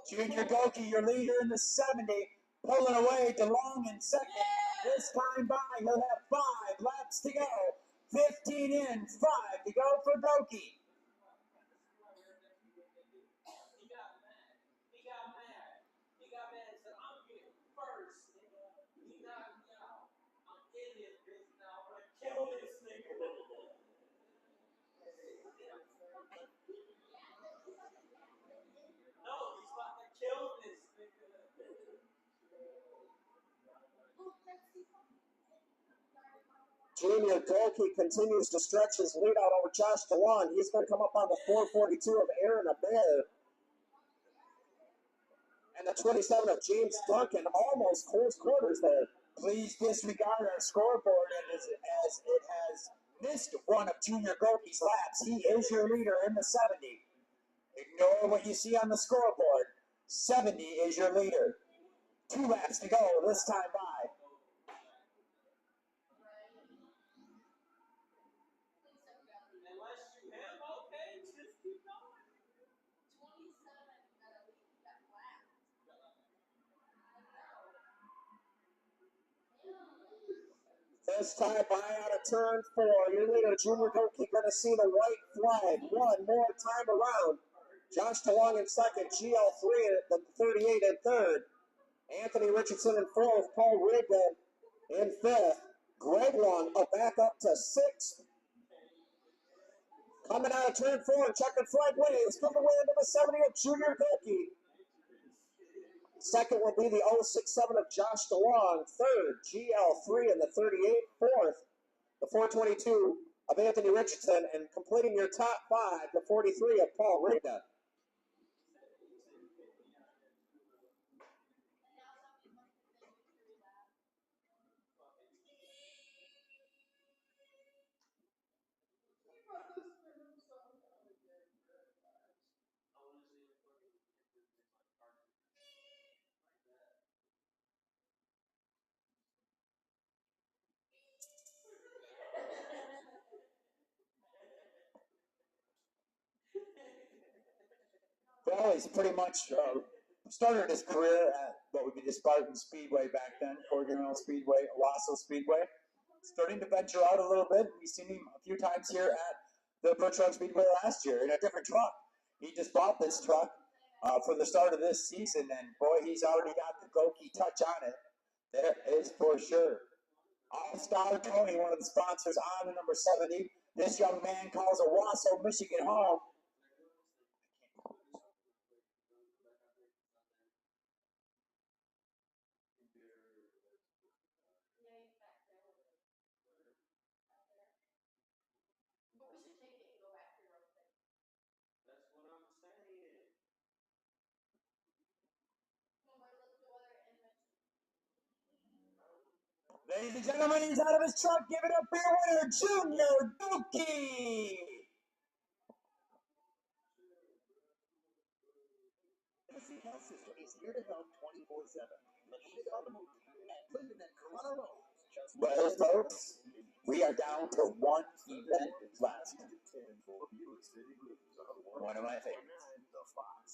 Junior Goki, your leader in the 70, pulling away. DeLong in second. This time by, he'll have 5 laps to go. 15 in, 5 to go for Goki. Junior Goki continues to stretch his lead out over Josh DeLong. He's going to come up on the 442 of Aaron Abair. And the 27 of James Duncan, almost close quarters there. Please disregard our scoreboard as it has missed one of Junior Goki's laps. He is your leader in the 70. Ignore what you see on the scoreboard. 70 is your leader. 2 laps to go this time by. This time by out of turn 4. Your leader, Junior Goki, going to see the white flag one more time around. Josh DeLong in second, GL3 at the 38 in third. Anthony Richardson in fourth, Paul Rigdon in fifth. Greg Long back up to sixth. Coming out of turn 4, checkered flag waves, coming away into the 70 of Junior Goki. Second will be the 067 of Josh DeLong. Third, GL3 in the 38. Fourth, the 422 of Anthony Richardson. And completing your top 5, the 43 of Paul Rigdon. Well, he's pretty much started his career at what would be the Spartan Speedway back then, Corrigan Speedway, Owasso Speedway. Starting to venture out a little bit. We've seen him a few times here at the Birch Speedway last year in a different truck. He just bought this truck for the start of this season, and boy, he's already got the Goki touch on it. There is for sure. All-Star Tony, one of the sponsors on the number 70. This young man calls Owasso, Michigan home. Ladies and gentlemen, he's out of his truck. Give it up for your winner, Junior Goki. Tennessee Health System is here to help 24/7. Located on the move and living in Colorado. Well, folks, we are down to one event left. One of my favorites.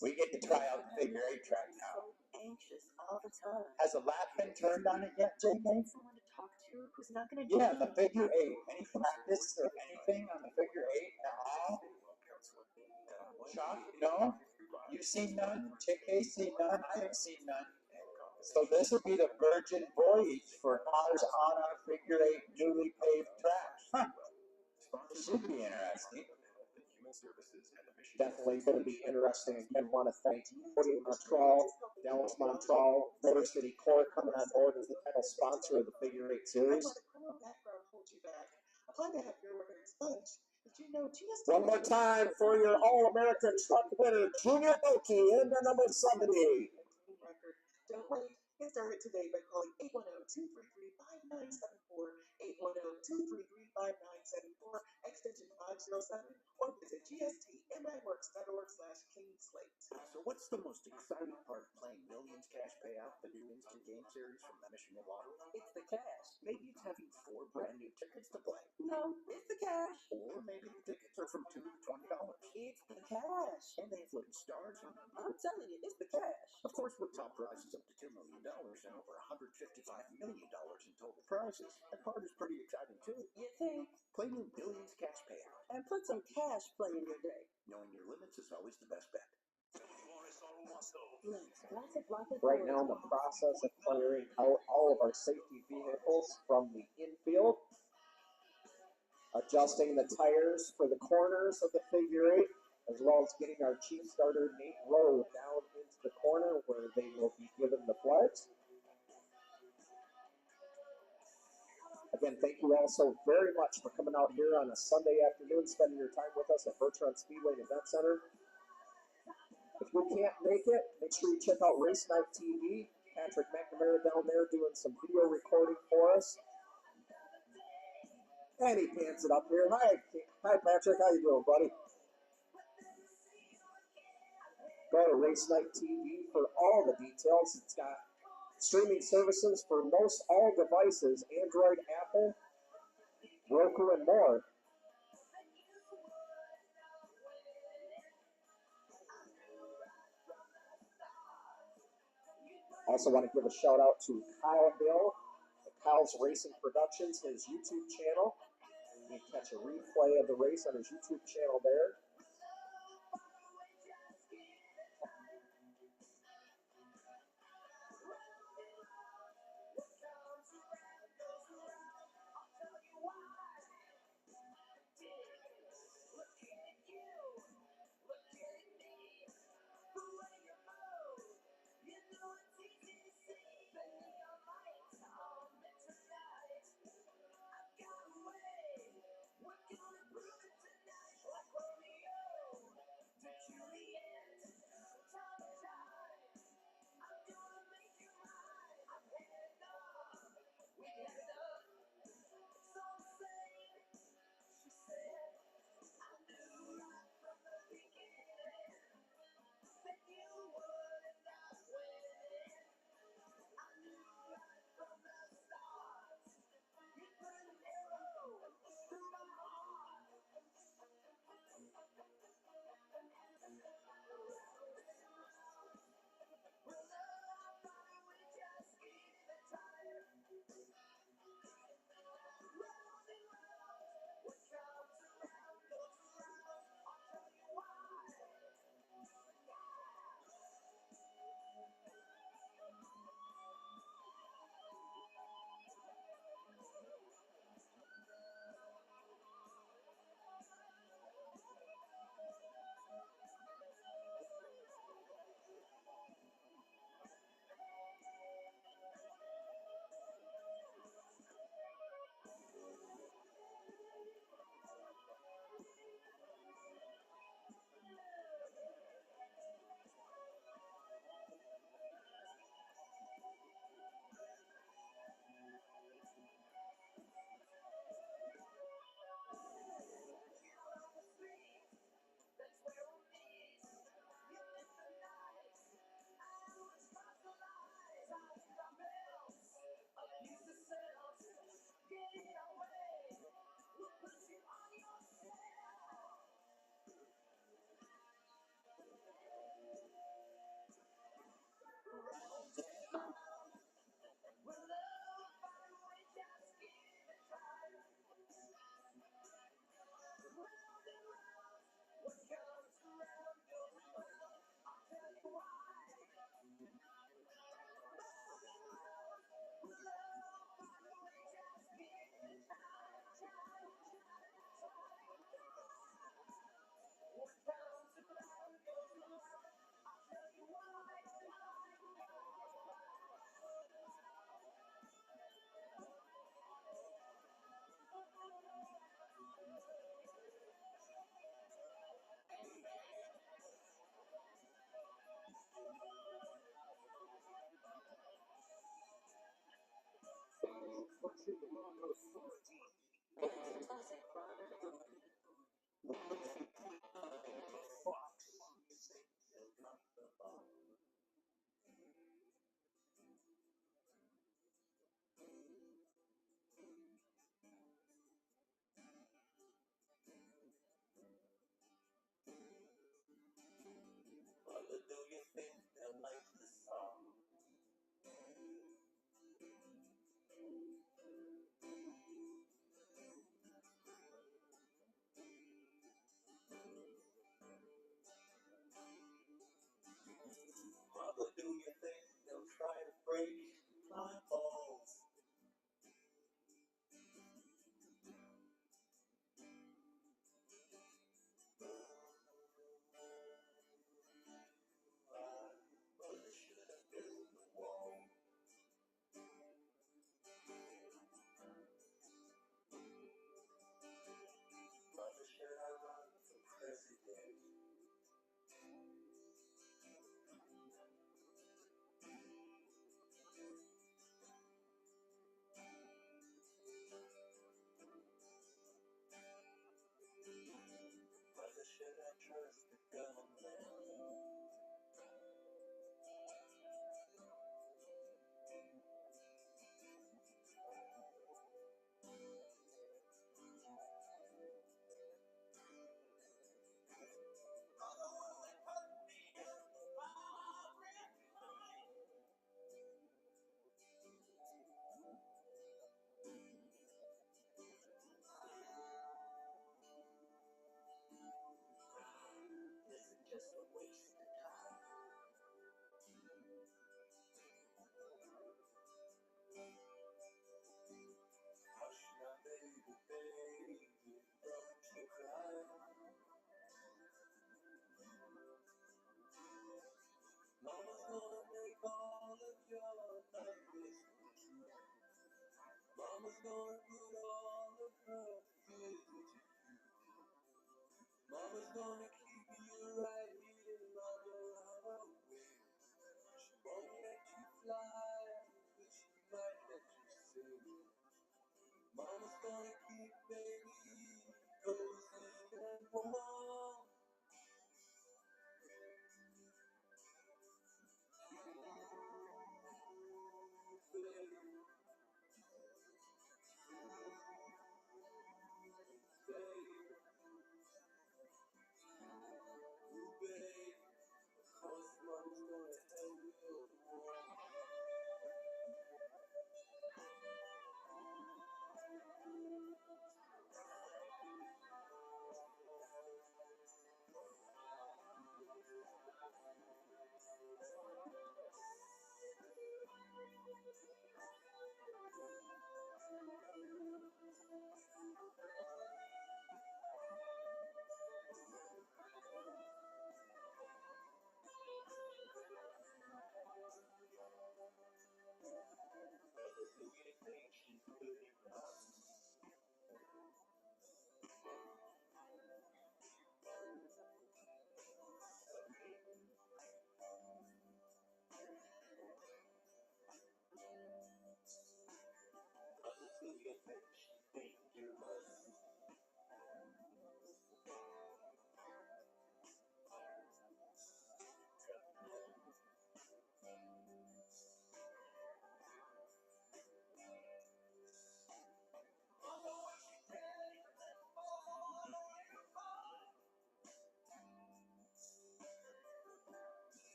We get to try out the figure 8 track now. Anxious all the time. Has a lap been turned on it yet, JK? Someone to talk to who's not going to Yeah, the figure 8. Any practice or anything on the figure 8 at all? Chuck, no? You've seen none? JK's seen none? I have seen none. So this would be the virgin voyage for cars on our figure 8 newly paved track. Huh. Should be interesting. Definitely going to be interesting. Again, want to thank Woody Montreal, Dallas Montreal, Motor City Core coming on board as the title sponsor of the Figure 8 Series. One more time for your All-American Truck winner, Junior Goki, in the number 70. Don't wait. Get started today by calling 810-233-5974, 810-233-5974, extension 507, or visit gstmworks.org/cleanslate. So what's the most exciting part of playing Millions Cash Payout, the new instant game series from the Michigan Lottery? It's the cash. Maybe it's having 4 brand new tickets to play. No, it's the cash. Or maybe the tickets are from $2 to $20. It's the cash. And they have little stars on them. I'm telling you, it's the cash. Of course, with top prizes up to $2 million and over $155 million in total prizes, that part is pretty exciting too. You think? Play new Millions Cash Payout. And put some cash play in your day. Knowing your limits is always the best bet. Right now in the process of clearing out all of our safety vehicles from the infield. Adjusting the tires for the corners of the figure 8, as well as getting our chief starter Nate Rowe down into the corner where they will be given the flags. Again, thank you all so very much for coming out here on a Sunday afternoon, spending your time with us at Birch Speedway and Event Center. If you can't make it, make sure you check out Race Night TV. Patrick McNamara down there doing some video recording for us. And he pants it up here. Hi Patrick, how you doing, buddy? Go to Race Night TV for all the details. It's got streaming services for most all devices, Android, Apple, Roku, and more. Also want to give a shout out to Kyle Hill, Kyle's Racing Productions, his YouTube channel. You can catch a replay of the race on his YouTube channel there.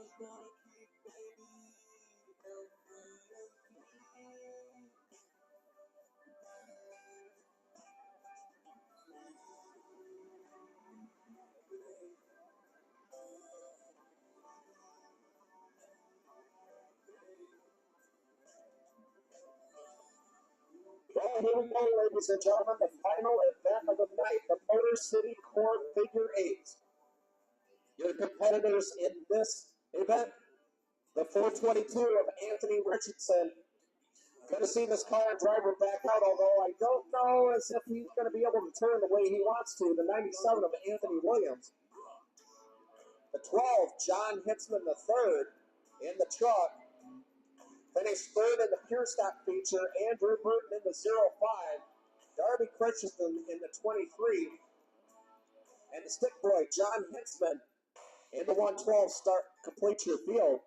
Gonna keep baby healthy and clean. Well, here we go, ladies and gentlemen, the final event of the night, the Motor City Core Figure 8. Your competitors in this event, the 422 of Anthony Richardson. Going to see this car driver back out, although I don't know as if he's going to be able to turn the way he wants to. The 97 of Anthony Williams. The 12, John Hitzman III in the truck. Finished third in the pure stock feature. Andrew Burton in the 05. Darby Christensen in the 23. And the stick boy, John Hitzman in the 112 start complete your field.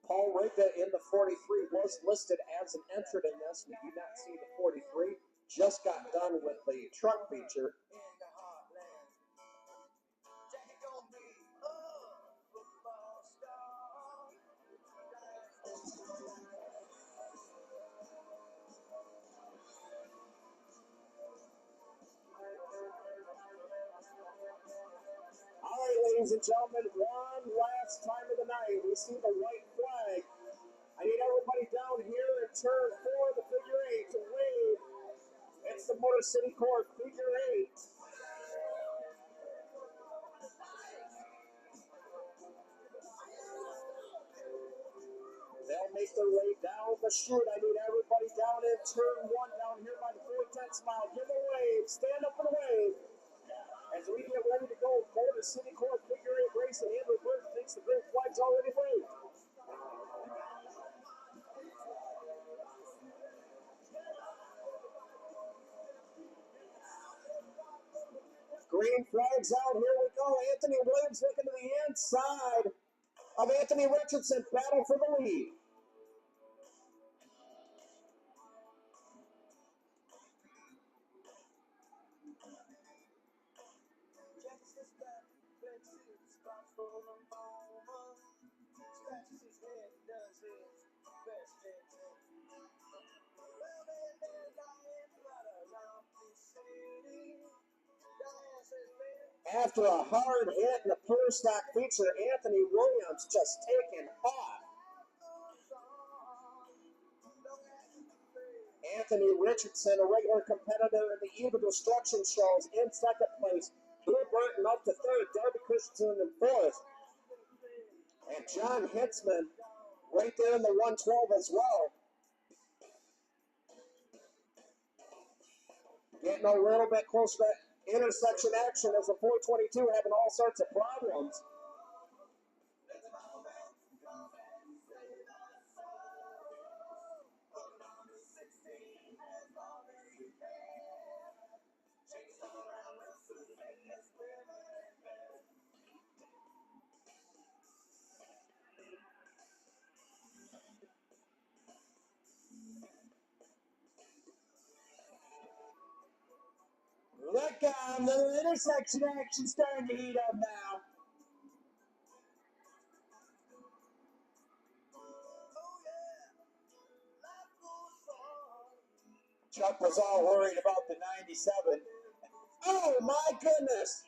Paul Rigda in the 43 was listed as an entrant in this. We do not see the 43. Just got done with the truck feature. All right, ladies and gentlemen, one last time of the night. We see the white flag. I need everybody down here in turn 4, the figure 8, to wave. It's the Motor City Core figure 8. They'll make their way down the chute. I need everybody down in turn 1 down here by the 410 mile. Give a wave. Stand up and wave. As we get ready to go, Motor City Core figure 8 racing. Andrew Birch thinks the green flag's already waved. Green flag's out. Here we go. Anthony Williams looking to the inside of Anthony Richardson. Battle for the lead. After a hard hit in the pure stock feature, Anthony Williams just taking off. Anthony Richardson, a regular competitor in the Eva Destruction shows, in second place. Drew Burton up to third. Darby Christensen in fourth. And John Hitzman right there in the 112 as well. Getting a little bit closer to intersection action as the 422 having all sorts of problems. Look out, the intersection action starting to heat up now. Chuck was all worried about the 97. Oh my goodness!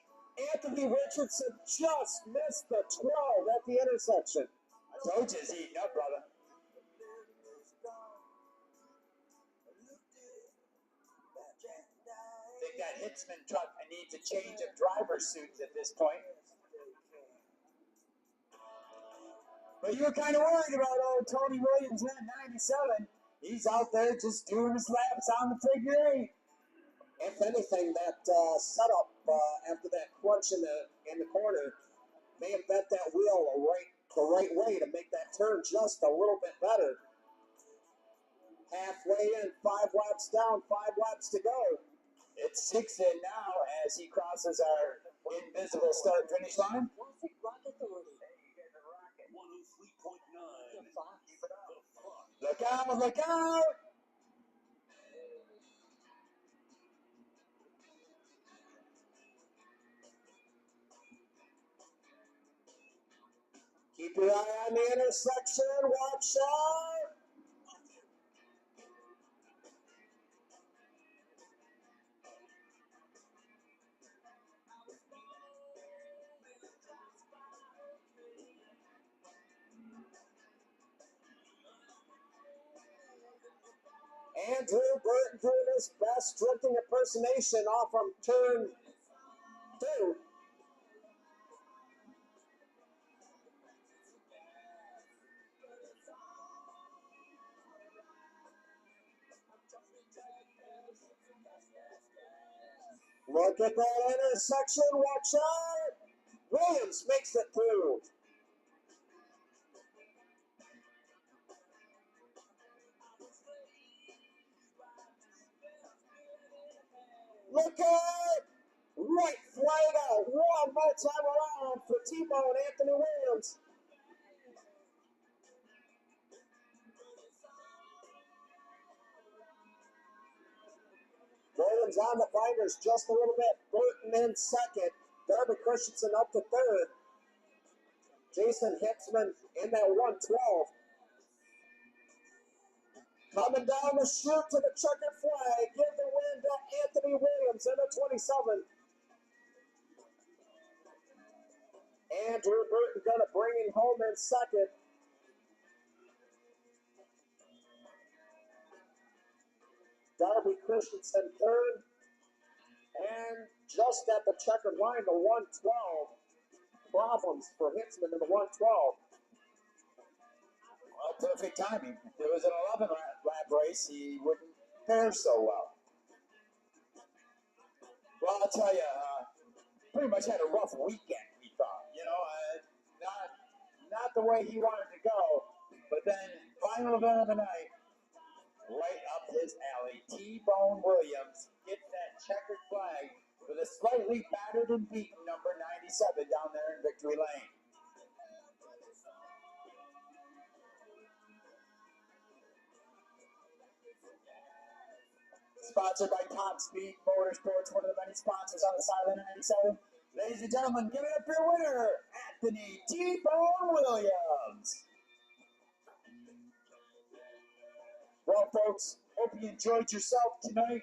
Anthony Richardson just missed the 12 at the intersection. I told you it's heating up, brother. I think that Hitzman truck needs a change of driver suits at this point. But you were kind of worried about old Tony Williams at 97. He's out there just doing his laps on the figure 8. If anything, that setup after that crunch in the corner may have bent that wheel the right way to make that turn just a little bit better. Halfway in, 5 laps down, 5 laps to go. It's 6 in now as he crosses our invisible start-finish line. Look out, look out! Keep your eye on the intersection, watch out! Andrew Burton doing his best drifting impersonation off from turn 2. Look at that intersection, watch out! Williams makes it through. Look out! Right flag out, one more time around for T-Bone Anthony Williams. Williams on the finders just a little bit. Burton in second. Darby Christensen up to third. Jason Hitzman in that 112. Coming down the chute to the checkered flag. Give the win to Anthony Williams in the 27. Andrew Burton gonna bring him home in second. Darby Christensen third. And just at the checkered line, the 112. Problems for Hitzman in the 112. Well, perfect timing. If it was an 11 lap race, he wouldn't fare so well. Well, I'll tell you, pretty much had a rough weekend, we thought. You know, not the way he wanted to go. But then, final event of the night, right up his alley. T-Bone Williams gets that checkered flag with a slightly battered and beaten number 97 down there in Victory Lane. Sponsored by Top Speed Motorsports, one of the many sponsors on the sideline of 97. Ladies and gentlemen, give it up for your winner, Anthony T-Bone Williams. Well, folks, hope you enjoyed yourself tonight.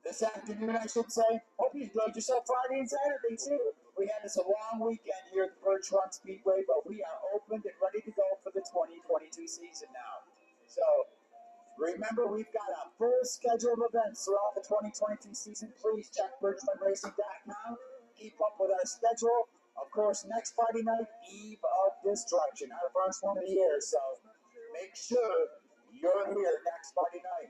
This afternoon, I should say. Hope you enjoyed yourself Friday and Saturday, too. We had this a long weekend here at the Birch Speedway, but we are opened and ready to go for the 2022 season now. So, remember, we've got a full schedule of events throughout the 2022 season. Please check birchlandracing.com. Keep up with our schedule. Of course, next Friday night, Eve of Destruction, our first one of the year. So, make sure you're here next Friday night.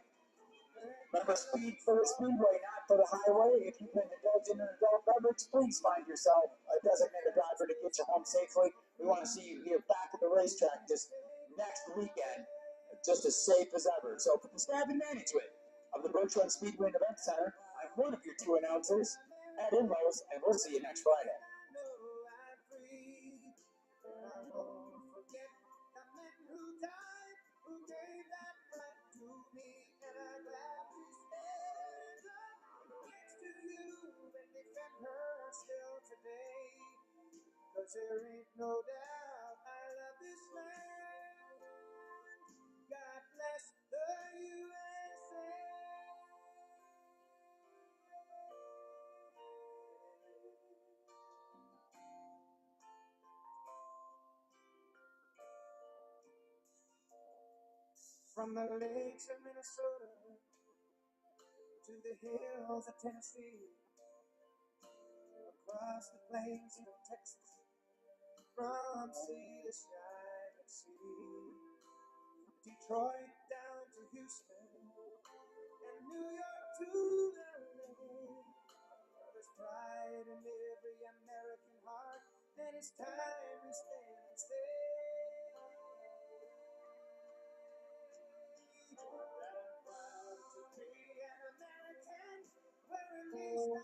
Remember, speed for the Speedway, not for the highway. If you've been indulging in adult beverage, please find yourself a designated driver to get you home safely. We want to see you here back at the racetrack just next weekend, just as safe as ever. So, for the staff and management of the Birch Speedway and Event Center, I'm one of your two announcers, Ed Inlos, and we'll see you next Friday. Cause there ain't no doubt I love this land. God bless the USA. From the lakes of Minnesota to the hills of Tennessee, across the plains of Texas, from sea to shining sea, Detroit down to Houston, and New York to LA. There's pride in every American heart, and it's time we stand and say that I'm proud to be an American, wearing these